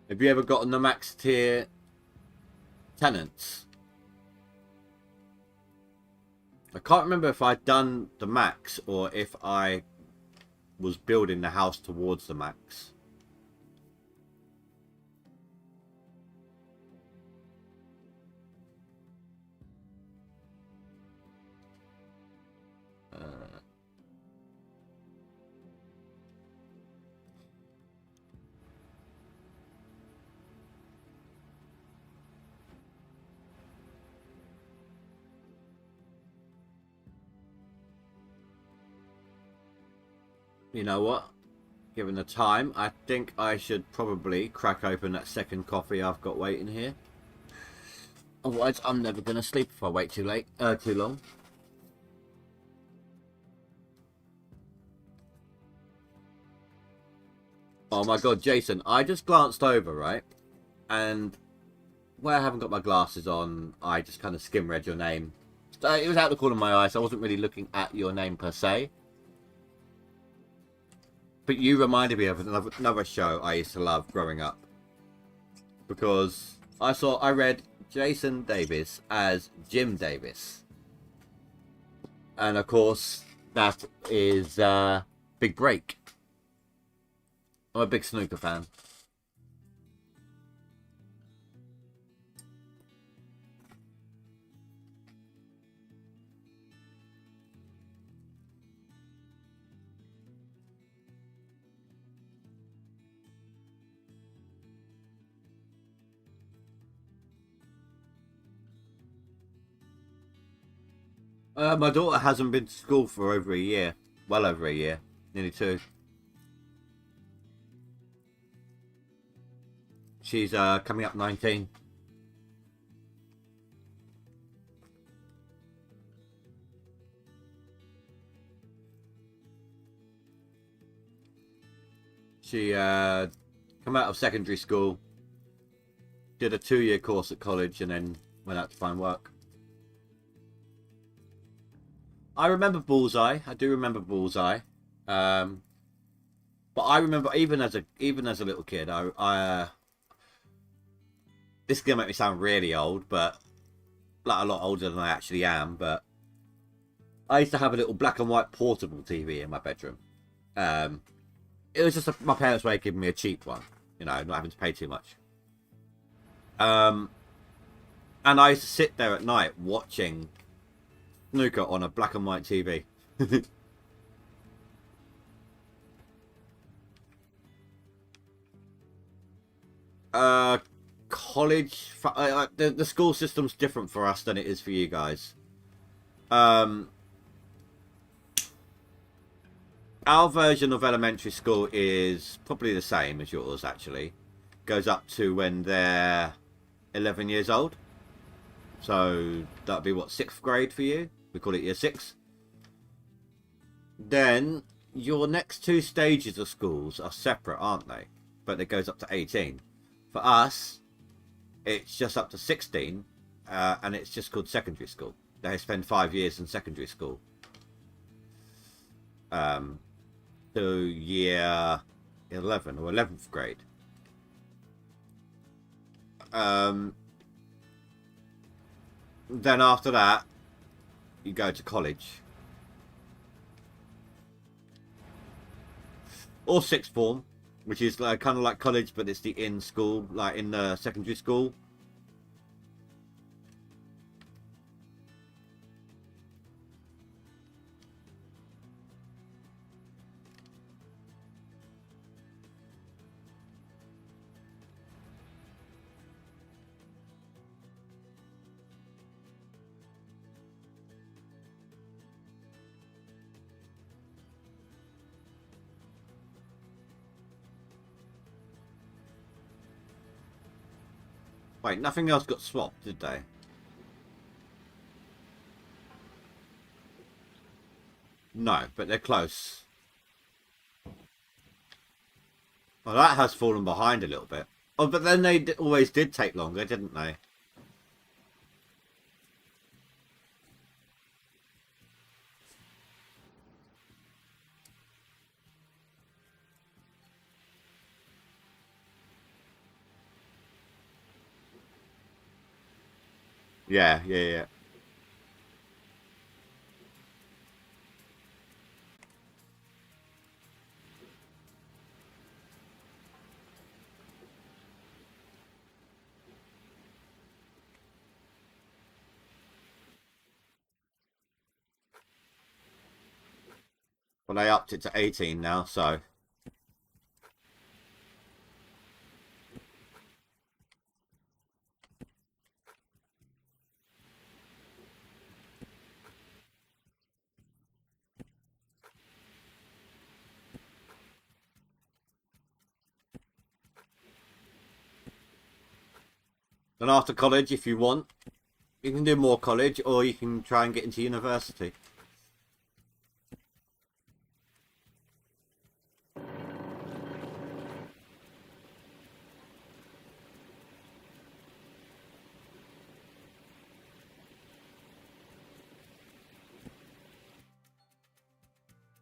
Have you ever gotten the max tier tenants? I can't remember if I'd done the max or if I was building the house towards the max. You know what? Given the time, I think I should probably crack open that second coffee I've got waiting here. Otherwise, I'm never going to sleep if I wait too long. Oh my god, Jason, I just glanced over, right? And where I haven't got my glasses on, I just kind of skim read your name. It was out the corner of my eye, so I wasn't really looking at your name per se. But you reminded me of another show I used to love growing up. Because I read Jason Davis as Jim Davis. And of course, that is Big Break. I'm a big snooker fan. My daughter hasn't been to school for over a year. well over a year, nearly 2. She's coming up 19. She come out of secondary school, did a 2-year course at college, and then went out to find work. I remember Bullseye. I do remember Bullseye. But I remember even as a little kid, this is gonna make me sound really old, but like a lot older than I actually am. But I used to have a little black and white portable TV in my bedroom. It was just my parents' way of giving me a cheap one, you know, not having to pay too much. And I used to sit there at night watching snooker on a black and white TV. College, the school system's different for us than it is for you guys. Our version of elementary school is probably the same as yours, actually. Goes up to when they're 11 years old. So that'd be what, 6th grade for you? We call it year 6. Then your next 2 stages of schools are separate, aren't they? But it goes up to 18. For us, it's just up to 16, and it's just called secondary school. They spend 5 years in secondary school. To year 11 or 11th grade. Then after that, you go to college. Or 6th form, which is like, kind of like college, but it's the in school, like in the secondary school. Wait, nothing else got swapped, did they? No, but they're close. Well, that has fallen behind a little bit. Oh, but then they always did take longer, didn't they? Yeah. Well, they upped it to 18 now, so... And after college, if you want, you can do more college, or you can try and get into university.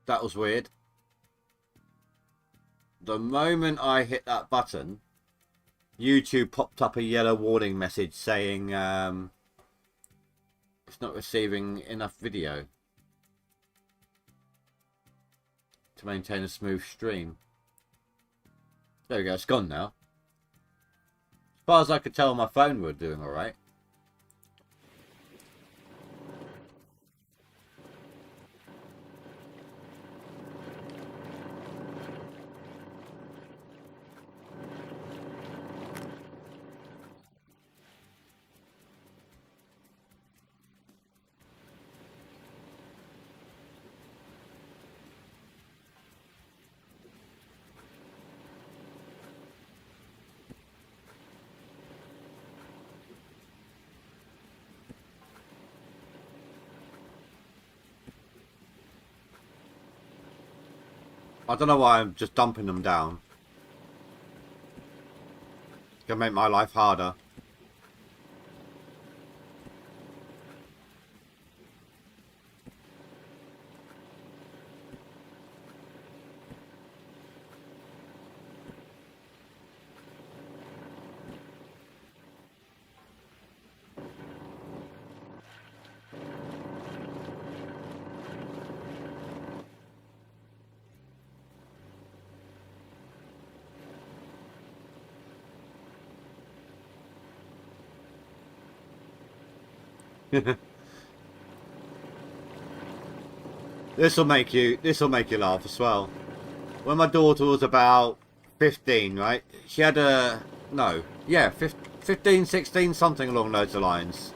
That was weird. The moment I hit that button, YouTube popped up a yellow warning message saying it's not receiving enough video to maintain a smooth stream. There we go, it's gone now. As far as I could tell, my phone were doing alright. I don't know why I'm just dumping them down. It's gonna make my life harder. This will make you laugh as well. When my daughter was about 15, right? She had a no, yeah, 15, 16, something along those lines.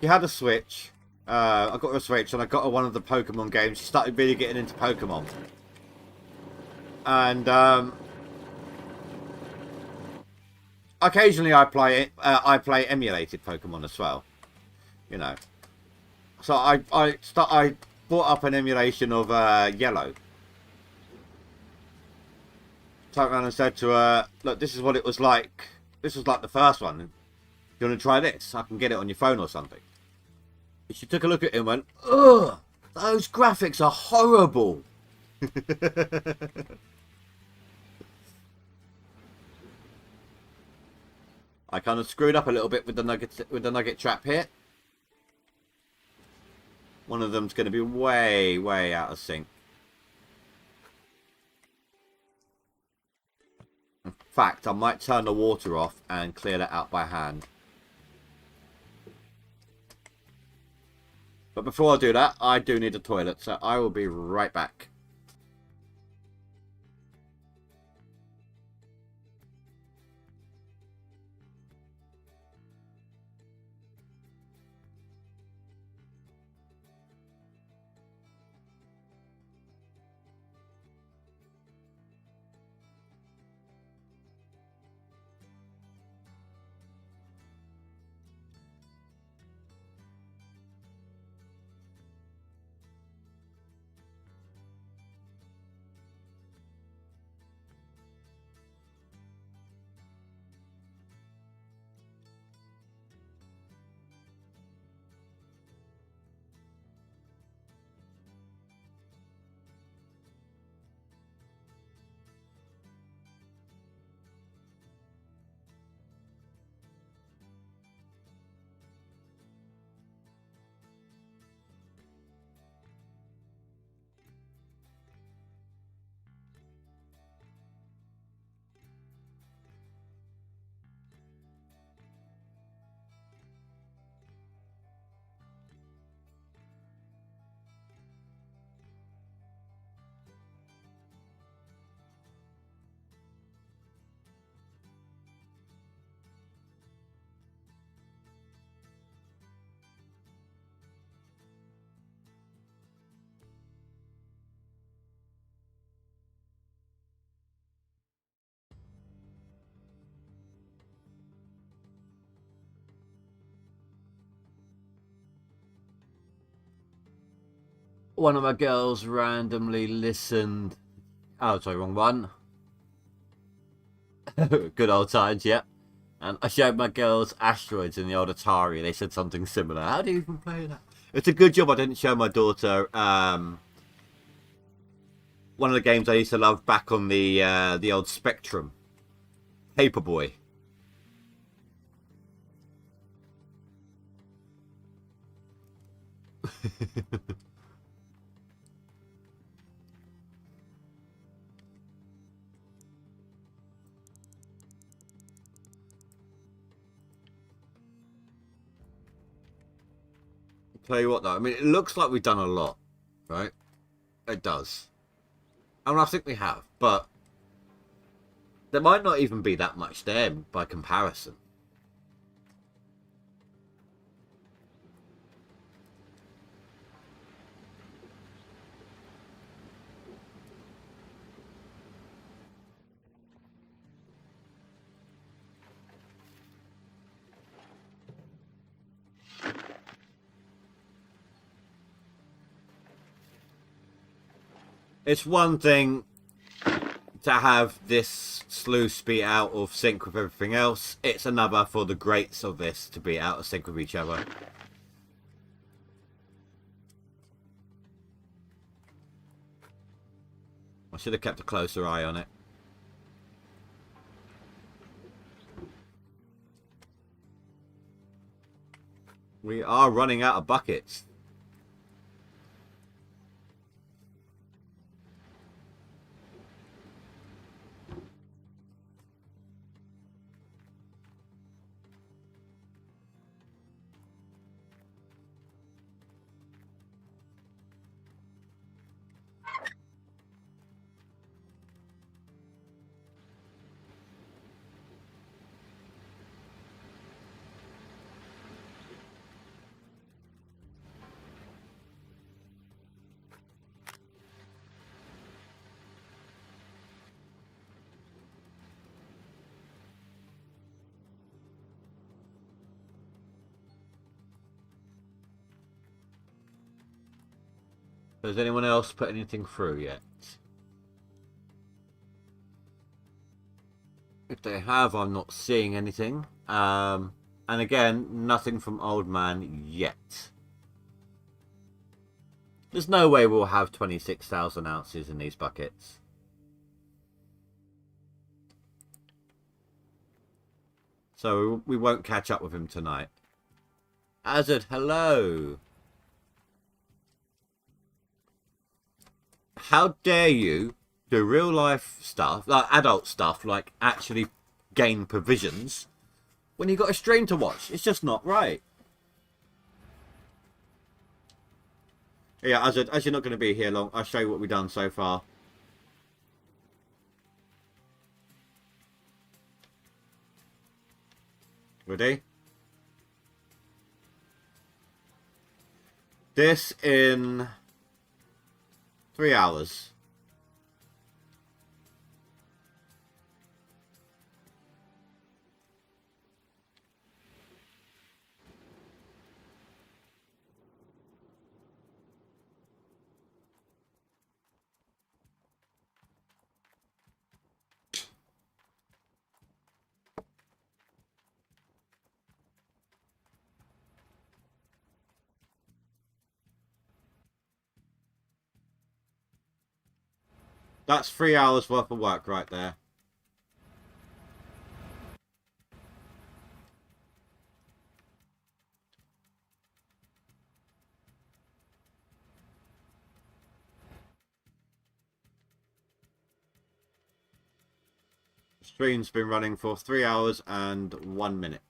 She had a Switch. I got her a Switch, and I got her one of the Pokemon games. She started really getting into Pokemon, and occasionally I play it. I play emulated Pokemon as well. You know, so I brought up an emulation of Yellow. Turned around and said to her, "Look, this is what it was like. This was like the first one. Do you want to try this? I can get it on your phone or something." And she took a look at it and went, "Ugh, those graphics are horrible." I kind of screwed up a little bit with the nugget trap here. One of them's going to be way, way out of sync. In fact, I might turn the water off and clear that out by hand. But before I do that, I do need a toilet, so I will be right back. One of my girls randomly listened. Oh, sorry, wrong one. Good old times, yeah. And I showed my girls Asteroids in the old Atari. They said something similar. How do you even play that? It's a good job I didn't show my daughter one of the games I used to love back on the old Spectrum. Paperboy. Tell you what though, I mean, it looks like we've done a lot, right? It does. I mean, I think we have, but there might not even be that much there by comparison. It's one thing to have this sluice be out of sync with everything else. It's another for the grates of this to be out of sync with each other. I should have kept a closer eye on it. We are running out of buckets. Has anyone else put anything through yet? If they have, I'm not seeing anything. And again, nothing from Old Man yet. There's no way we'll have 26,000 ounces in these buckets. So we won't catch up with him tonight. Azad, hello. How dare you do real life stuff, like adult stuff, like actually gain provisions when you've got a stream to watch? It's just not right. Yeah, as you're not going to be here long, I'll show you what we've done so far. Ready? This in 3 hours. That's 3 hours worth of work right there. The stream's been running for 3 hours and 1 minute.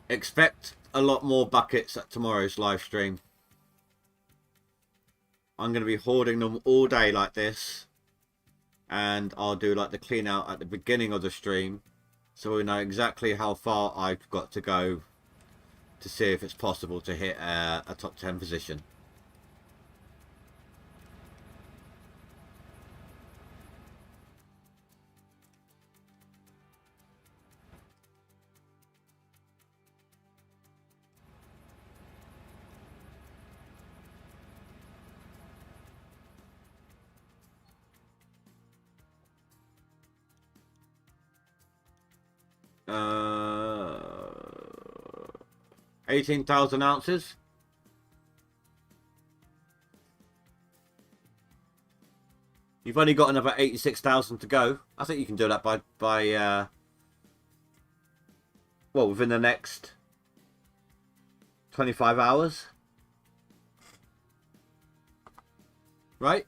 Expect a lot more buckets at tomorrow's live stream. I'm going to be hoarding them all day like this. And I'll do like the clean out at the beginning of the stream. So we know exactly how far I've got to go to see if it's possible to hit a top 10 position. Uh, 18,000 ounces. You've only got another 86,000 to go. I think you can do that by well, within the next 25 hours. Right?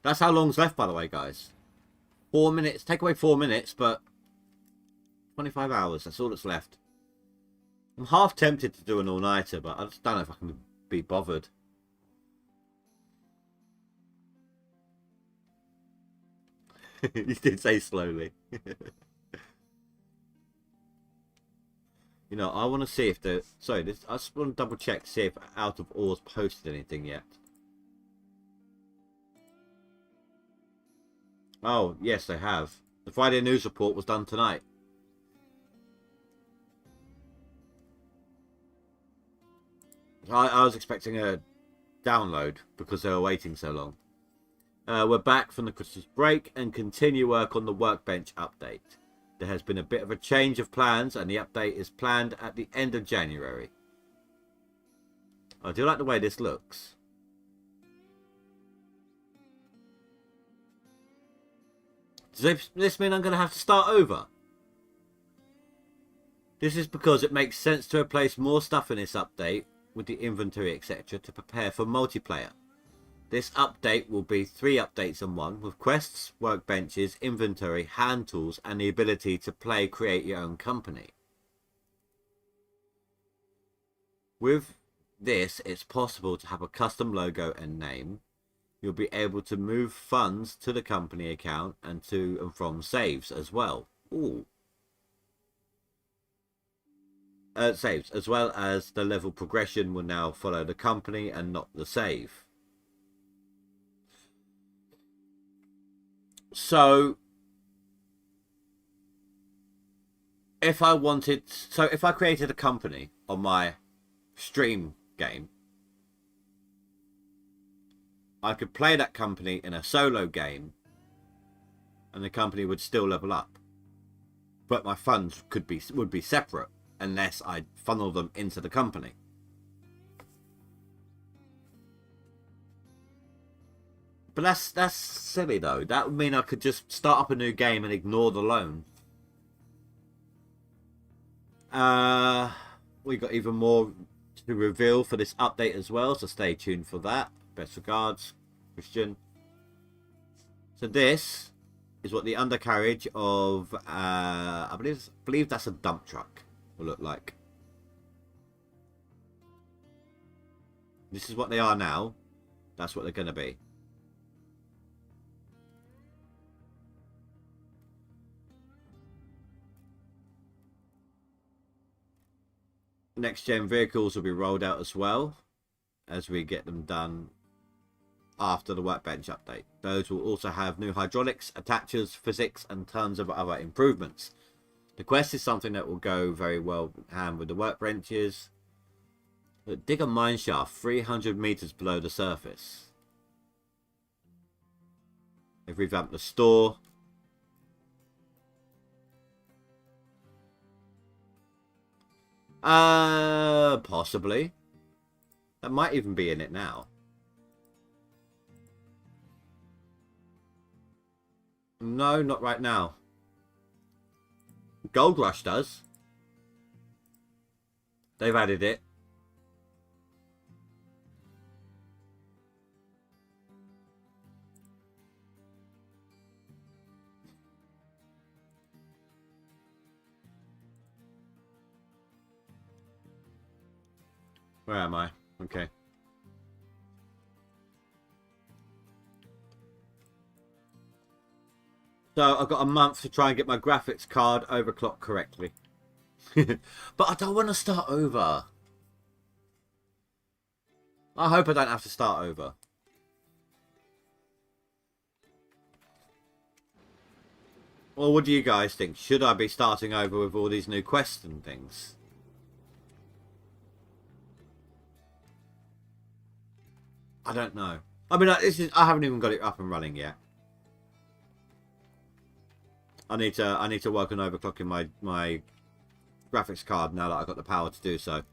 That's how long's left, by the way, guys. 4 minutes. Take away 4 minutes, but 25 hours. That's all that's left. I'm half tempted to do an all-nighter, but I just don't know if I can be bothered. You did say slowly. You know, I want to see if the... Sorry, this, I just want to double check to see if Out of Oars posted anything yet. Oh, yes, they have. The Friday news report was done tonight. I was expecting a download because they were waiting so long. We're back from the Christmas break and continue work on the workbench update. There has been a bit of a change of plans and the update is planned at the end of January. I do like the way this looks. Does this mean I'm going to have to start over? This is because it makes sense to replace more stuff in this update with the inventory etc. to prepare for multiplayer. This update will be 3 updates in one, with quests, workbenches, inventory, hand tools and the ability to create your own company. With this, it's possible to have a custom logo and name. You'll be able to move funds to the company account and to and from saves as well. Ooh. Saves, as well as the level progression will now follow the company and not the save. So if I created a company on my stream game, I could play that company in a solo game and the company would still level up. But my funds would be separate unless I funnel them into the company. But that's silly though. That would mean I could just start up a new game and ignore the loan. We got even more to reveal for this update as well, so stay tuned for that. Best regards, Christian. So this is what the undercarriage of I believe that's a dump truck will look like. This is what they are now. That's what they're going to be. Next gen vehicles will be rolled out as well as we get them done after the workbench update. Those will also have new hydraulics, attachers, physics and tons of other improvements. The quest is something that will go very well hand with the workbenches. Dig a mine shaft 300 meters below the surface. They've revamped the store. Possibly. That might even be in it now. No, not right now. GoldRush does. They've added it. Where am I? Okay. So I've got a month to try and get my graphics card overclocked correctly. But I don't want to start over. I hope I don't have to start over. Well, what do you guys think? Should I be starting over with all these new quests and things? I don't know. I mean, I haven't even got it up and running yet. I need to work on overclocking my graphics card now that I've got the power to do so.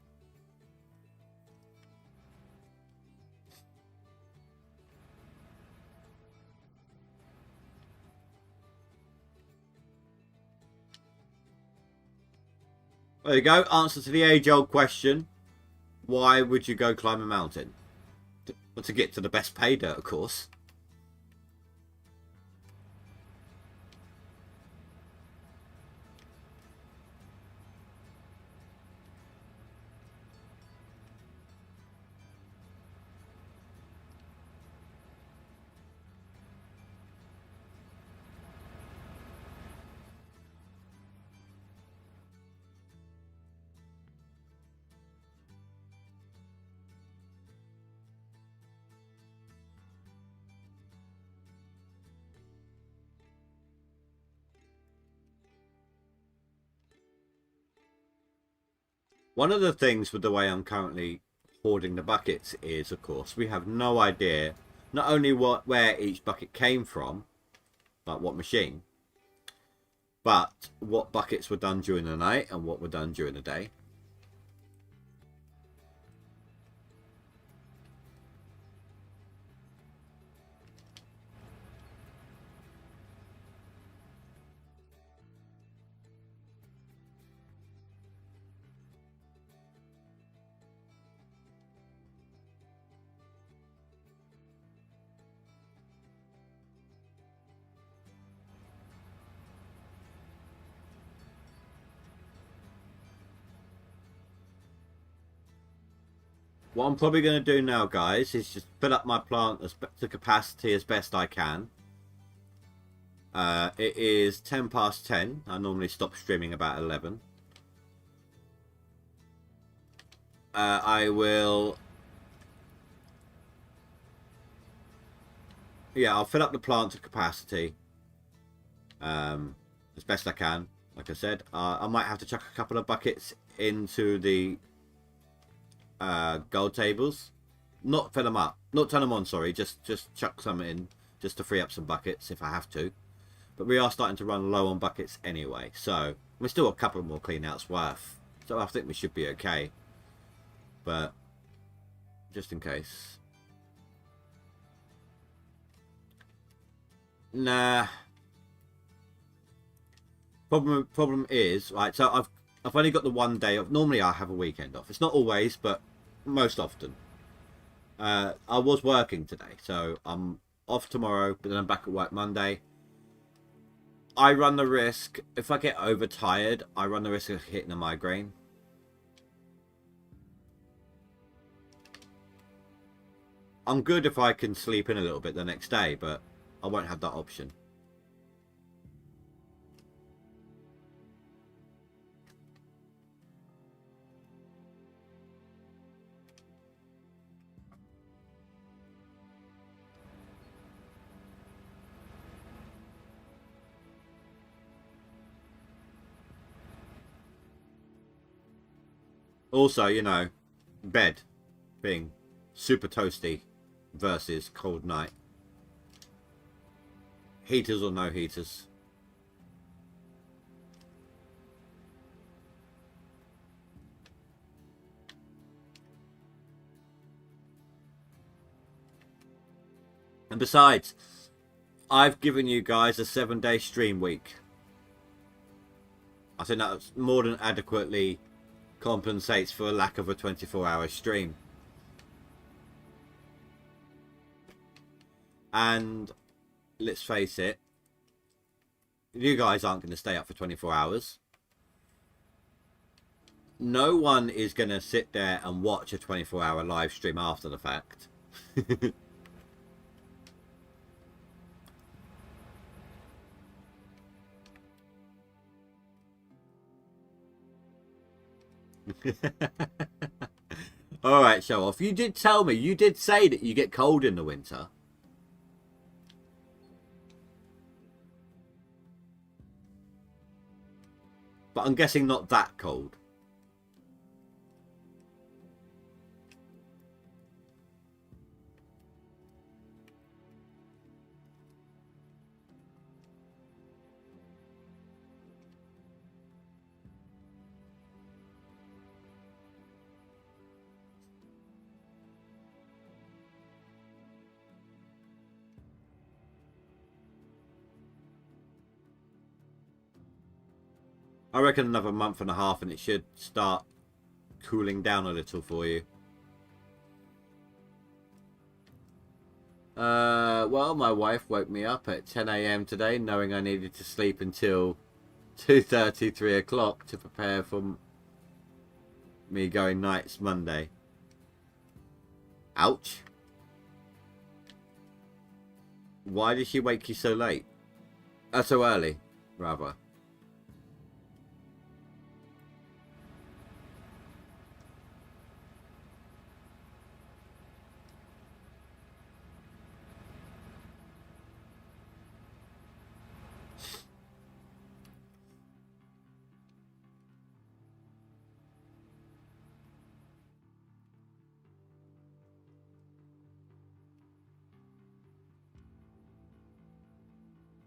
There you go. Answer to the age-old question. Why would you go climb a mountain? To get to the best pay dirt, of course. One of the things with the way I'm currently hoarding the buckets is, of course, we have no idea not only where each bucket came from, like what machine, but what buckets were done during the night and what were done during the day. What I'm probably going to do now, guys, is just fill up my plant to capacity as best I can. It is 10 past 10. I normally stop streaming about 11. I will... Yeah, I'll fill up the plant to capacity as best I can. Like I said, I might have to chuck a couple of buckets into the gold tables. Not fill them up. Not turn them on, sorry. Just chuck some in just to free up some buckets if I have to. But we are starting to run low on buckets anyway. So we've still got a couple more clean-outs worth. So I think we should be okay. But just in case. Nah. Problem is, right, so I've only got the one day off. Normally I have a weekend off. It's not always, but most often. I was working today, so I'm off tomorrow, but then I'm back at work Monday. I run the risk, if I get overtired, I run the risk of hitting a migraine. I'm good if I can sleep in a little bit the next day, but I won't have that option. Also, you know, bed being super toasty versus cold night. Heaters or no heaters. And besides, I've given you guys a 7-day stream week. I think that more than adequately compensates for a lack of a 24-hour stream. And let's face it, you guys aren't going to stay up for 24 hours. No one is going to sit there and watch a 24-hour live stream after the fact. Alright, show off. You did tell me, you did say that you get cold in the winter. But I'm guessing not that cold. I reckon another month and a half and it should start cooling down a little for you. Well, my wife woke me up at 10 AM today knowing I needed to sleep until 2:30, 3 o'clock to prepare for me going nights Monday. Ouch. Why did she wake you so late? So early, rather.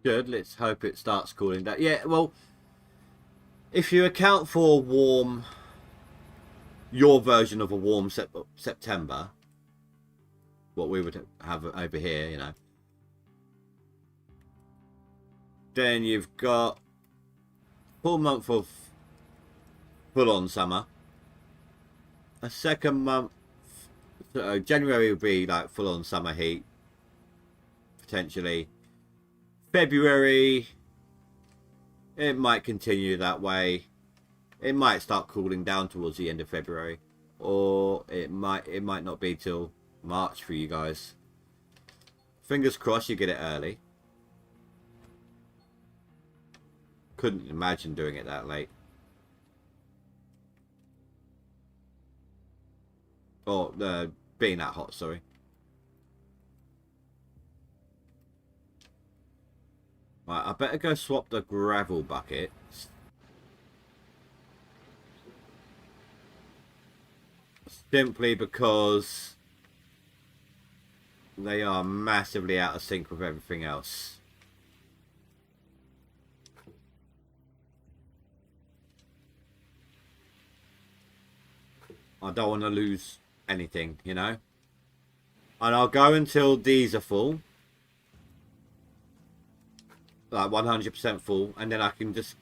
Good. Let's hope it starts cooling down. Yeah, well, if you account for warm, your version of a warm September, what we would have over here, you know, then you've got full month of full-on summer. A second month, so January would be like full-on summer heat, potentially. February, it might continue that way. It might start cooling down towards the end of February, or it might not be till March for you guys. Fingers crossed you get it early. Couldn't imagine doing it that late. Or being that hot, sorry. Right, I better go swap the gravel buckets. Simply because they are massively out of sync with everything else. I don't want to lose anything, you know. And I'll go until these are full. Like 100% full. And then I can just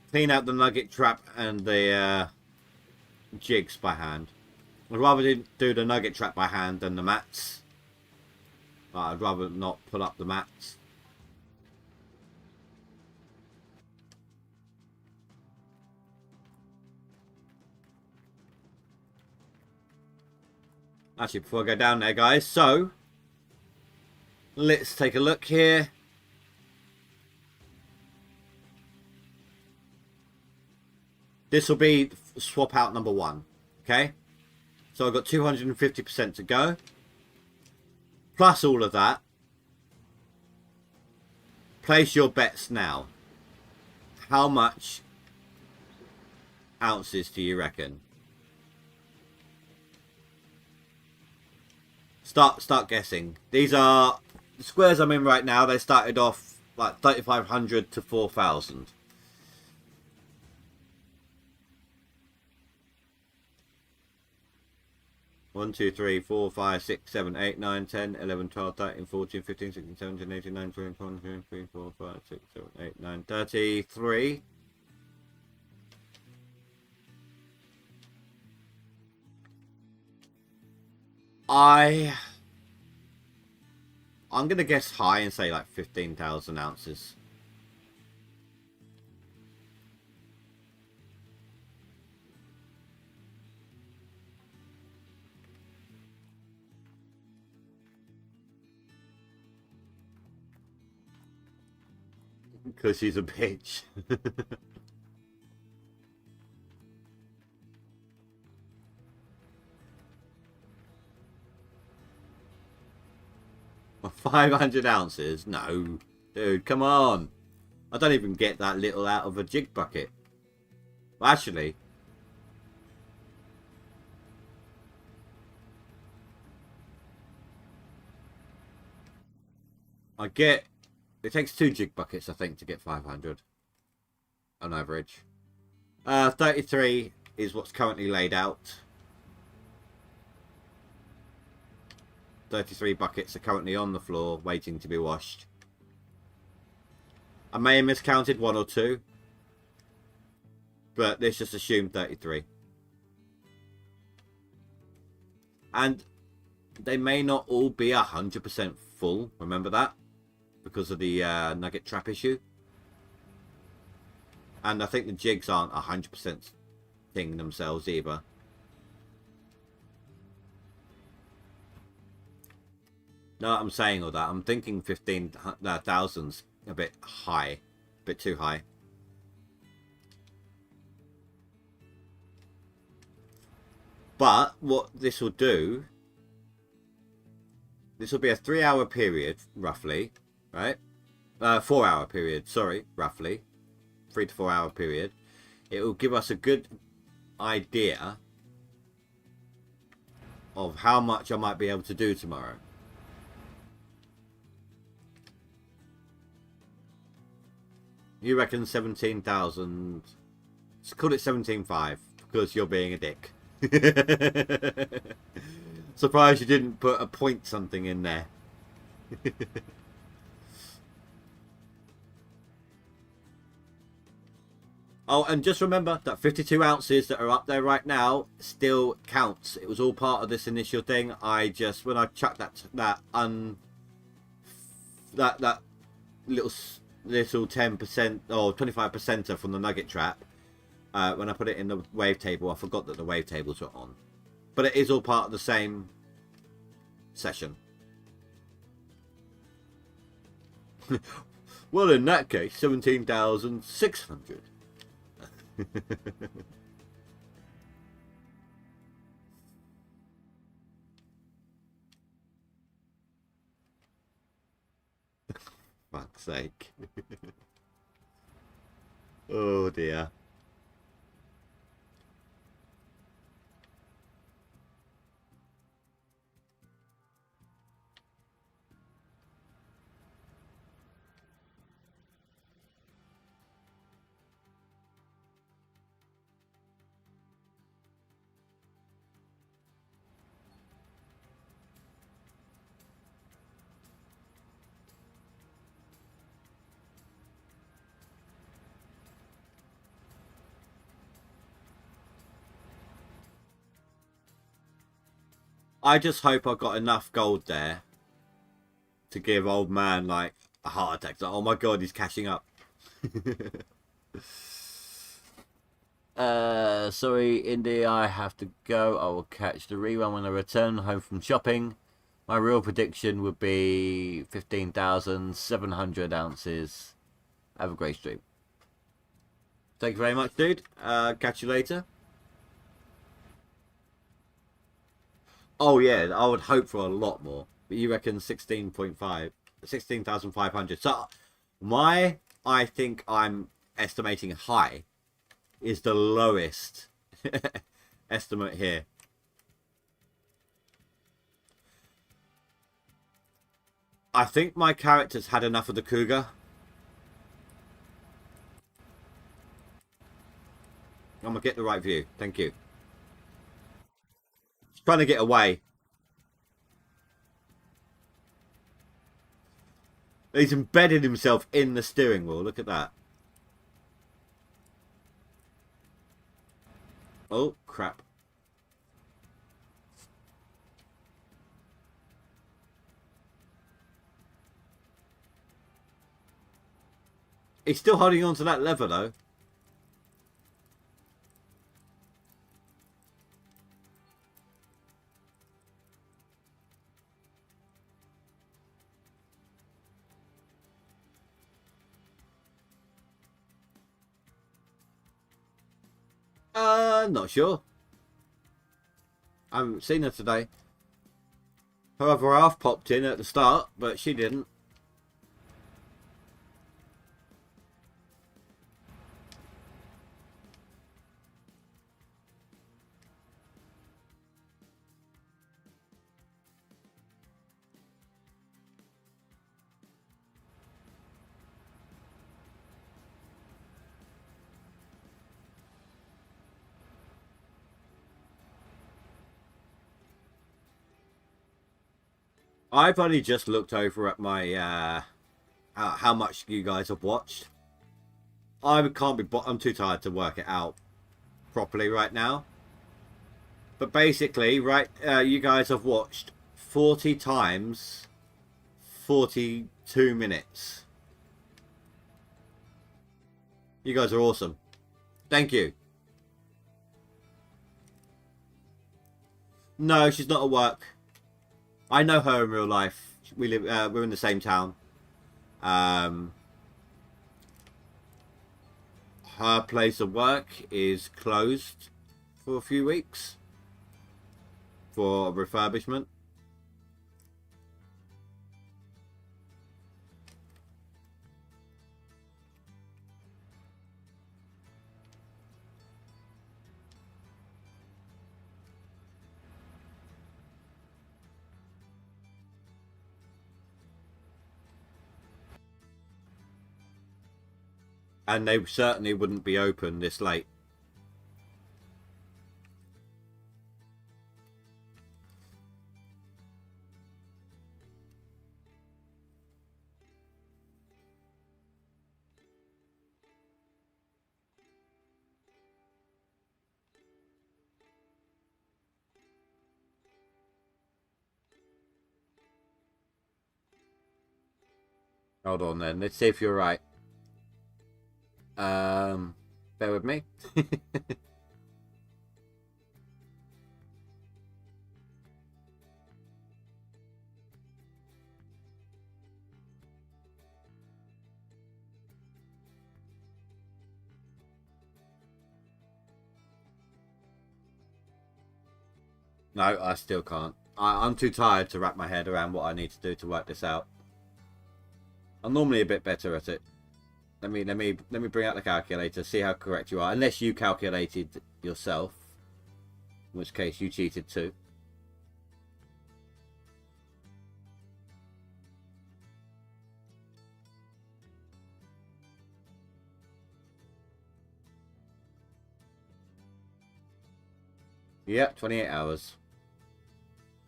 clean out the nugget trap and the jigs by hand. I'd rather do the nugget trap by hand than the mats. I'd rather not pull up the mats. Actually, before I go down there, guys, so let's take a look here. This will be swap out number 1. Okay? So I've got 250% to go. Plus all of that. Place your bets now. How much ounces do you reckon? Start guessing. These are the squares I'm in right now. They started off like 3,500 to 4,000. One, 2, 3, 4, 5, 6, 7, 8, 9, 10, 11, 12, 13, 14, 15, 16, 17, 18, 19, 20, 21, 22, 23, 4, 5, 6, 7, 8, 9, 33. I'm going to guess high and say like 15,000 ounces. Because she's a bitch. Well, 500 ounces? No. Dude, come on. I don't even get that little out of a jig bucket. Well, actually, I get... It takes 2 jig buckets, I think, to get 500 on average. 33 is what's currently laid out. 33 buckets are currently on the floor, waiting to be washed. I may have miscounted 1 or 2, but let's just assume 33. And they may not all be 100% full, remember that? Because of the nugget trap issue. And I think the jigs aren't 100% thing themselves either. No, I'm saying all that. I'm thinking 15,000's a bit high. A bit too high. But what this will do... This will be a 3-hour period, roughly. Right? 4-hour period, sorry, roughly. 3 to 4 hour period. It will give us a good idea of how much I might be able to do tomorrow. You reckon 17,000? Let's call it 17.5 because you're being a dick. Surprised you didn't put a point something in there. Oh, and just remember that 52 ounces that are up there right now still counts. It was all part of this initial thing. I just, when I chucked that little 10% or 25%er from the nugget trap, when I put it in the wavetable, I forgot that the wavetables were on. But it is all part of the same session. Well, in that case, 17,600. Fuck's sake. Oh dear. I just hope I got enough gold there to give old man like a heart attack. Like, oh my god, he's cashing up. Sorry, Indy, I have to go. I will catch the rerun when I return home from shopping. My real prediction would be 15,700 ounces. Have a great stream. Thank you very much, dude. Catch you later. Oh yeah, I would hope for a lot more. But you reckon 16.5, 16,500. So I think I'm estimating high is the lowest estimate here. I think my character's had enough of the cougar. I'm gonna get the right view. Thank you. He's trying to get away. He's embedded himself in the steering wheel. Look at that. Oh, crap. He's still holding on to that lever, though. Not sure. I haven't seen her today. However, I half popped in at the start, but she didn't. I've only just looked over at my how much you guys have watched. I can't be. I'm too tired to work it out properly right now. But basically, right, you guys have watched 40 times 42 minutes. You guys are awesome. Thank you. No, she's not at work. I know her in real life. We live. We're in the same town. Her place of work is closed for a few weeks for refurbishment. And they certainly wouldn't be open this late. Hold on then. Let's see if you're right. Bear with me. No, I still can't. I'm too tired to wrap my head around what I need to do to work this out. I'm normally a bit better at it. Let me bring out the calculator, see how correct you are. Unless you calculated yourself, in which case you cheated too. Yep, 28 hours.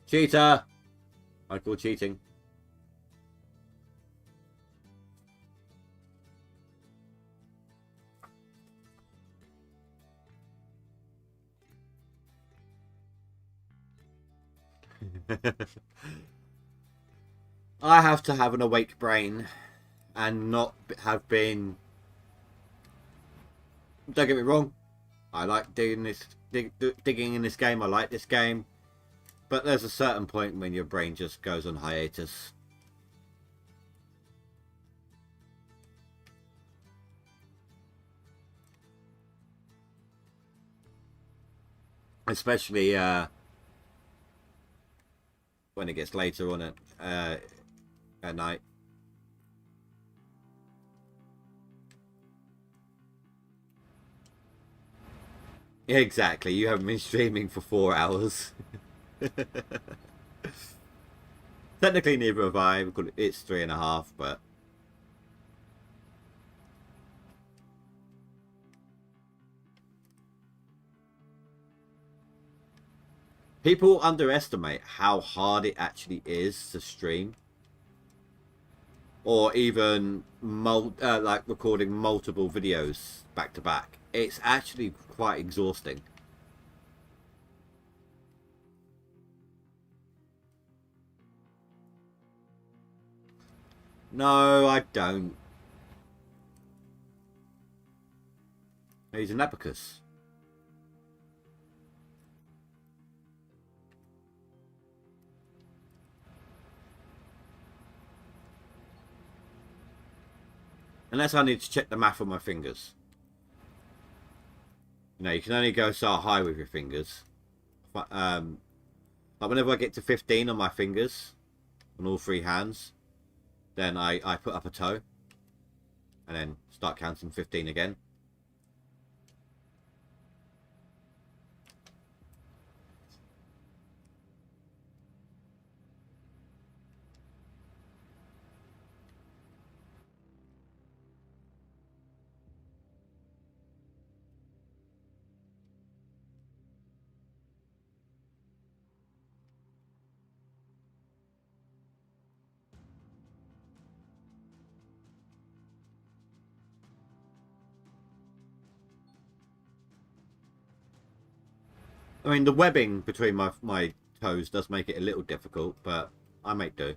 Cheater! I call cheating. I have to have an awake brain and not have been... Don't get me wrong, I like doing this, digging in this game. I like this game, but there's a certain point when your brain just goes on hiatus. Especially when it gets later on at night. Exactly, you haven't been streaming for 4 hours. Technically neither have I, because it's 3.5, but... People underestimate how hard it actually is to stream. Or even like recording multiple videos back to back. It's actually quite exhausting. No, I don't. He's an abacus. Unless I need to check the math on my fingers. You know, you can only go so high with your fingers. Like whenever I get to 15 on my fingers, on all 3 hands, then I put up a toe. And then start counting 15 again. I mean, the webbing between my toes does make it a little difficult, but I make do.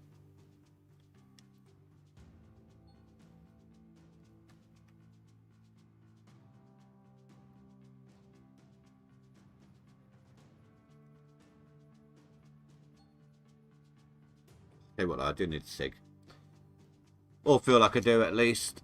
Tell you what, I do need a cig. Or feel like I do at least.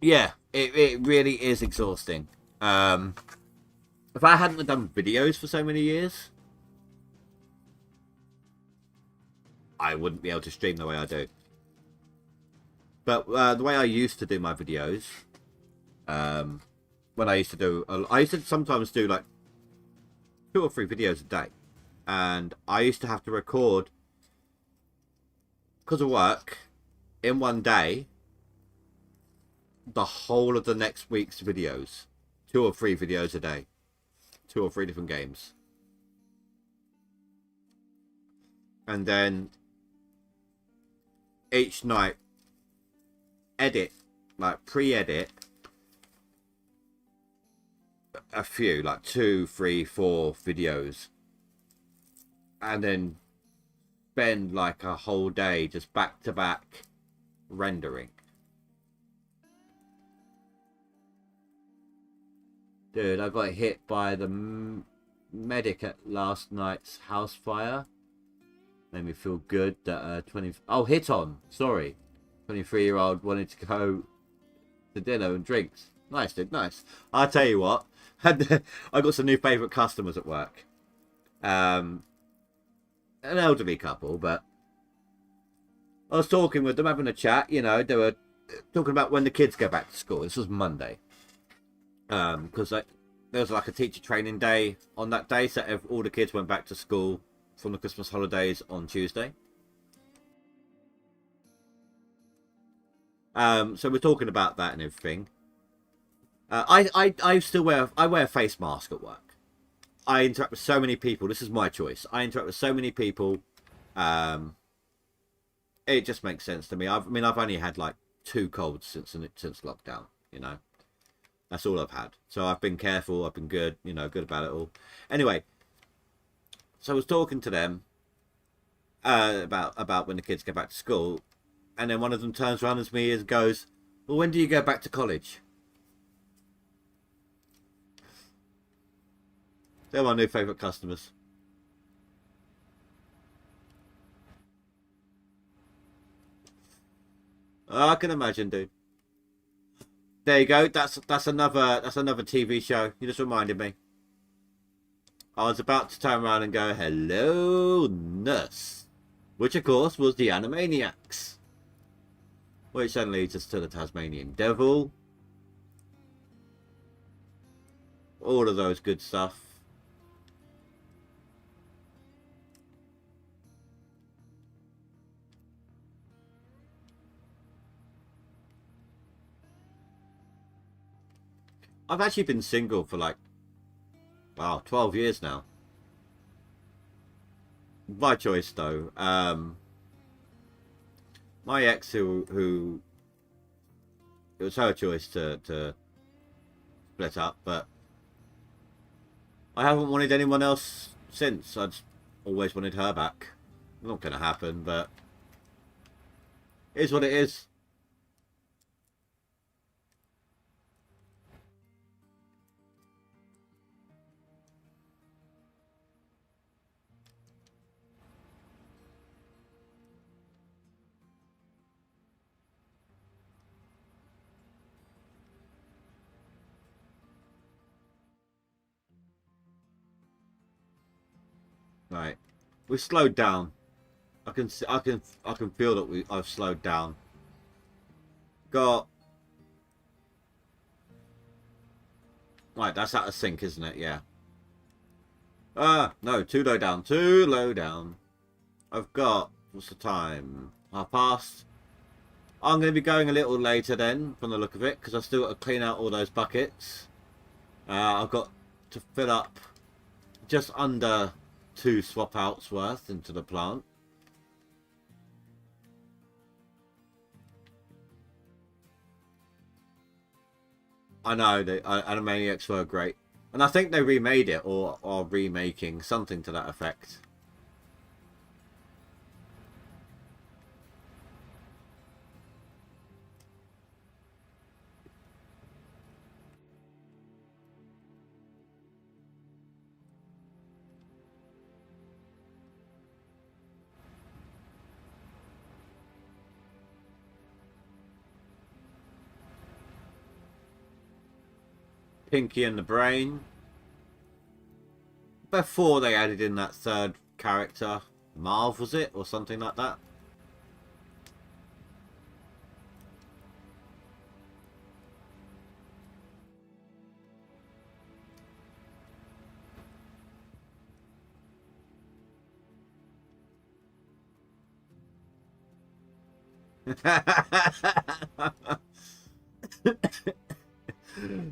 Yeah, it really is exhausting. If I hadn't done videos for so many years, I wouldn't be able to stream the way I do. But the way I used to do my videos, when I used to sometimes do like 2 or 3 videos a day. And I used to have to record, because of work, in one day, the whole of the next week's videos. 2 or 3 videos a day. 2 or 3 different games. And then each night edit, like pre-edit a few, like 2, 3, 4 videos, and then spend like a whole day just back to back rendering. Dude, I got hit by the medic at last night's house fire. Made me feel good that 23-year-old wanted to go to dinner and drinks. Nice, dude, nice. I'll tell you what, I got some new favourite customers at work. An elderly couple, but I was talking with them, having a chat. You know, they were talking about when the kids go back to school. This was Monday. Because there was like a teacher training day on that day, so all the kids went back to school from the Christmas holidays on Tuesday. So we're talking about that and everything. I still wear a face mask at work. I interact with so many people. This is my choice. I interact with so many people. It just makes sense to me. I've only had like 2 colds since lockdown. You know, that's all I've had. So I've been careful. I've been good. You know, good about it all. Anyway, so I was talking to them about when the kids go back to school, and then one of them turns around to me and goes, "Well, when do you go back to college?" They're my new favourite customers. I can imagine, dude. There you go. That's another TV show. You just reminded me. I was about to turn around and go, "Hello, nurse," which of course was the Animaniacs, which then leads us to the Tasmanian Devil. All of those good stuff. I've actually been single for like, wow, 12 years now. My choice though. My ex, who it was her choice to split up, but I haven't wanted anyone else since. I just always wanted her back. Not gonna happen, but it is what it is. Right, we slowed down. I can feel that I've slowed down. Got right. That's out of sync, isn't it? Yeah. No, too low down. Too low down. I've got, what's the time? 1:30. I'm going to be going a little later then, from the look of it, because I've still got to clean out all those buckets. I've got to fill up just under 2 swap outs worth into the plant. I know the Animaniacs were great, and I think they remade it or are remaking something to that effect. Pinky and the Brain. Before they added in that 3rd character, Marv was it, or something like that?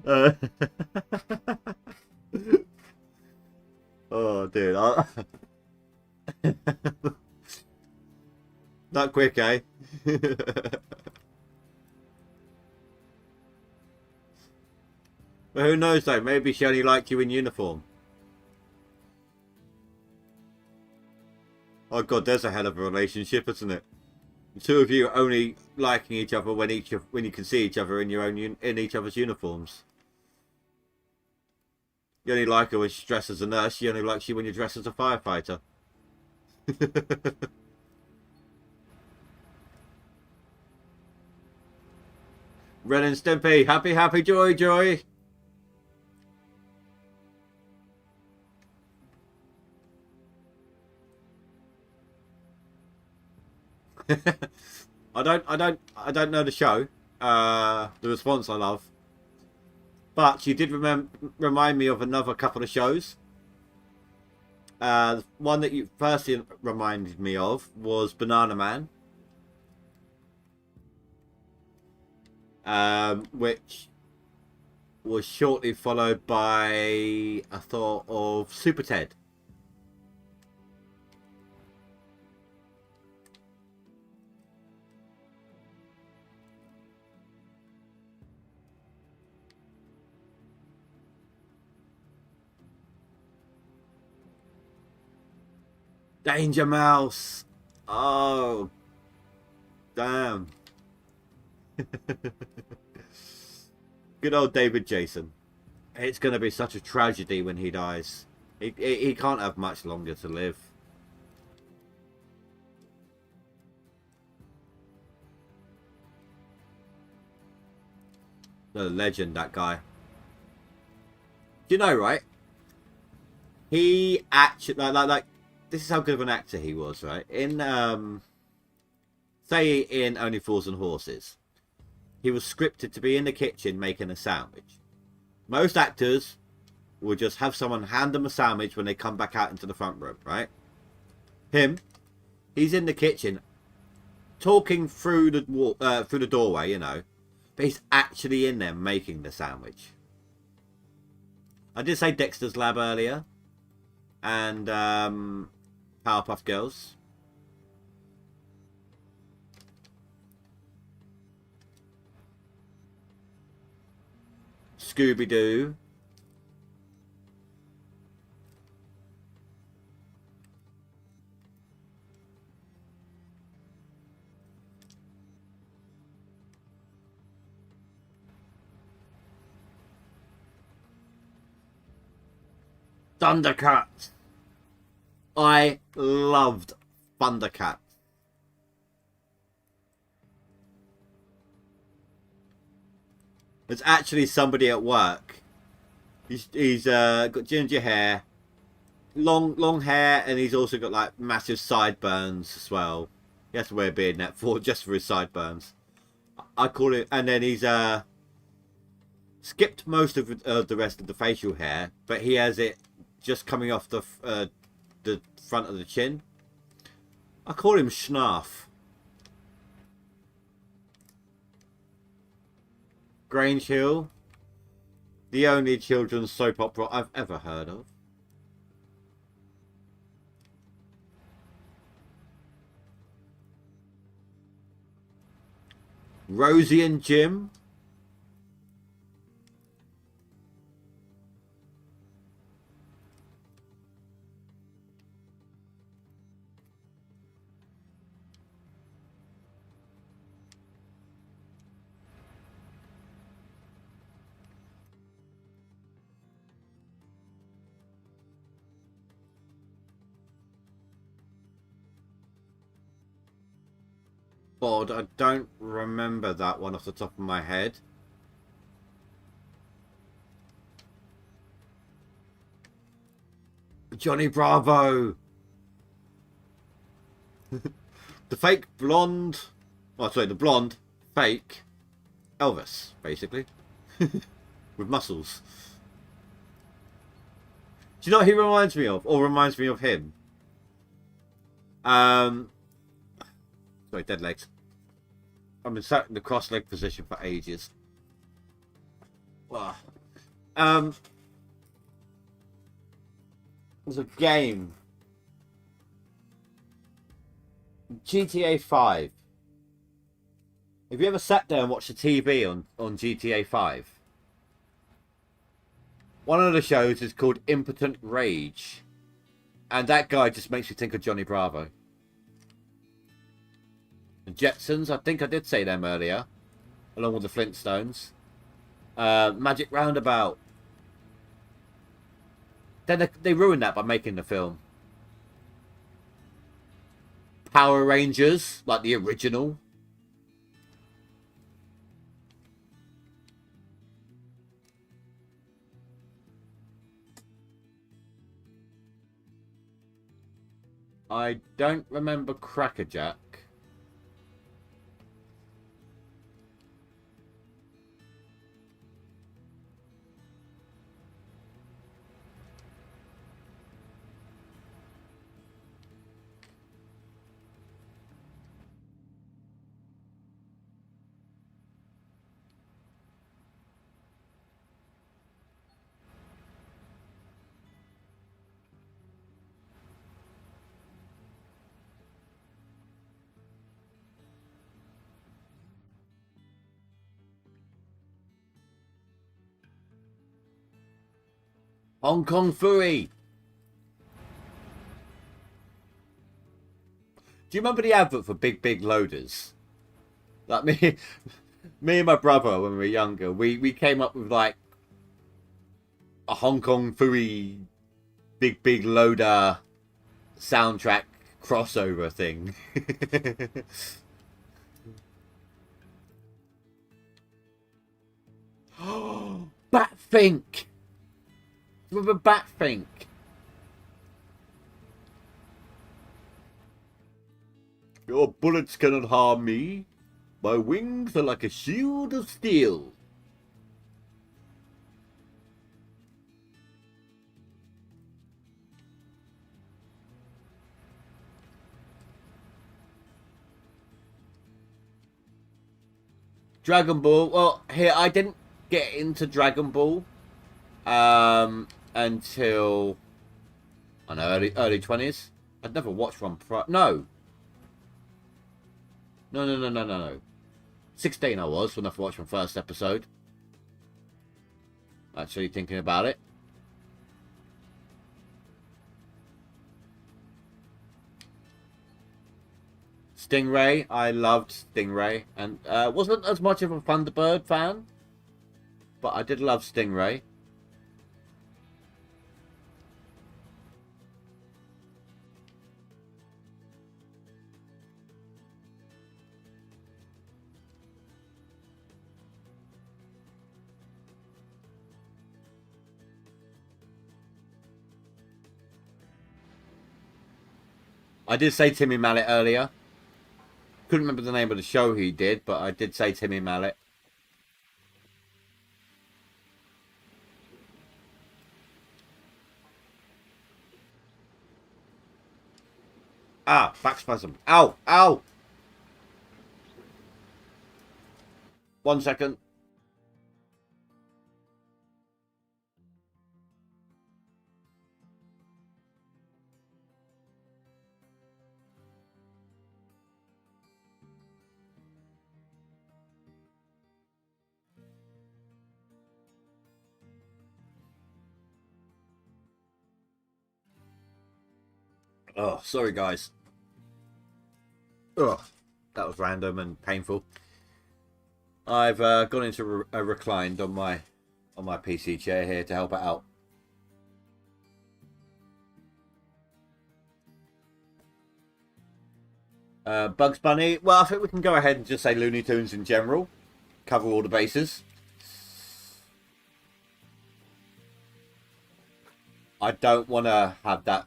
Uh, oh, dude. Not quick, eh? But who knows, though? Maybe she only liked you in uniform. Oh, God, there's a hell of a relationship, isn't it? The two of you only liking each other when you can see each other in your own in each other's uniforms. You only like her when she's dressed as a nurse. She only likes you when you're dressed as a firefighter. Ren and Stimpy, happy, joy. I don't know the show. The response I love. But you did remind me of another couple of shows. One that you firstly reminded me of was Banana Man. Which was shortly followed by a thought of Super Ted. Danger Mouse. Oh, damn. Good old David Jason. It's going to be such a tragedy when he dies. He can't have much longer to live. The legend, that guy. Do you know, right? He actually, like, this is how good of an actor he was, right? In, say, in Only Fools and Horses, he was scripted to be in the kitchen making a sandwich. Most actors will just have someone hand them a sandwich when they come back out into the front room, right? Him, he's in the kitchen, talking through the doorway, you know, but he's actually in there making the sandwich. I did say Dexter's Lab earlier, and Powerpuff Girls. Scooby-Doo. Thundercats. I loved Thundercats. There's actually somebody at work. He's got ginger hair, long hair, and he's also got like massive sideburns as well. He has to wear a beard net for just for his sideburns. I call it, and then he's skipped most of the rest of the facial hair, but he has it just coming off the front of the chin. I call him Schnarf. Grange Hill, the only children's soap opera I've ever heard of. Rosie and Jim. Bod, I don't remember that one off the top of my head. Johnny Bravo. The fake blonde. Oh, sorry, the blonde fake Elvis, basically, with muscles. Do you know what he reminds me of, or reminds me of him? Sorry, dead legs. I've been sat in the cross leg position for ages. There's a game, GTA 5. Have you ever sat there and watched the TV on GTA 5? One of the shows is called Impotent Rage. And that guy just makes me think of Johnny Bravo. The Jetsons, I think I did say them earlier. Along with the Flintstones. Magic Roundabout. Then they ruined that by making the film. Power Rangers, like the original. I don't remember Crackerjack. Hong Kong Fooey. Do you remember the advert for Big Loaders? Like me and my brother when we were younger, we came up with like a Hong Kong Fooey Big Loader soundtrack crossover thing. Batfink. With a Batfink. Your bullets cannot harm me. My wings are like a shield of steel. Dragon Ball. Well, here, I didn't get into Dragon Ball until, I don't know, early 20s. I'd never watched one No. 16 I was when I watched my first episode. Actually thinking about it. Stingray, I loved Stingray, and wasn't as much of a Thunderbird fan, but I did love Stingray. I did say Timmy Mallet earlier. Couldn't remember the name of the show he did, but I did say Timmy Mallet. Ah, back spasm. Ow, ow! 1 second. Oh, sorry guys. Ugh, that was random and painful. I've gone into a reclined on my PC chair here to help it out. Bugs Bunny. Well, I think we can go ahead and just say Looney Tunes in general. Cover all the bases. I don't want to have that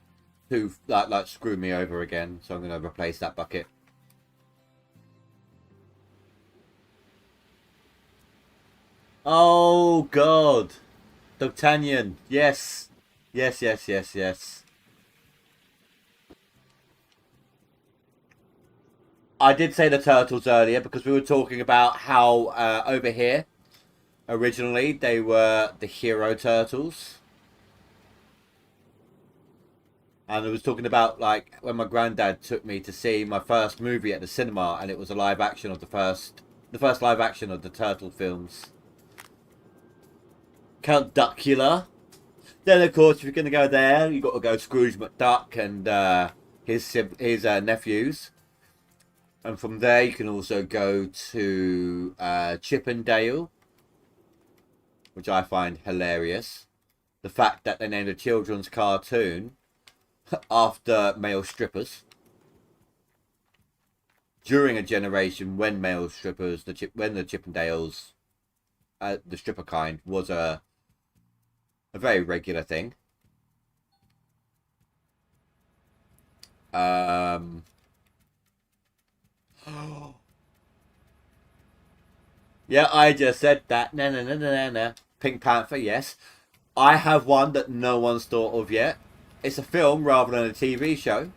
too like screw me over again, so I'm going to replace that bucket. Oh God, D'Artagnan. Yes, yes, yes, yes, yes. I did say the turtles earlier because we were talking about how over here, originally, they were the hero turtles. And I was talking about, like, when my granddad took me to see my first movie at the cinema, and it was a live action of the first live action of the turtle films. Count Duckula. Then, of course, if you're going to go there, you've got to go Scrooge McDuck and his nephews. And from there, you can also go to Chip and Dale, which I find hilarious. The fact that they named a children's cartoon after male strippers during a generation when male strippers, when the Chippendales, the stripper kind, was a very regular thing. Yeah, I just said that. No. Pink Panther, yes. I have one that no one's thought of yet. It's a film rather than a TV show.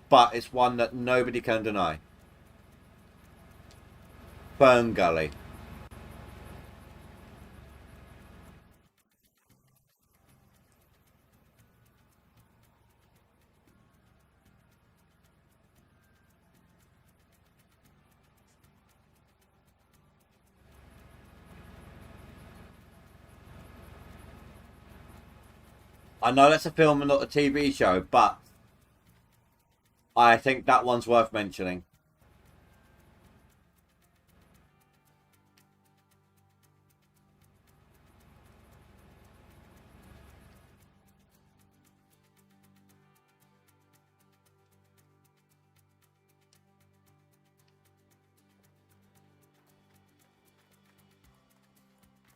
But it's one that nobody can deny. Fern Gully. I know that's a film and not a TV show, but I think that one's worth mentioning.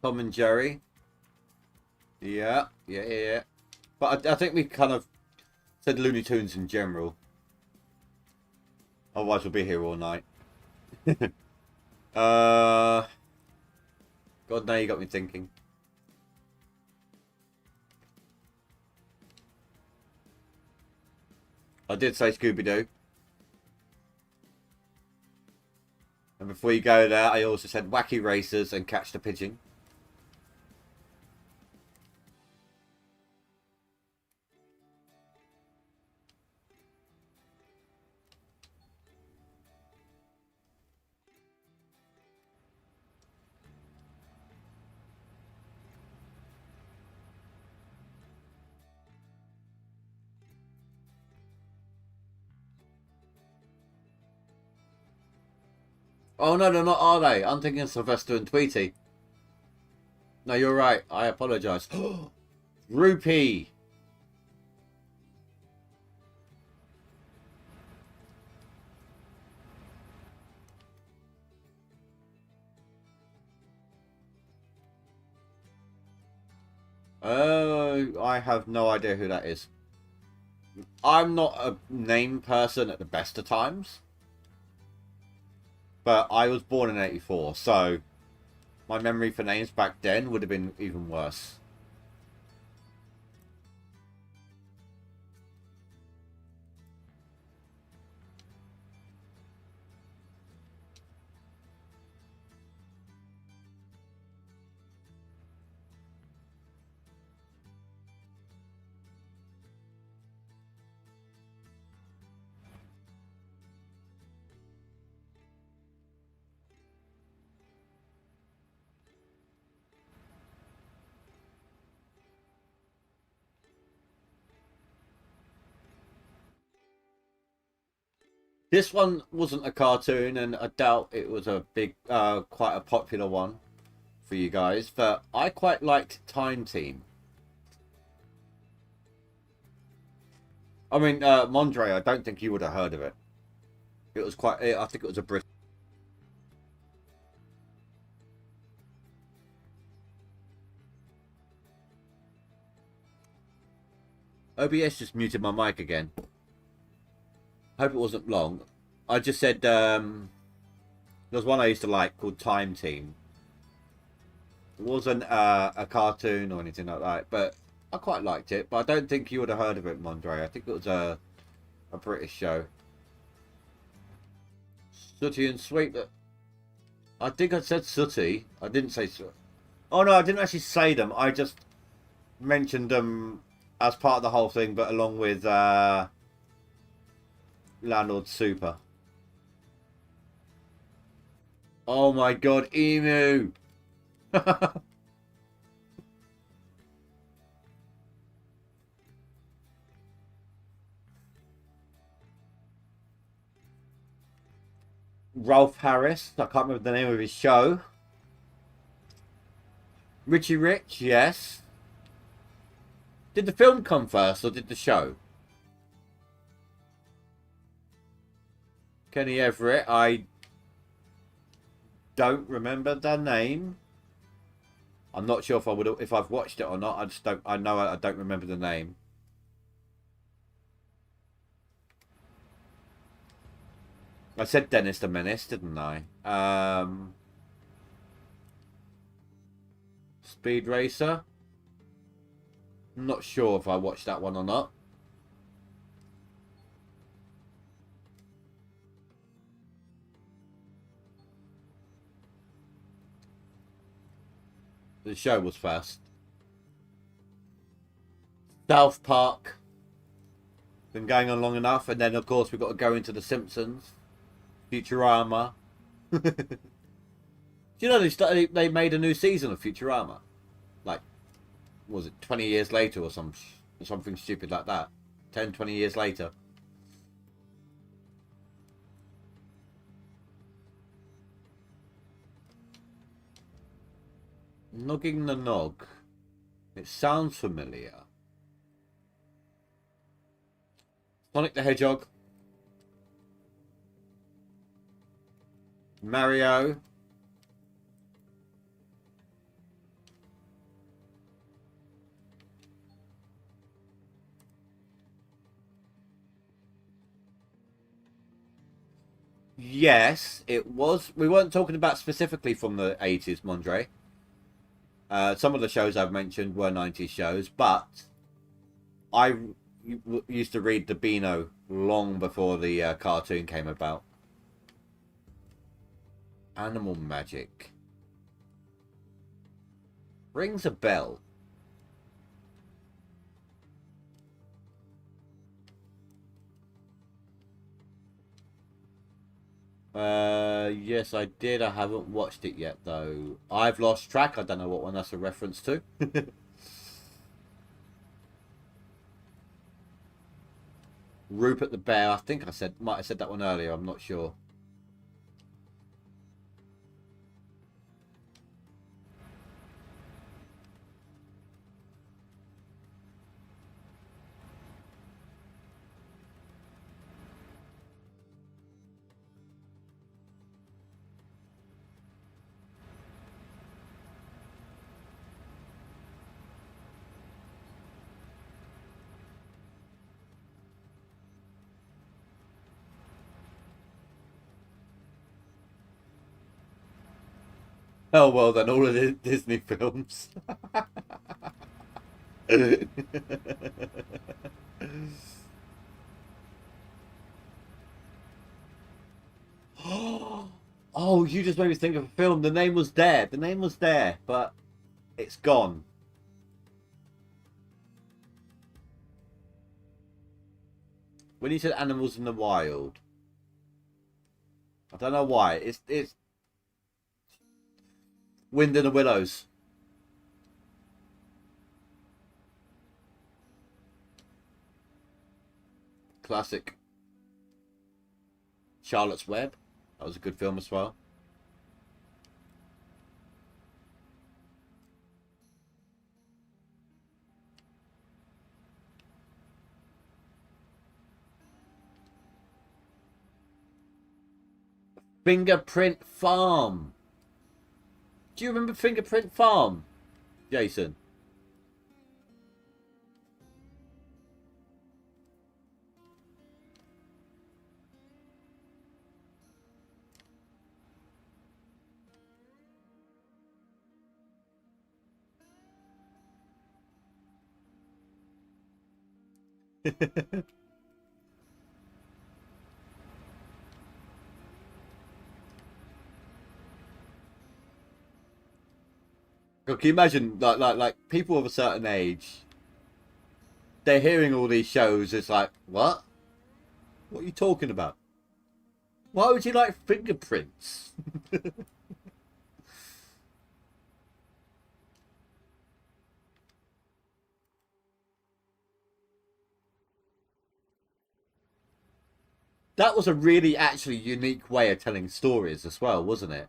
Tom and Jerry. Yeah. But I think we kind of said Looney Tunes in general. Otherwise we'll be here all night. God, now you got me thinking. I did say Scooby-Doo. And before you go there, I also said Wacky Racers and Catch the Pigeon. Oh, no, they're not, are they? I'm thinking Sylvester and Tweety. No, you're right. I apologise. Rupee! Oh, I have no idea who that is. I'm not a name person at the best of times. But I was born in 84, so my memory for names back then would have been even worse. This one wasn't a cartoon, and I doubt it was a big, quite a popular one for you guys, but I quite liked Time Team. I mean, Mondre, I don't think you would have heard of it. It was quite, I think it was a British. OBS just muted my mic again. Hope it wasn't long. I just said there was one I used to like called Time Team. It wasn't a cartoon or anything like that, but I quite liked it. But I don't think you would have heard of it, Mondre. I think it was a British show. Sooty and Sweet. I think I said Sooty. I didn't say Sooty. Oh no, I didn't actually say them. I just mentioned them as part of the whole thing, but along with Landlord Super. Oh my god, Emu! Rolf Harris. I can't remember the name of his show. Richie Rich, yes. Did the film come first or did the show? Kenny Everett. I don't remember the name. I'm not sure if I've watched it or not. I just don't. I know I don't remember the name. I said Dennis the Menace, didn't I? Speed Racer. I'm not sure if I watched that one or not. The show was first. South Park. Been going on long enough, and then of course we've got to go into The Simpsons, Futurama. Do you know they made a new season of Futurama? Like, was it 20 years later or something stupid like that? 10, 20 years later. Nogging the Nog. It sounds familiar. Sonic the Hedgehog. Mario. Yes, it was. We weren't talking about specifically from the 80s, Mondre. Some of the shows I've mentioned were 90s shows, but I used to read the Beano long before the cartoon came about. Animal Magic. Rings a bell. Yes, I did. I haven't watched it yet, though. I've lost track. I don't know what one that's a reference to. Rupert the Bear. I think might have said that one earlier. I'm not sure. Oh, well, then all of the Disney films. Oh, you just made me think of a film. The name was there. The name was there, but it's gone. When you said Animals in the Wild, I don't know why. It's Wind in the Willows. Classic. Charlotte's Web. That was a good film as well. Fingerprint Farm. Do you remember Fingerprint Farm, Jason? Can you imagine, like people of a certain age, they're hearing all these shows. It's like, what? What are you talking about? Why would you like fingerprints? That was a really actually unique way of telling stories as well, wasn't it?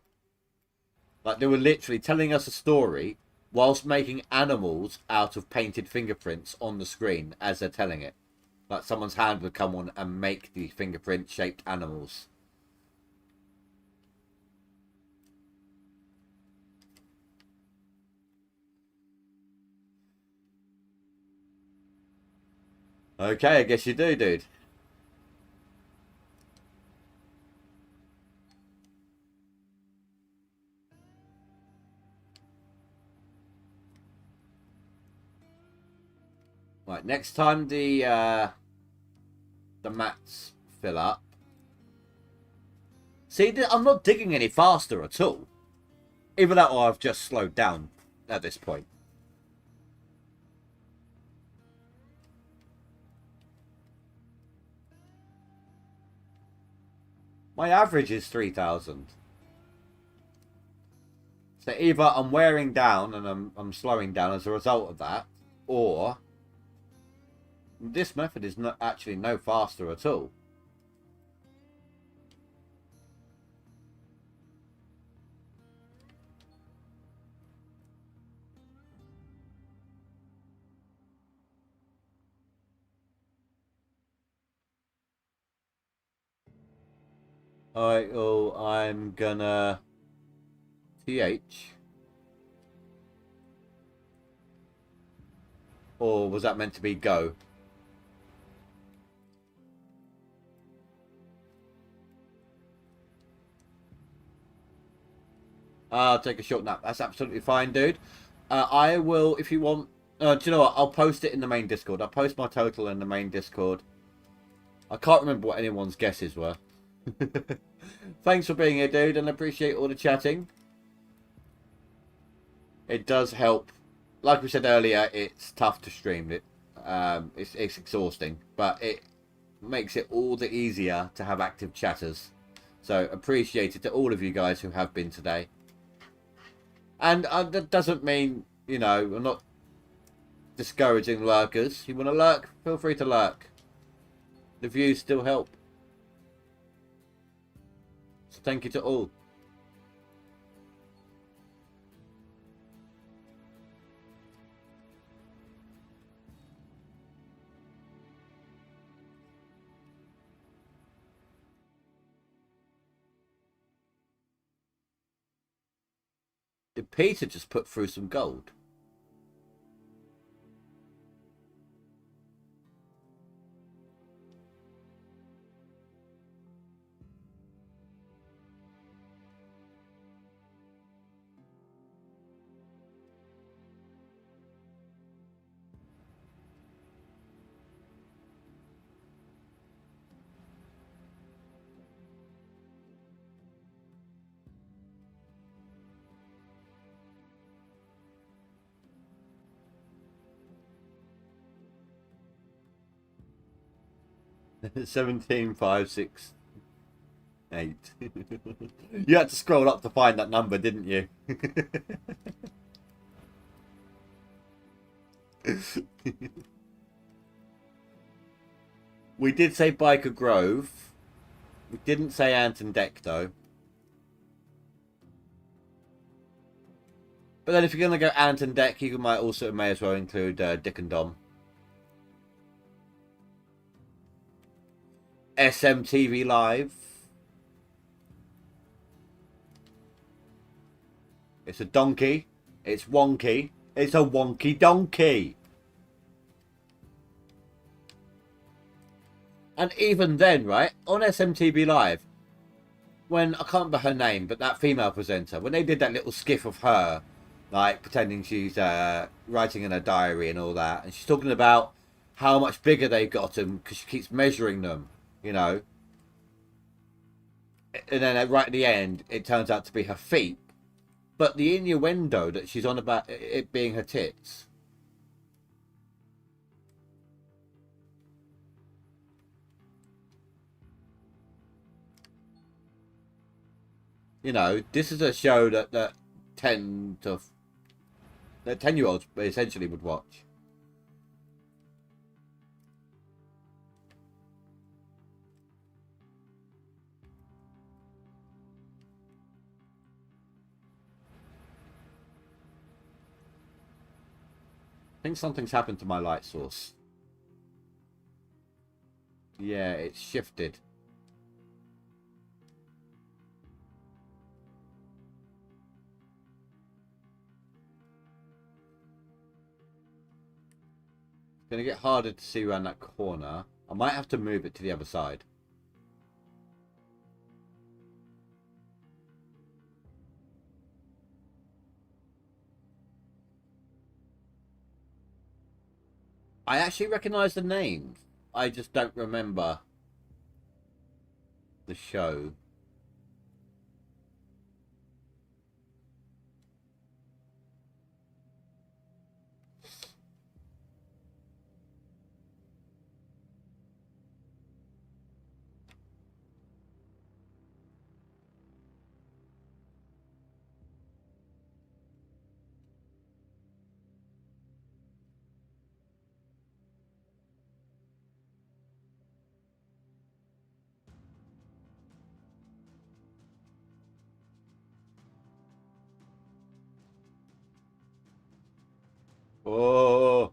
Like they were literally telling us a story whilst making animals out of painted fingerprints on the screen as they're telling it. Like someone's hand would come on and make the fingerprint shaped animals. Okay, I guess you do, dude. Right, next time the mats fill up. See, I'm not digging any faster at all. Even though I've just slowed down at this point. My average is 3,000. So either I'm wearing down and I'm slowing down as a result of that, or this method is not actually no faster at all. Alright, well, I'm gonna TH. Or was that meant to be go? I'll take a short nap. That's absolutely fine, dude. I will, if you want... do you know what? I'll post it in the main Discord. I'll post my total in the main Discord. I can't remember what anyone's guesses were. Thanks for being here, dude, and I appreciate all the chatting. It does help. Like we said earlier, it's tough to stream it. It's exhausting, but it makes it all the easier to have active chatters. So appreciate it to all of you guys who have been today. And that doesn't mean, you know, I'm not discouraging lurkers. You want to lurk? Feel free to lurk. The views still help. So thank you to all. Did Peter just put through some gold? Seventeen, 5, 6, 8. You had to scroll up to find that number, didn't you? We did say Biker Grove. We didn't say Anton Deck, though. But then if you're going to go Anton Deck, you might also may as well include Dick and Dom. SMTV Live. It's a donkey. It's wonky. It's a wonky donkey. And even then, right, on SMTV Live, when, I can't remember her name, but that female presenter, when they did that little skiff of her, like, pretending she's writing in a diary and all that, and she's talking about how much bigger they've got them because she keeps measuring them, you know. And then right at the end, it turns out to be her feet. But the innuendo that she's on about it being her tits. You know, this is a show that 10-year-olds essentially would watch. I think something's happened to my light source. Yeah, it's shifted. It's going to get harder to see around that corner. I might have to move it to the other side. I actually recognise the names. I just don't remember the show. Oh,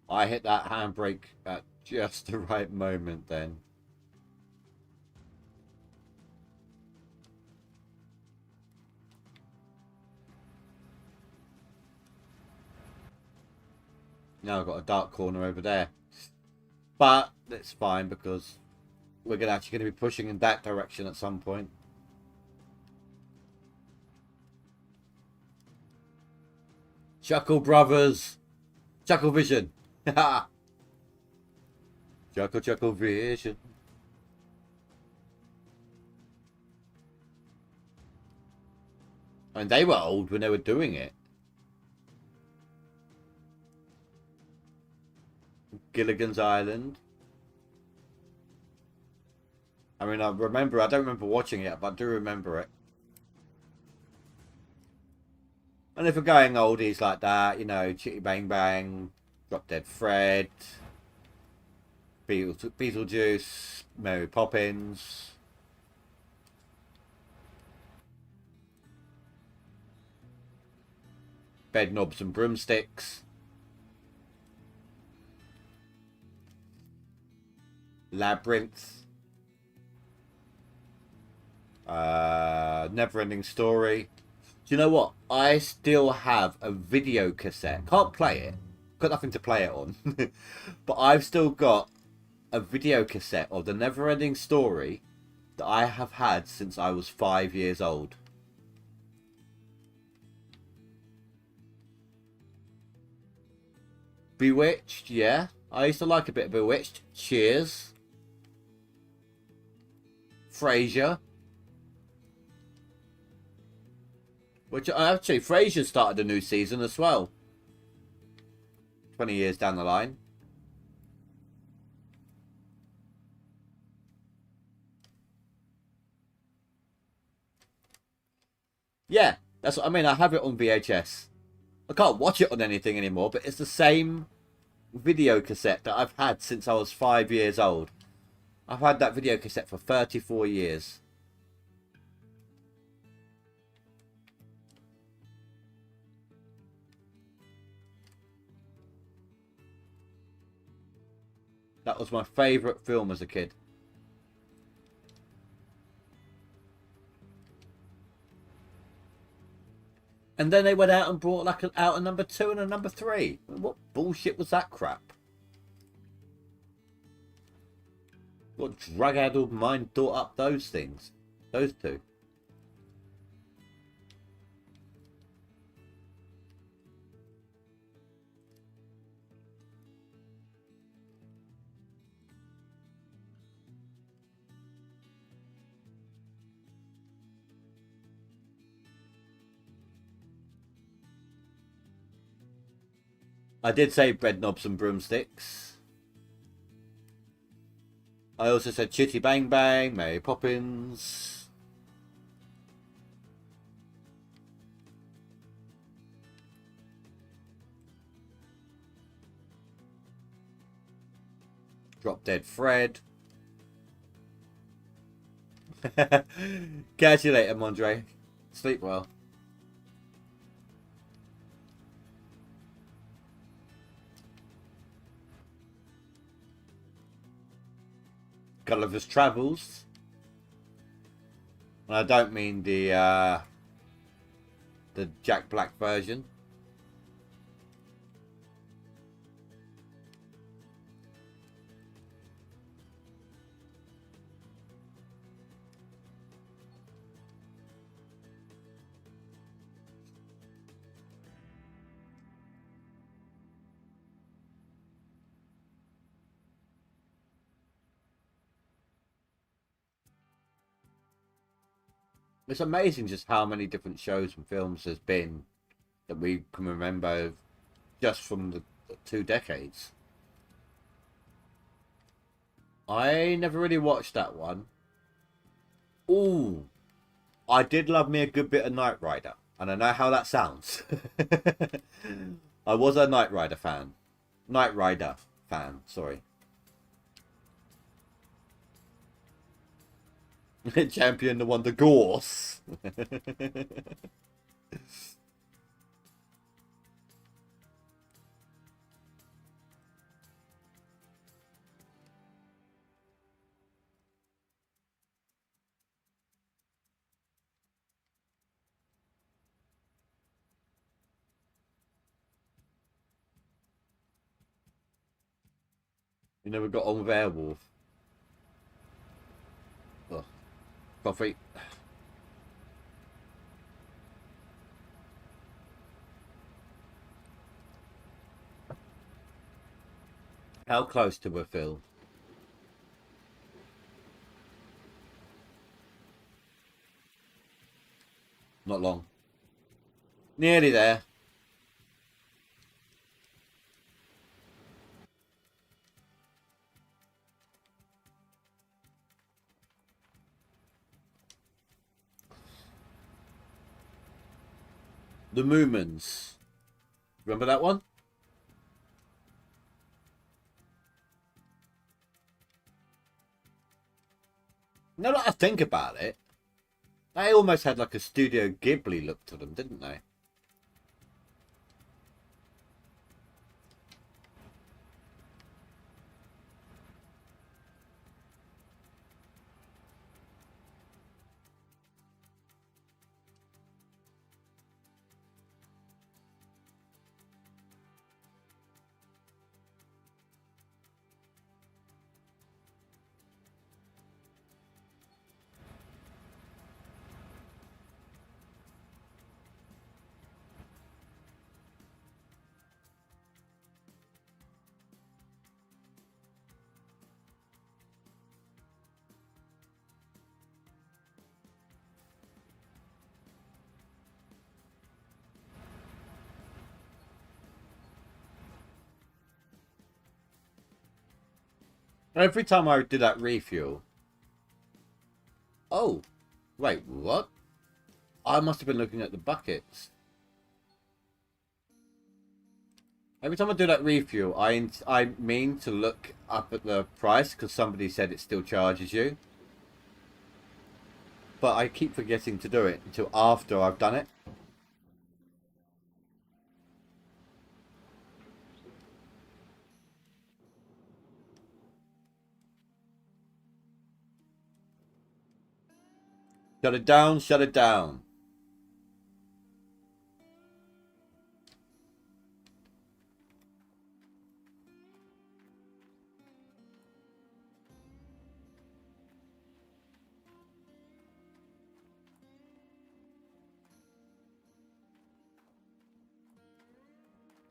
I hit that handbrake at just the right moment then. Now I've got a dark corner over there. But that's fine because we're actually going to be pushing in that direction at some point. Chuckle Brothers. Chuckle Vision. Chuckle Vision. And they were old when they were doing it. Gilligan's Island. I mean, I don't remember watching it, but I do remember it. And if we're going oldies like that, you know, Chitty Bang Bang, Drop Dead Fred, Beetlejuice, Mary Poppins. Bed Knobs and Broomsticks. Labyrinth. Never-ending Story. Do you know what? I still have a video cassette. Can't play it. Got nothing to play it on. But I've still got a video cassette of the Never-ending Story that I have had since I was 5 years old. Bewitched, yeah. I used to like a bit of Bewitched. Cheers. Frasier. Which actually, Frasier started a new season as well. 20 years down the line. Yeah, that's what I mean. I have it on VHS. I can't watch it on anything anymore, but it's the same video cassette that I've had since I was 5 years old. I've had that video cassette for 34 years. That was my favourite film as a kid. And then they went out and brought like out a number 2 and a number 3. What bullshit was that crap? What drug-addled mind thought up those things? Those two. I did say bread knobs and broomsticks. I also said Chitty Bang Bang, Mary Poppins. Drop Dead Fred. Catch you later, Mondre. Sleep well. Gulliver's Travels. And I don't mean the Jack Black version. It's amazing just how many different shows and films there's been that we can remember just from the 2 decades. I never really watched that one. Ooh, I did love me a good bit of Knight Rider, and I know how that sounds. I was a Knight Rider fan. Knight Rider fan, sorry. Champion the one, the Gorse. You never got on with Airwolf. Oh, coffee. How close to a Phil? Not long. Nearly there. The Moomins. Remember that one? Now that I think about it, they almost had like a Studio Ghibli look to them, didn't they? Every time I do that refuel... Oh, wait, what? I must have been looking at the buckets. Every time I do that refuel, I mean to look up at the price because somebody said it still charges you. But I keep forgetting to do it until after I've done it. Shut it down, shut it down.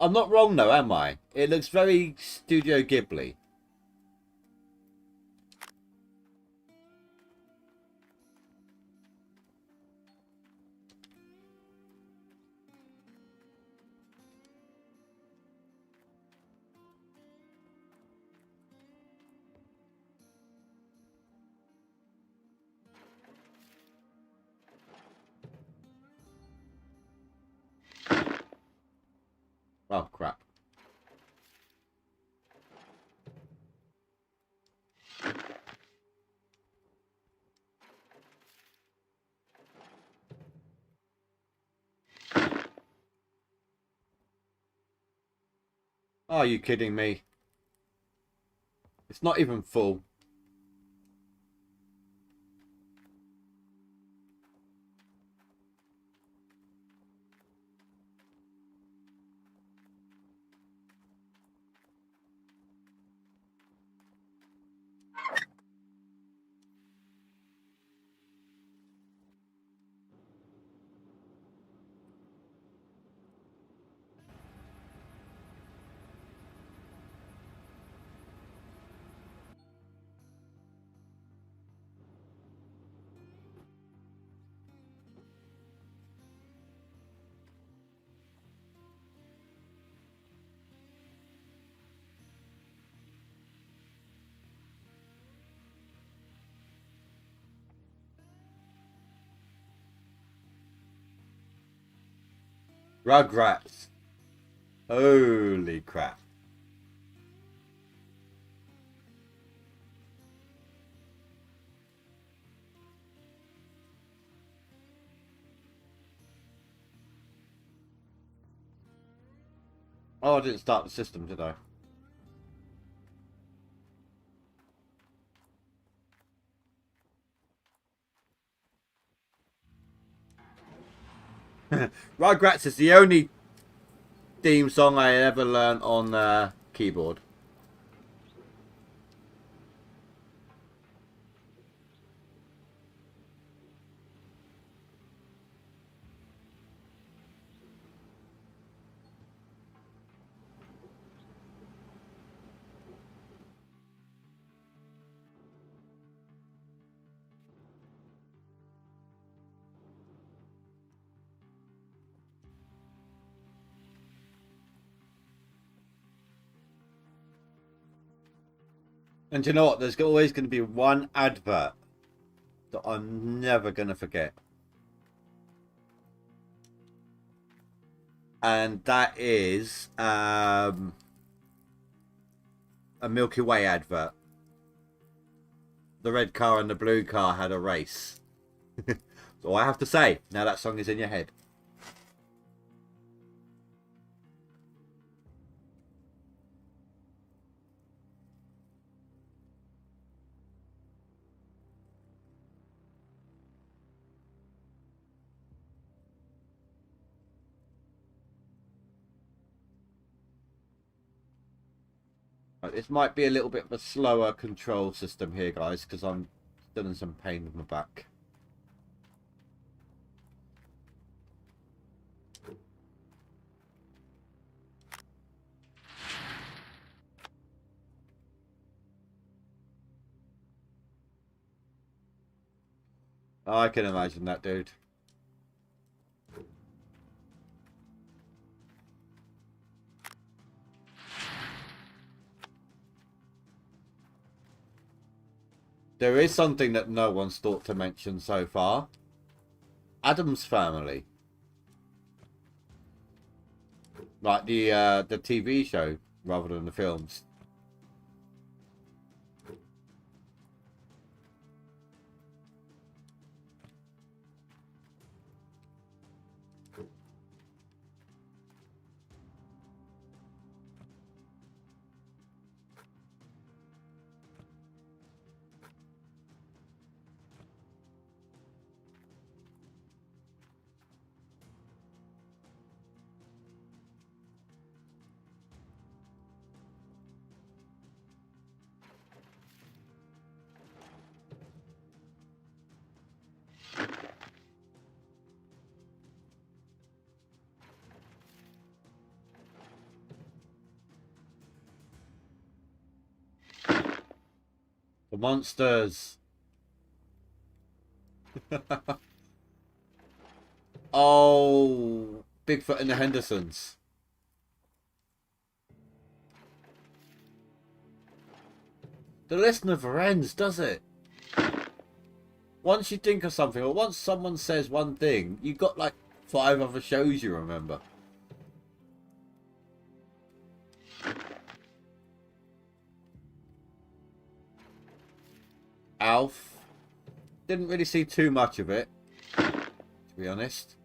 I'm not wrong though, am I? It looks very Studio Ghibli. Are you kidding me? It's not even full. Rugrats. Holy crap. Oh, I didn't start the system, did I? Rugrats is the only theme song I ever learned on keyboard. And you know what? There's always going to be one advert that I'm never going to forget. And that is a Milky Way advert. The red car and the blue car had a race. So I have to say, now that song is in your head. This might be a little bit of a slower control system here, guys, because I'm still in some pain with my back. I can imagine that, dude. There is something that no one's thought to mention so far. Addams Family. Like the TV show rather than the films. The monsters. Oh, Bigfoot and the Hendersons. The list never ends, does it? Once you think of something, or once someone says one thing, you've got like 5 other shows you remember. Alf. Didn't really see too much of it, to be honest.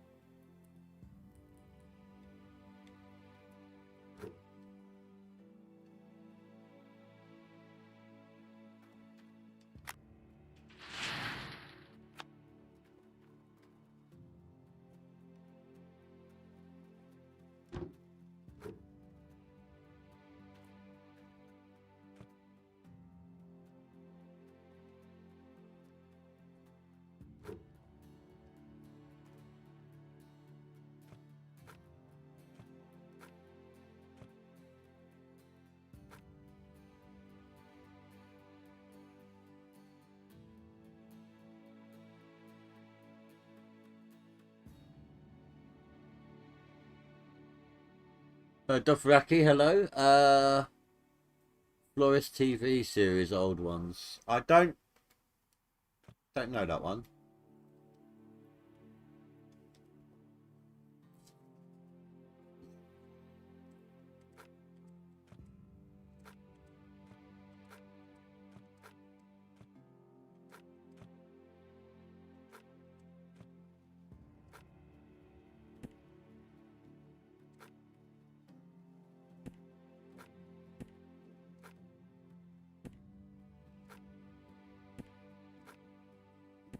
Dothraki, hello. Florist TV series, old ones. I don't know that one.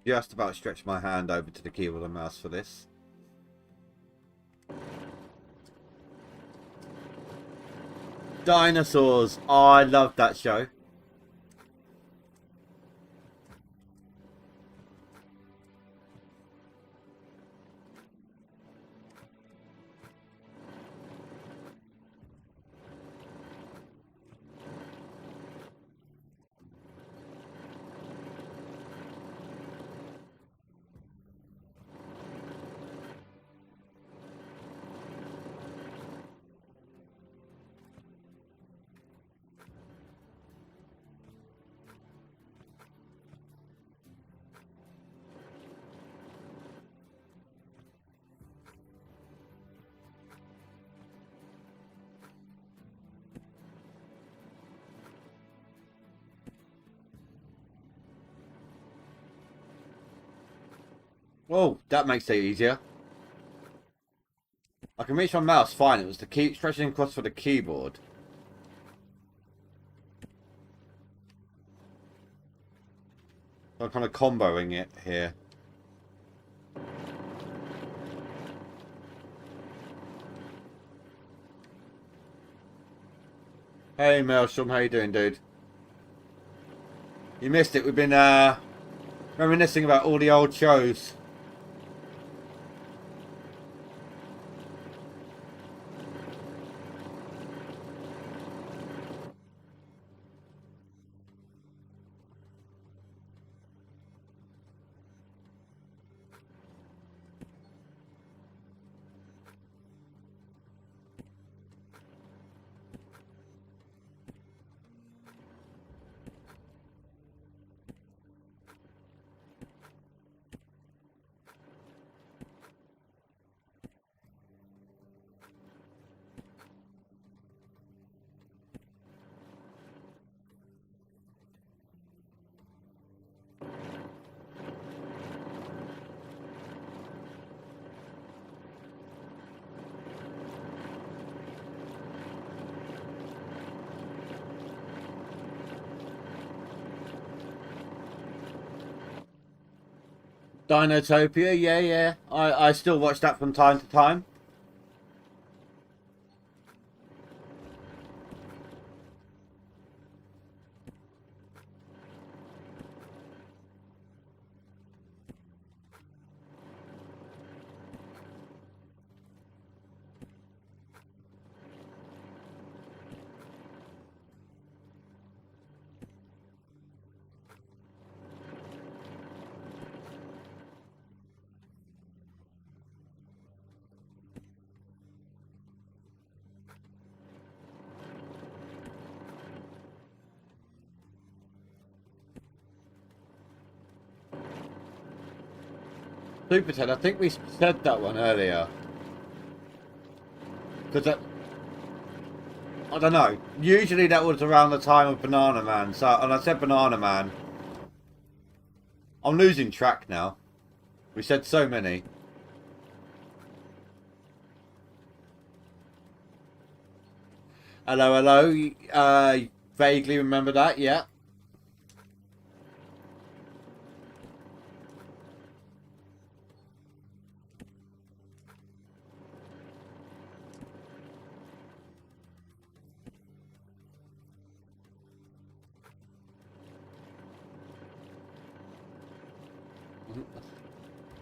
Just about stretch my hand over to the keyboard and mouse for this. Dinosaurs. Oh, I love that show. Oh, that makes it easier. I can reach my mouse fine. It was to keep stretching across for the keyboard. So I'm kind of comboing it here. Hey Maelstrom, how you doing, dude? You missed it. We've been reminiscing about all the old shows. Dinotopia, yeah. I still watch that from time to time. Super Ted, I think we said that one earlier. Because I don't know. Usually that was around the time of Banana Man. So, and I said Banana Man. I'm losing track now. We said so many. Hello, hello. Vaguely remember that, yeah.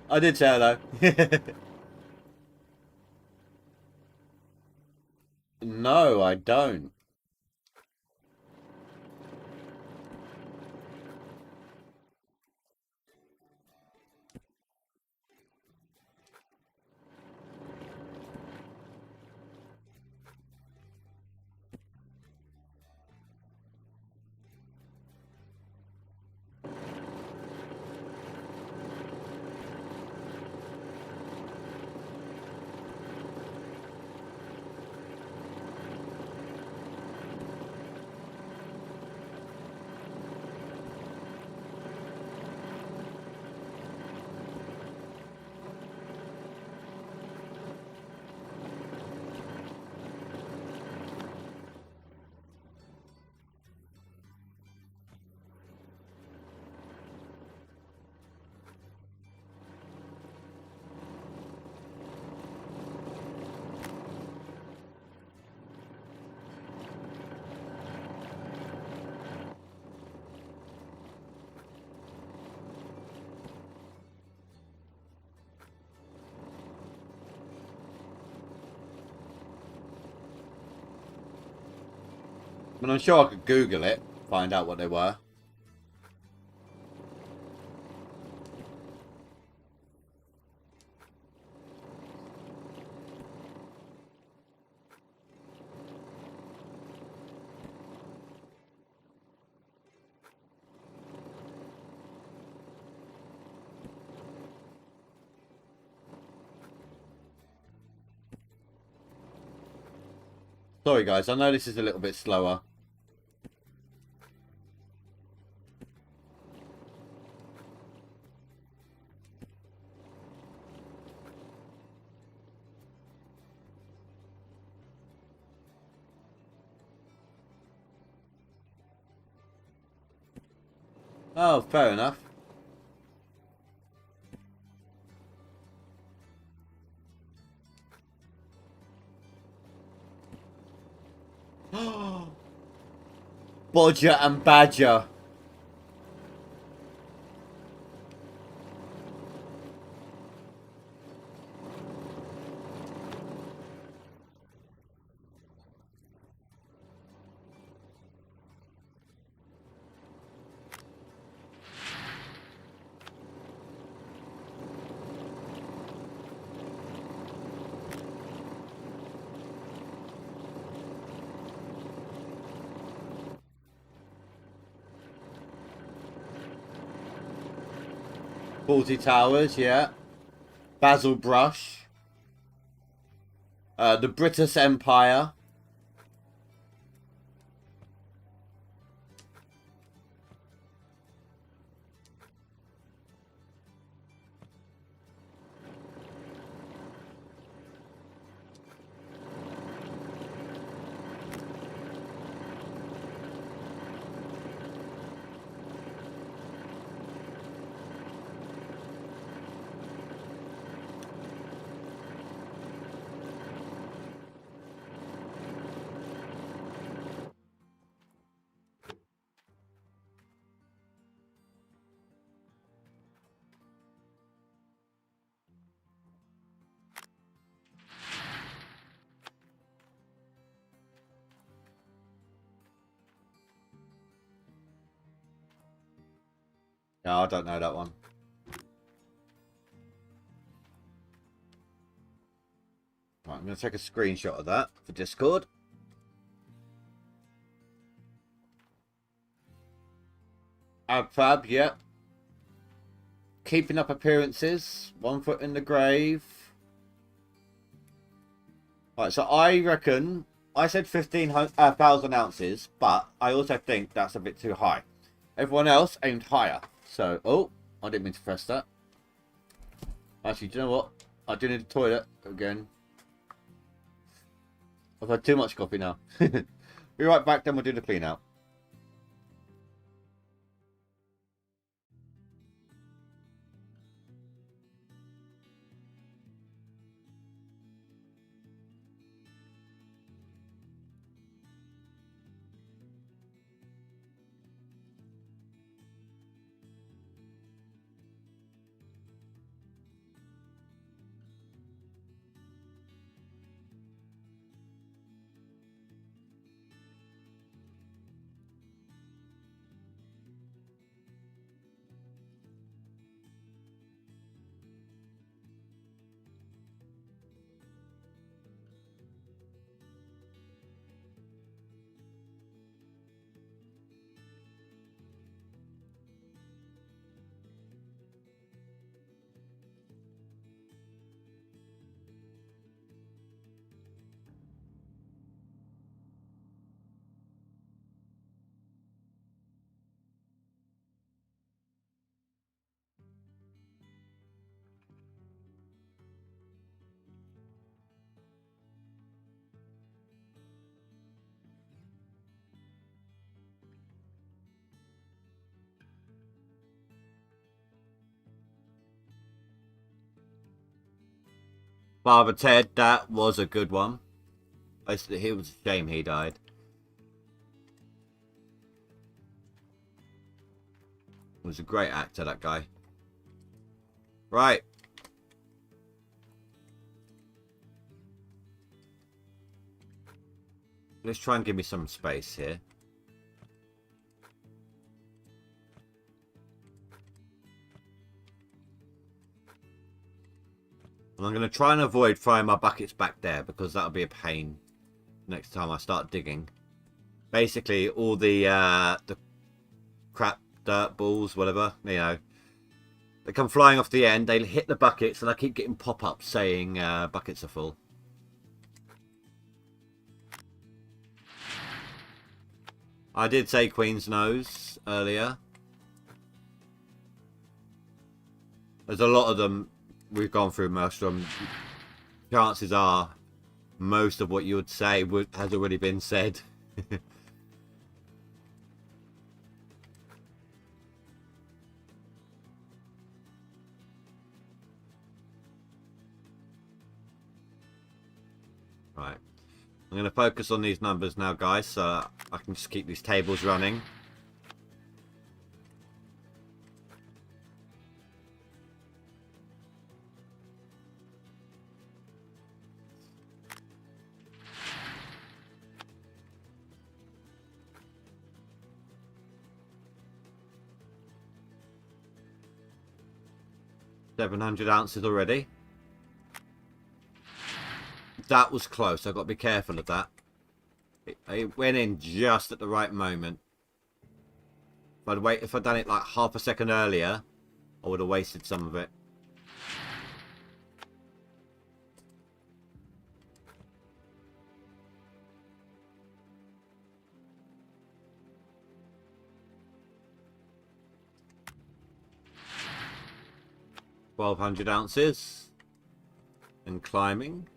I did say hello. No, I don't. I mean, I'm sure I could Google it, find out what they were. Sorry guys, I know this is a little bit slower. Oh, fair enough. Bodger and Badger. Baldy Towers, yeah. Basil Brush. The British Empire. No, I don't know that one. Right, I'm going to take a screenshot of that for Discord. Abfab, yeah. Keeping up appearances. 1 foot in the grave. Right, so I reckon... I said 15,000 ounces, but I also think that's a bit too high. Everyone else aimed higher. So, oh, I didn't mean to press that. Actually, do you know what? I do need a toilet again. I've had too much coffee now. Be right back, then we'll do the clean out. Father Ted, that was a good one. It was a shame he died. He was a great actor, that guy. Right. Let's try and give me some space here. And I'm going to try and avoid throwing my buckets back there because that'll be a pain next time I start digging. Basically, all the crap, dirt balls, whatever, you know, they come flying off the end. They hit the buckets, and I keep getting pop-ups saying buckets are full. I did say Queen's Nose earlier. There's a lot of them. We've gone through most of them. Chances are most of what you would say has already been said. Right. I'm going to focus on these numbers now, guys, so I can just keep these tables running. $700 ounces already. That was close. I've got to be careful of that. It went in just at the right moment. If I'd done it like half a second earlier, I would have wasted some of it. $1,200 ounces. And climbing.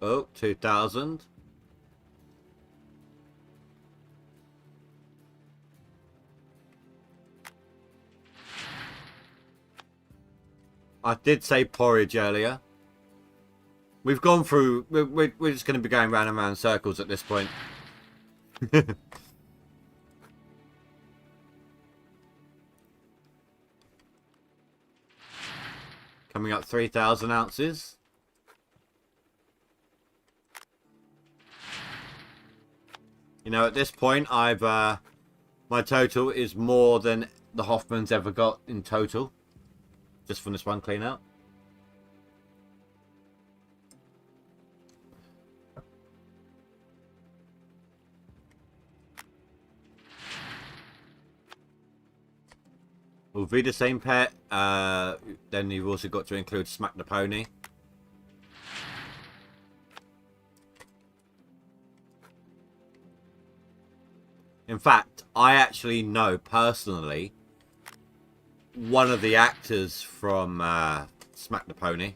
Oh, 2,000. I did say porridge earlier. We've gone through... We're just going to be going round and round circles at this point. Coming up 3,000 ounces. You know, at this point, I've my total is more than the Hoffman's ever got in total, just from this one clean out. Will be the same pet. Then you've also got to include Smack the Pony. In fact, I actually know personally one of the actors from Smack the Pony.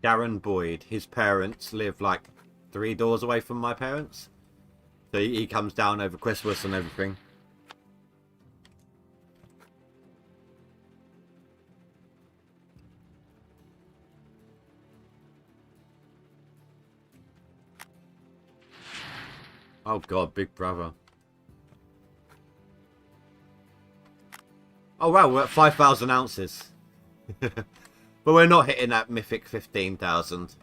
Darren Boyd. His parents live like 3 doors away from my parents. So he comes down over Christmas and everything. Oh God, Big Brother. Oh wow, we're at 5,000 ounces. But we're not hitting that mythic 15,000.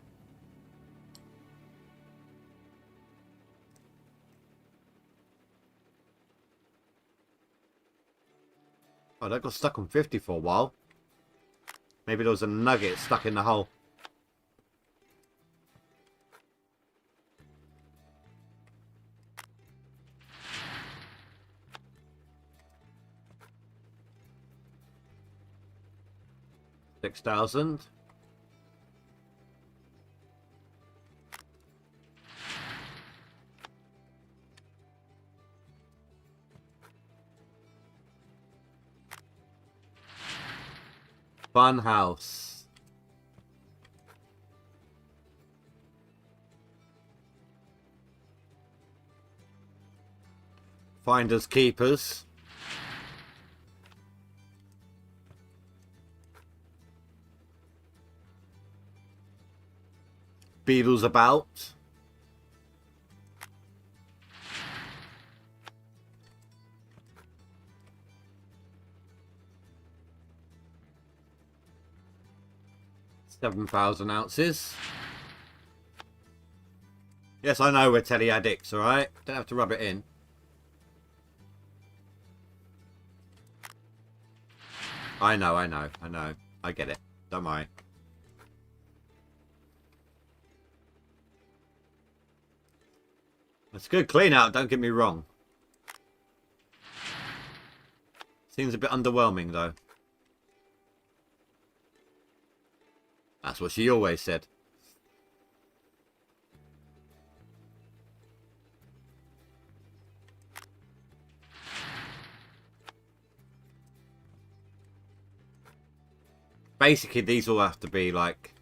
Oh, that got stuck on 50 for a while. Maybe there was a nugget stuck in the hole. $6,000. Fun house. Finders keepers. Beetles about. $7,000. Yes, I know we're telly addicts, alright? Don't have to rub it in. I know. I get it. Don't worry. It's a good clean out, don't get me wrong. Seems a bit underwhelming though. That's what she always said. Basically, these all have to be like,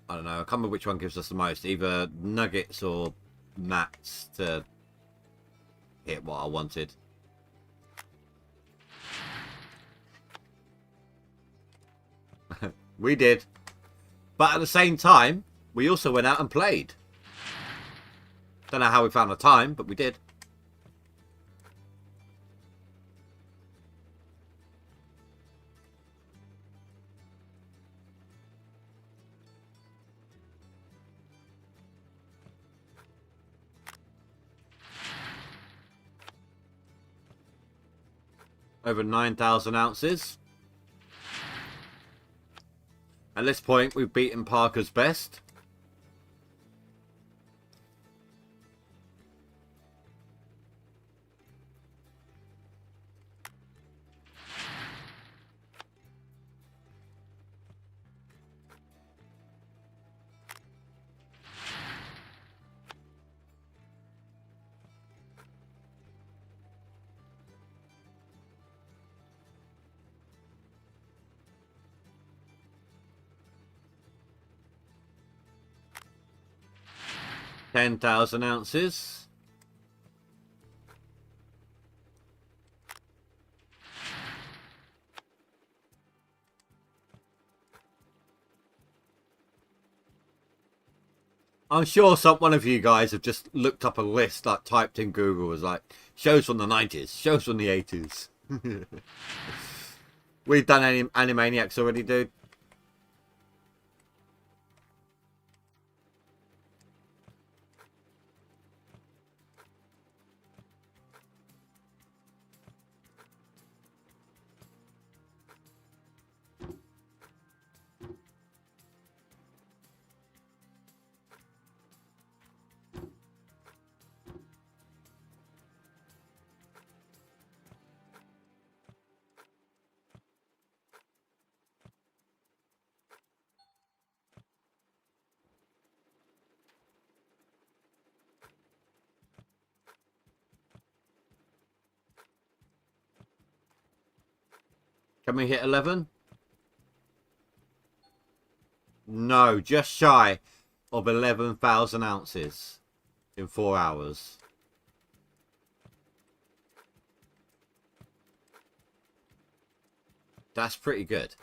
I don't know, I can't remember which one gives us the most. Either nuggets or mats to hit what I wanted. We did. But at the same time, we also went out and played. Don't know how we found the time, but we did. Over 9,000 ounces. At this point, we've beaten Parker's best. $10,000 ounces. I'm sure one of you guys have just looked up a list, like typed in Google, was like, shows from the 90s, shows from the 80s. We've done Animaniacs already, dude. Can we hit 11? No, just shy of 11,000 ounces in 4 hours. That's pretty good.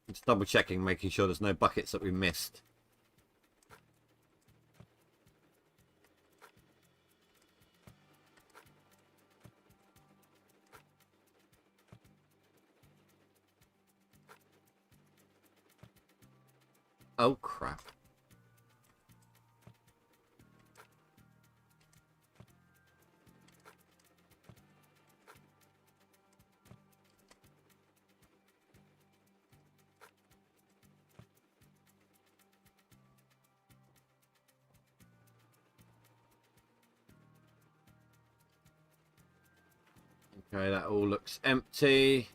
Just double checking, making sure there's no buckets that we missed. Oh, crap. Okay, that all looks empty.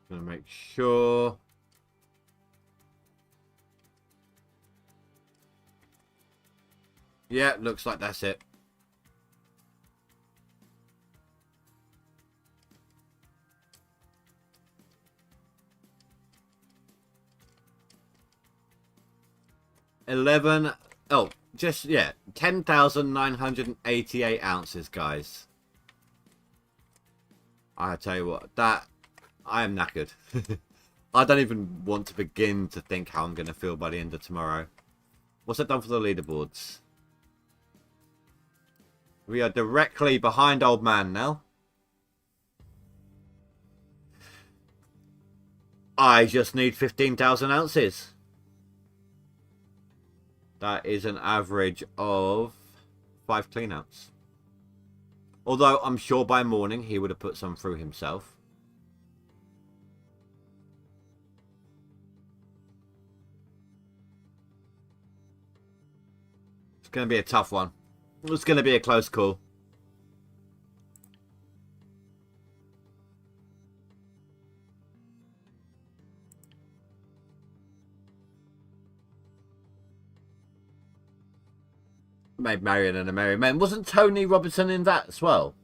Gonna make sure. Yeah, looks like that's it. 11. Oh, just, yeah. 10,988 ounces, guys. I tell you what, that... I am knackered. I don't even want to begin to think how I'm going to feel by the end of tomorrow. What's that done for the leaderboards? We are directly behind old man now. I just need 15,000 ounces. That is an average of 5 clean outs. Although I'm sure by morning he would have put some through himself. It's going to be a tough one. It's going to be a close call. Made Marion and a Merry Men. Wasn't Tony Robinson in that as well?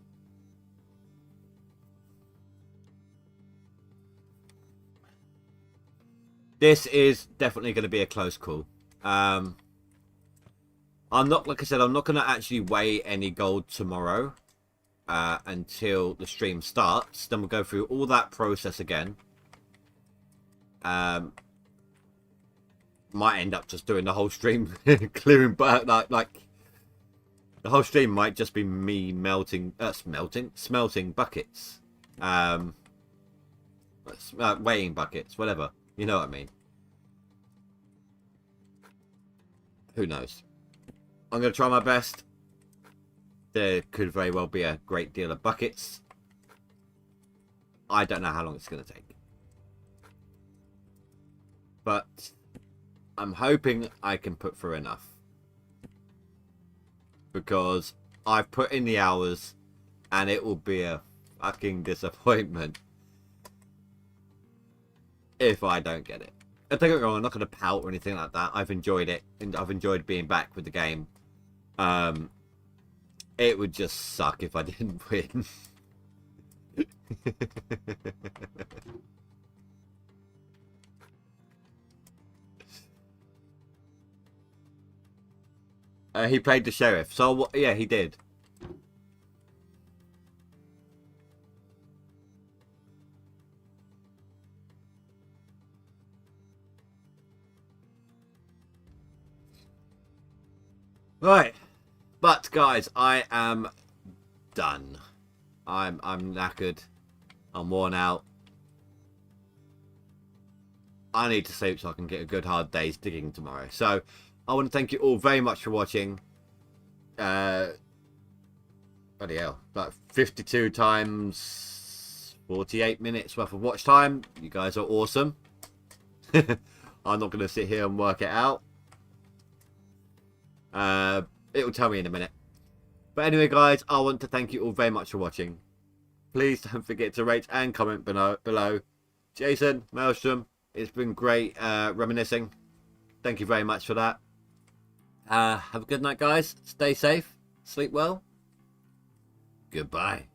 This is definitely going to be a close call. I'm not, like I said, I'm not going to actually weigh any gold tomorrow until the stream starts. Then we'll go through all that process again. Might end up just doing the whole stream, clearing, but like the whole stream might just be me smelting buckets, weighing buckets, whatever. You know what I mean? Who knows? I'm going to try my best. There could very well be a great deal of buckets. I don't know how long it's going to take. But I'm hoping I can put through enough. Because I've put in the hours and it will be a fucking disappointment if I don't get it. Don't get me wrong, I'm not going to pout or anything like that. I've enjoyed it, and I've enjoyed being back with the game. It would just suck if I didn't win. He played the sheriff, so yeah, he did. Right, but guys, I am done. I'm knackered. I'm worn out. I need to sleep so I can get a good hard day's digging tomorrow. So I want to thank you all very much for watching. Bloody hell, like 52 times 48 minutes worth of watch time. You guys are awesome. I'm not going to sit here and work it out. It will tell me in a minute. But anyway, guys, I want to thank you all very much for watching. Please don't forget to rate and comment below. Jason, Maelstrom, it's been great reminiscing. Thank you very much for that. Have a good night, guys. Stay safe. Sleep well. Goodbye.